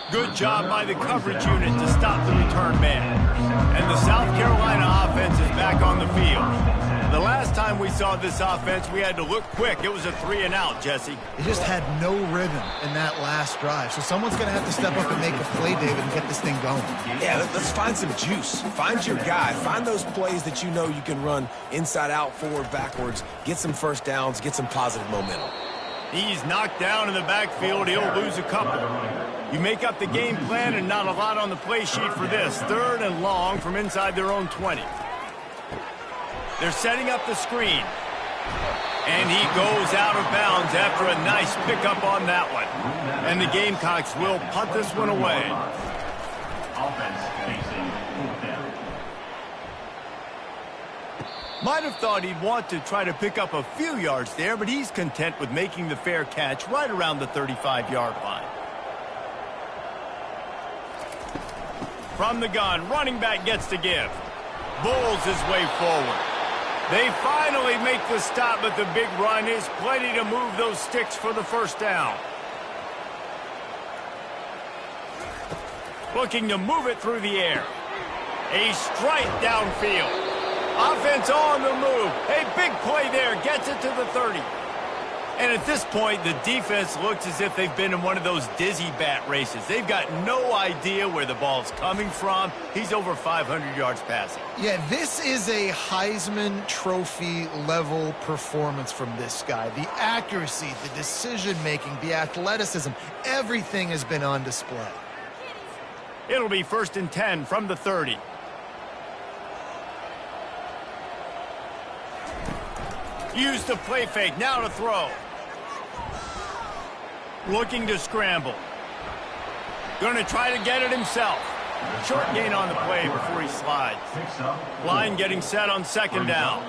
Good job by the coverage unit to stop the return man. And the South Carolina offense is back on the field. The last time we saw this offense, we had to look quick. It was a 3-and-out, Jesse. They just had no rhythm in that last drive. So someone's going to have to step up and make a play, David, and get this thing going. Yeah, let's find some juice. Find your guy. Find those plays that you know you can run inside out, forward, backwards. Get some first downs. Get some positive momentum. He's knocked down in the backfield. He'll lose a couple. You make up the game plan and not a lot on the play sheet for this. 3rd and long from inside their own 20. They're setting up the screen. And he goes out of bounds after a nice pickup on that one. And the Gamecocks will punt this one away. Offense facing 4th down. Might have thought he'd want to try to pick up a few yards there, but he's content with making the fair catch right around the 35-yard line. From the gun, running back gets to give. Bulls his way forward. They finally make the stop, but the big run is plenty to move those sticks for the first down. Looking to move it through the air. A strike downfield. Offense on the move. A big play there. Gets it to the 30. And at this point, the defense looks as if they've been in one of those dizzy bat races. They've got no idea where the ball's coming from. He's over 500 yards passing. Yeah, this is a Heisman Trophy level performance from this guy. The accuracy, the decision-making, the athleticism, everything has been on display. It'll be 1st and 10 from the 30. Use the play fake, now to throw. Looking to scramble. Going to try to get it himself. Short gain on the play before he slides. Line getting set on 2nd down.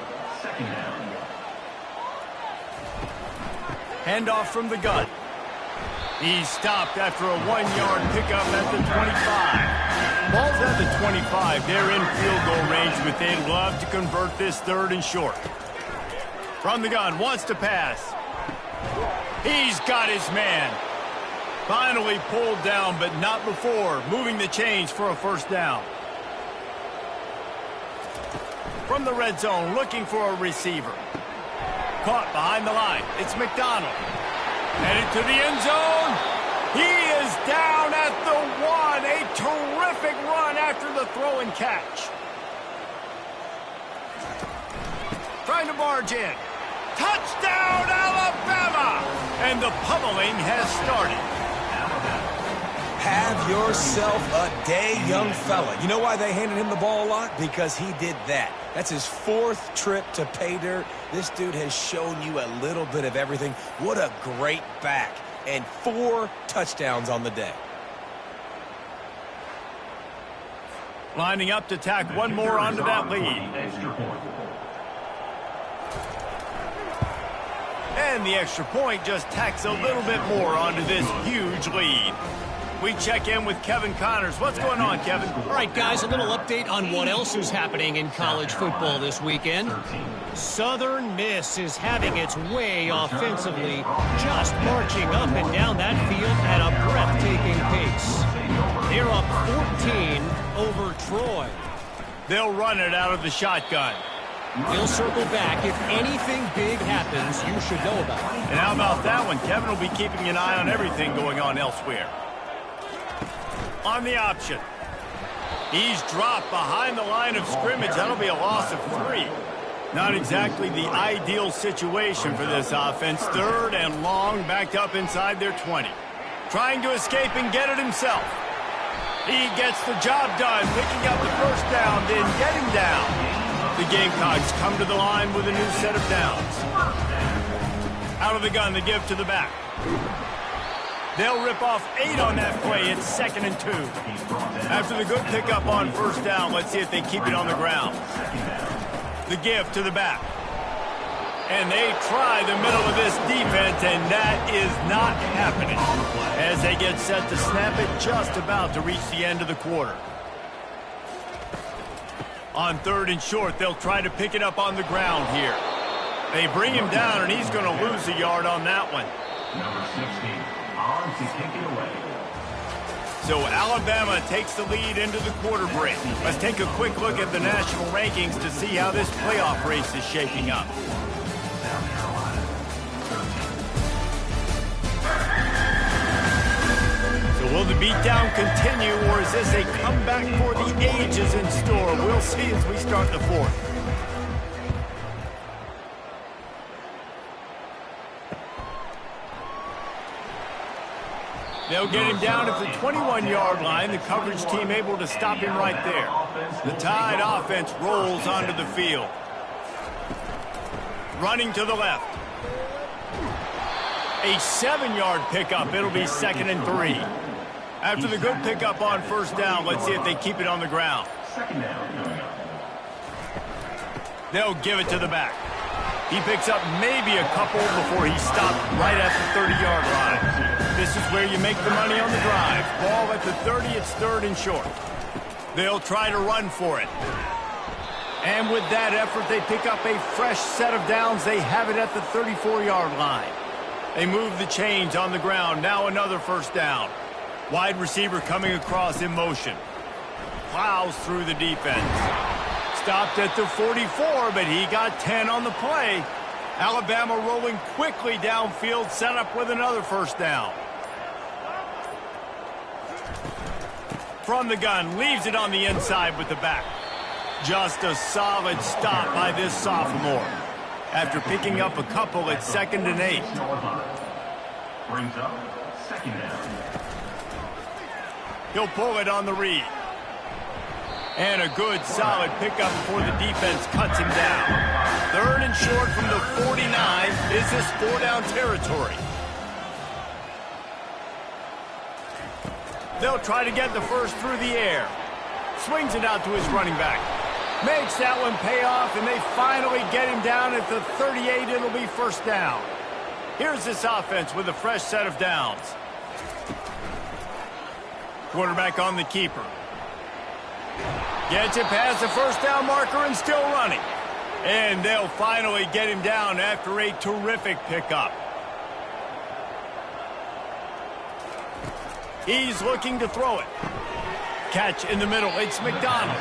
Handoff from the gun. He's stopped after a 1-yard pickup at the 25. Ball's at the 25. They're in field goal range, but they'd love to convert this 3rd and short. From the gun, wants to pass. He's got his man. Finally pulled down, but not before. Moving the chains for a first down. From the red zone, looking for a receiver. Caught behind the line. It's McDonald. Headed to the end zone. He is down at the 1. A terrific run after the throw and catch. trying to barge in. Touchdown, Alabama! And the pummeling has started. Have yourself a day, young fella. You know why they handed him the ball a lot? Because he did that. That's his 4th trip to pay dirt. This dude has shown you a little bit of everything. What a great back. And 4 touchdowns on the day. Lining up to tack one more onto that lead. And the extra point just tacks a little bit more onto this huge lead. We check in with Kevin Connors. What's going on, Kevin? All right, guys, a little update on what else is happening in college football this weekend. Southern Miss is having its way offensively, just marching up and down that field at a breathtaking pace. They're up 14 over Troy. They'll run it out of the shotgun. We'll circle back. If anything big happens, you should know about it. And how about that one? Kevin will be keeping an eye on everything going on elsewhere. On the option. He's dropped behind the line of scrimmage. That'll be a loss of 3. Not exactly the ideal situation for this offense. 3rd and long, backed up inside their 20. Trying to escape and get it himself. He gets the job done, picking up the first down, then getting down. The Gamecocks come to the line with a new set of downs. Out of the gun, the give to the back. They'll rip off 8 on that play. It's 2nd and 2. After the good pickup on first down, let's see if they keep it on the ground. The give to the back. And they try the middle of this defense, and that is not happening. As they get set to snap it, just about to reach the end of the quarter. On 3rd and short, they'll try to pick it up on the ground here. They bring him down, and he's going to lose a yard on that one. Number 16, on to kick it away. So Alabama takes the lead into the quarter break. Let's take a quick look at the national rankings to see how this playoff race is shaping up. So will the beatdown continue, or is this a comeback for the ages in store? We'll see as we start the 4th. They'll get him down at the 21-yard line. The coverage team able to stop him right there. The Tide offense rolls onto the field. Running to the left. A 7-yard pickup. It'll be 2nd and 3. After the good pickup on first down, let's see if they keep it on the ground. They'll give it to the back. He picks up maybe a couple before he stopped right at the 30-yard line. This is where you make the money on the drive. Ball at the 30, it's 3rd and short. They'll try to run for it. And with that effort, they pick up a fresh set of downs. They have it at the 34-yard line. They move the chains on the ground. Now another first down. Wide receiver coming across in motion. Plows through the defense. Stopped at the 44, but he got 10 on the play. Alabama rolling quickly downfield, set up with another first down. From the gun, leaves it on the inside with the back. Just a solid stop by this sophomore. After picking up a couple, it's 2nd and 8. Brings up 2nd down. He'll pull it on the read. And a good, solid pickup before the defense cuts him down. 3rd and short from the 49. Is this 4-down territory? They'll try to get the first through the air. Swings it out to his running back. Makes that one pay off, and they finally get him down at the 38. It'll be first down. Here's this offense with a fresh set of downs. Quarterback on the keeper. Gets it past the first down marker and still running. And they'll finally get him down after a terrific pickup. He's looking to throw it. Catch in the middle. It's McDonald.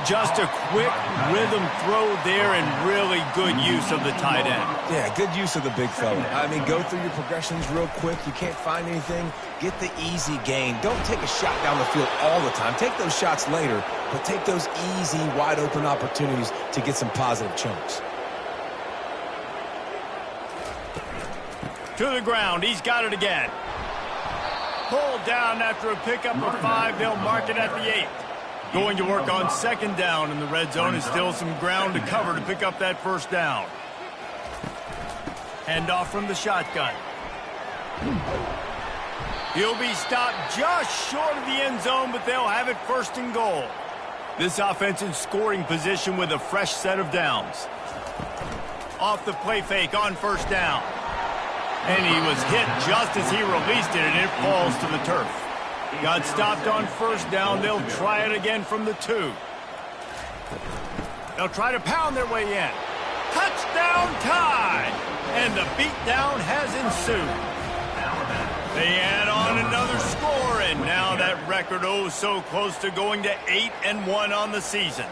Just a quick rhythm throw there and really good use of the tight end. Yeah, good use of the big fella. I mean, go through your progressions real quick. You can't find anything. Get the easy gain. Don't take a shot down the field all the time. Take those shots later, but take those easy, wide-open opportunities to get some positive chunks. To the ground. He's got it again. Pulled down after a pickup of 5. They'll mark it at the 8. Going to work on second down in the red zone, and still some ground to cover to pick up that first down. Hand off from the shotgun. He'll be stopped just short of the end zone, but they'll have it first and goal. This offense in scoring position with a fresh set of downs. Off the play fake on first down. And he was hit just as he released it, and it falls to the turf. Got stopped on first down. They'll try it again from the 2. They'll try to pound their way in. Touchdown tie! And the beatdown has ensued. They add on another score, and now that record so close to going to 8-1 on the season.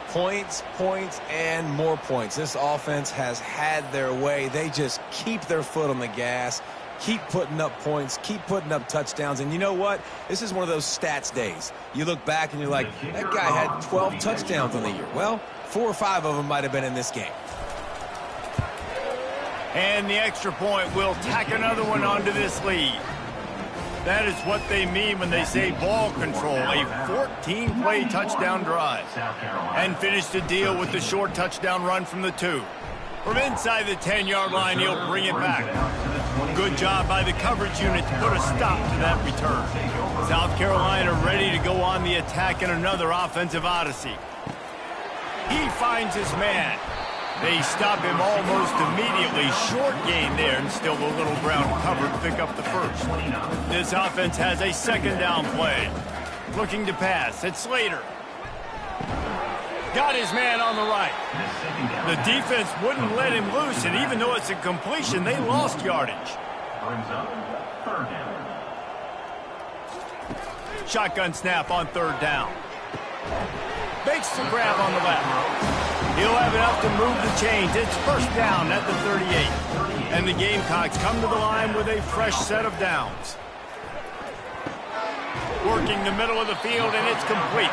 Points, points, and more points. This offense has had their way. They just keep their foot on the gas, keep putting up points, keep putting up touchdowns. And you know what? This is one of those stats days. You look back and you're like, that guy had 12 touchdowns on the year. Well, 4 or 5 of them might have been in this game. And the extra point will tack another one onto this lead. That is what they mean when they say ball control, a 14-play touchdown drive. And finish the deal with the short touchdown run from the 2. From inside the 10-yard line, he'll bring it back. Good job by the coverage unit to put a stop to that return. South Carolina ready to go on the attack in another offensive odyssey. He finds his man. They stop him almost immediately. Short gain there, and still a little ground cover to pick up the first. This offense has a second down play. Looking to pass. It's Slater. Got his man on the right. The defense wouldn't let him loose, and even though it's a completion, they lost yardage. Brings up third down. Shotgun snap on third down. Makes the grab on the left. He'll have enough to move the chains. It's first down at the 38. And the Gamecocks come to the line with a fresh set of downs. Working the middle of the field, and it's complete.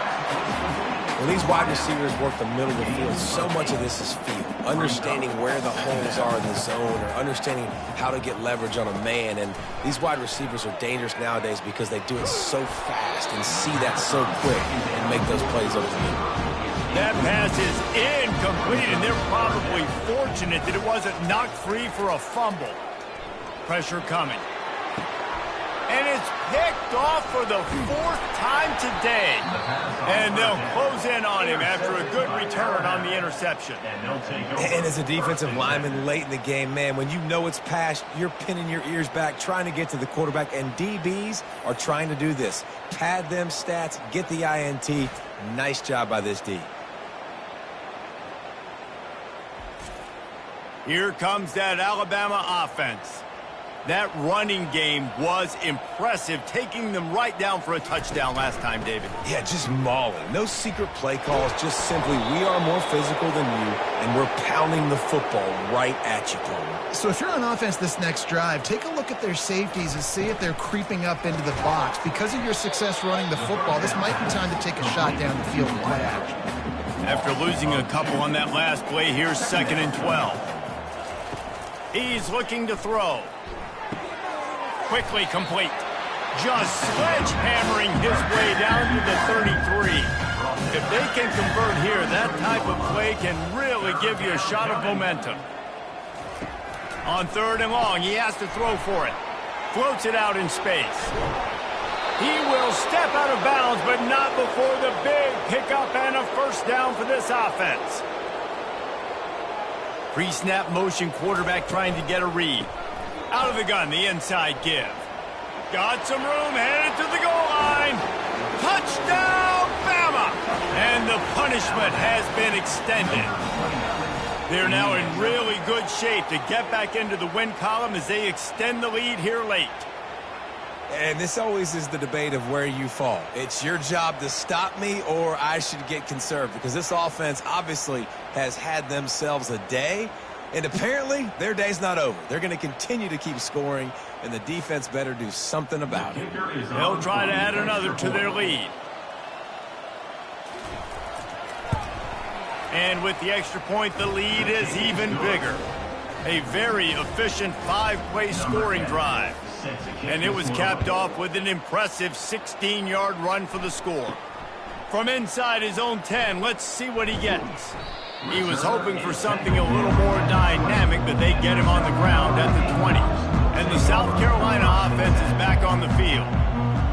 When these wide receivers work the middle of the field, so much of this is feel. Understanding where the holes are in the zone, or understanding how to get leverage on a man. And these wide receivers are dangerous nowadays because they do it so fast and see that so quick and make those plays over the middle. That pass is incomplete, and they're probably fortunate that it wasn't knocked free for a fumble. Pressure coming. And it's picked off for the 4th time today. And they'll close in on him after a good return on the interception. And as a defensive lineman late in the game, man, when you know it's passed, you're pinning your ears back, trying to get to the quarterback, and DBs are trying to do this. Pad them stats, get the INT. Nice job by this D. Here comes that Alabama offense. That running game was impressive, taking them right down for a touchdown last time, David. Yeah, just mauling. No secret play calls, just simply we are more physical than you, and we're pounding the football right at you, Coleman. So if you're on offense this next drive, take a look at their safeties and see if they're creeping up into the box. Because of your success running the football, this might be time to take a shot down the field and play action. After losing a couple on that last play, here's 2nd and 12. He's looking to throw. Quickly complete. Just sledgehammering his way down to the 33. If they can convert here, that type of play can really give you a shot of momentum. On 3rd and long, he has to throw for it. Floats it out in space. He will step out of bounds, but not before the big pickup and a first down for this offense. Pre-snap motion, quarterback trying to get a read. Out of the gun, the inside give. Got some room, headed to the goal line. Touchdown, Bama! And the punishment has been extended. They're now in really good shape to get back into the win column as they extend the lead here late. And this always is the debate of where you fall. It's your job to stop me, or I should get conserved, because this offense obviously has had themselves a day, and apparently their day's not over. They're going to continue to keep scoring, and the defense better do something about it. They'll try to add another to their lead. And with the extra point, the lead is even bigger. A very efficient 5-play scoring drive. And it was capped off with an impressive 16-yard run for the score. From inside his own 10, let's see what he gets. He was hoping for something a little more dynamic, but they get him on the ground at the 20. And the South Carolina offense is back on the field.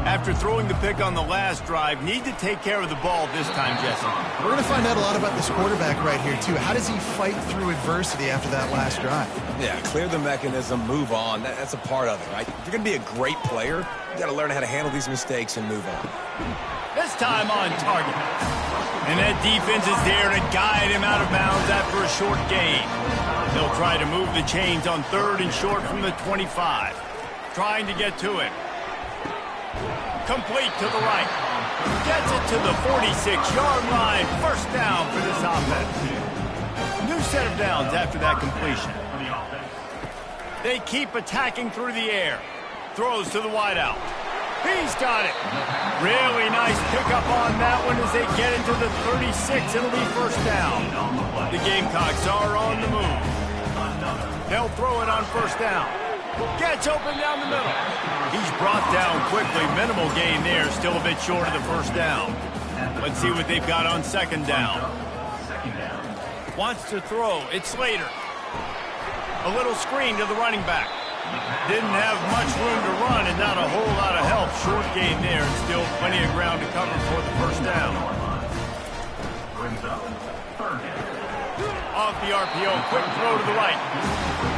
After throwing the pick on the last drive, need to take care of the ball this time, Jesse. We're going to find out a lot about this quarterback right here, too. How does he fight through adversity after that last drive? Yeah, clear the mechanism, move on. That's a part of it, right? If you're going to be a great player, you got to learn how to handle these mistakes and move on. This time on target. And that defense is there to guide him out of bounds after a short gain. They'll try to move the chains on 3rd and short from the 25. Trying to get to it. Complete to the right. Gets it to the 46-yard line. First down for this offense. New set of downs after that completion. They keep attacking through the air. Throws to the wideout. He's got it. Really nice pickup on that one as they get into the 36. It'll be first down. The Gamecocks are on the move. They'll throw it on first down. Gets open down the middle. He's brought down quickly. Minimal gain there. Still a bit short of the first down. Let's see what they've got on second down. Wants to throw. It's Slater. A little screen to the running back. Didn't have much room to run and not a whole lot of help. Short gain there and still plenty of ground to cover for the first down. Off the RPO, quick throw to the right.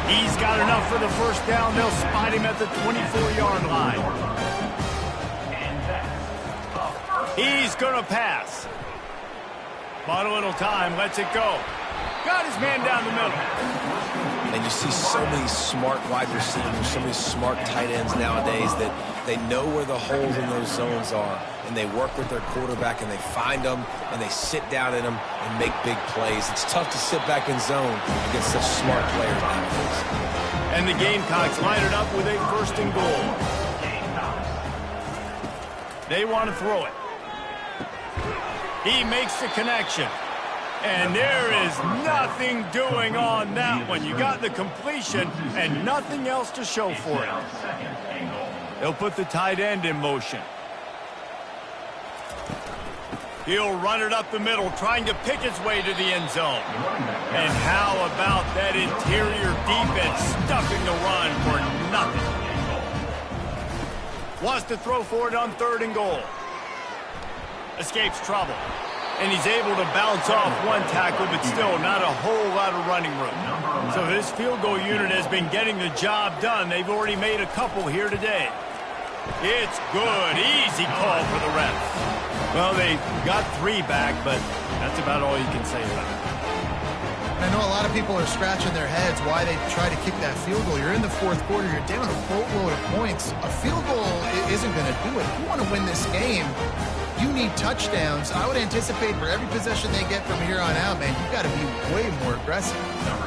He's got enough for the first down. They'll spot him at the 24-yard line. He's going to pass. Bought a little time, lets it go. Got his man down the middle. And you see so many smart wide receivers, so many smart tight ends nowadays that they know where the holes in those zones are, and they work with their quarterback, and they find them, and they sit down in them and make big plays. It's tough to sit back in zone against such smart players nowadays. And the Gamecocks line it up with a first and goal. They want to throw it. He makes the connection. And there is nothing doing on that one. You got the completion and nothing else to show for it. They'll put the tight end in motion. He'll run it up the middle, trying to pick his way to the end zone. And how about that interior defense stuffing the run for nothing? Wants to throw for it on 3rd and goal. Escapes trouble. And he's able to bounce off one tackle, but still not a whole lot of running room. So this field goal unit has been getting the job done. They've already made a couple here today. It's good. Easy call for the refs. Well, they got 3 back, but that's about all you can say about it. I know a lot of people are scratching their heads why they try to kick that field goal. You're in the 4th quarter. You're down a boatload of points. A field goal isn't going to do it. If you want to win this game, you need touchdowns. I would anticipate for every possession they get from here on out, man, you've got to be way more aggressive.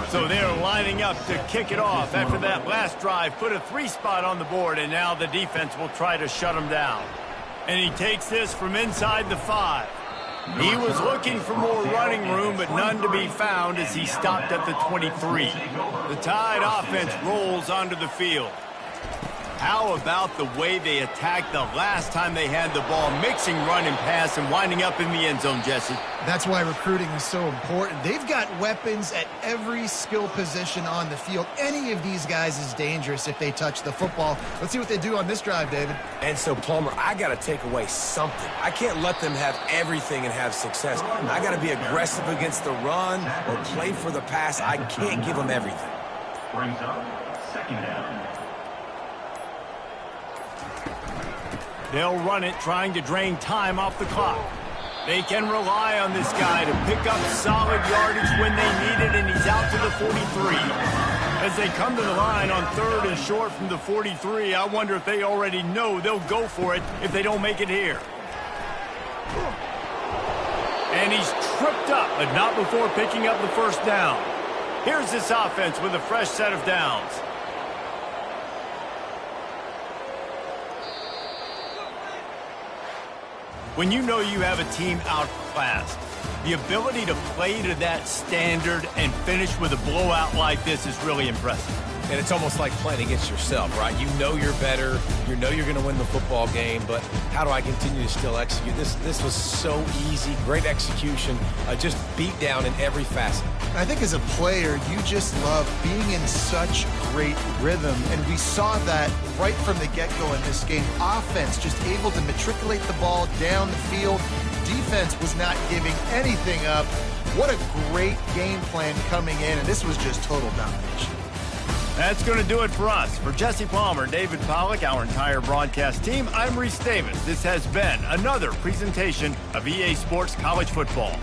So they're lining up to kick it off after that last drive. Put a 3 spot on the board, and now the defense will try to shut them down. And he takes this from inside the 5. He was looking for more running room, but none to be found as he stopped at the 23. The Tide offense rolls onto the field. How about the way they attacked the last time they had the ball, mixing run and pass and winding up in the end zone, Jesse? That's why recruiting is so important. They've got weapons at every skill position on the field. Any of these guys is dangerous if they touch the football. Let's see what they do on this drive, David. And so, Palmer, I got to take away something. I can't let them have everything and have success. I got to be aggressive against the run or play for the pass. I can't give them everything. Brings up second down. They'll run it, trying to drain time off the clock. They can rely on this guy to pick up solid yardage when they need it, and he's out to the 43. As they come to the line on 3rd and short from the 43, I wonder if they already know they'll go for it if they don't make it here. And he's tripped up, but not before picking up the first down. Here's this offense with a fresh set of downs. When you know you have a team outclassed, The ability to play to that standard and finish with a blowout like this is really impressive. And it's almost like playing against yourself, right? You know you're better. You know you're going to win the football game, but how do I continue to still execute? This was so easy. Great execution. Just beat down in every facet. I think as a player, you just love being in such great rhythm, and we saw that right from the get-go in this game. Offense just able to matriculate the ball down the field. Defense was not giving anything up. What a great game plan coming in, and this was just total domination. That's going to do it for us. For Jesse Palmer, David Pollack, our entire broadcast team, I'm Reese Davis. This has been another presentation of EA Sports College Football.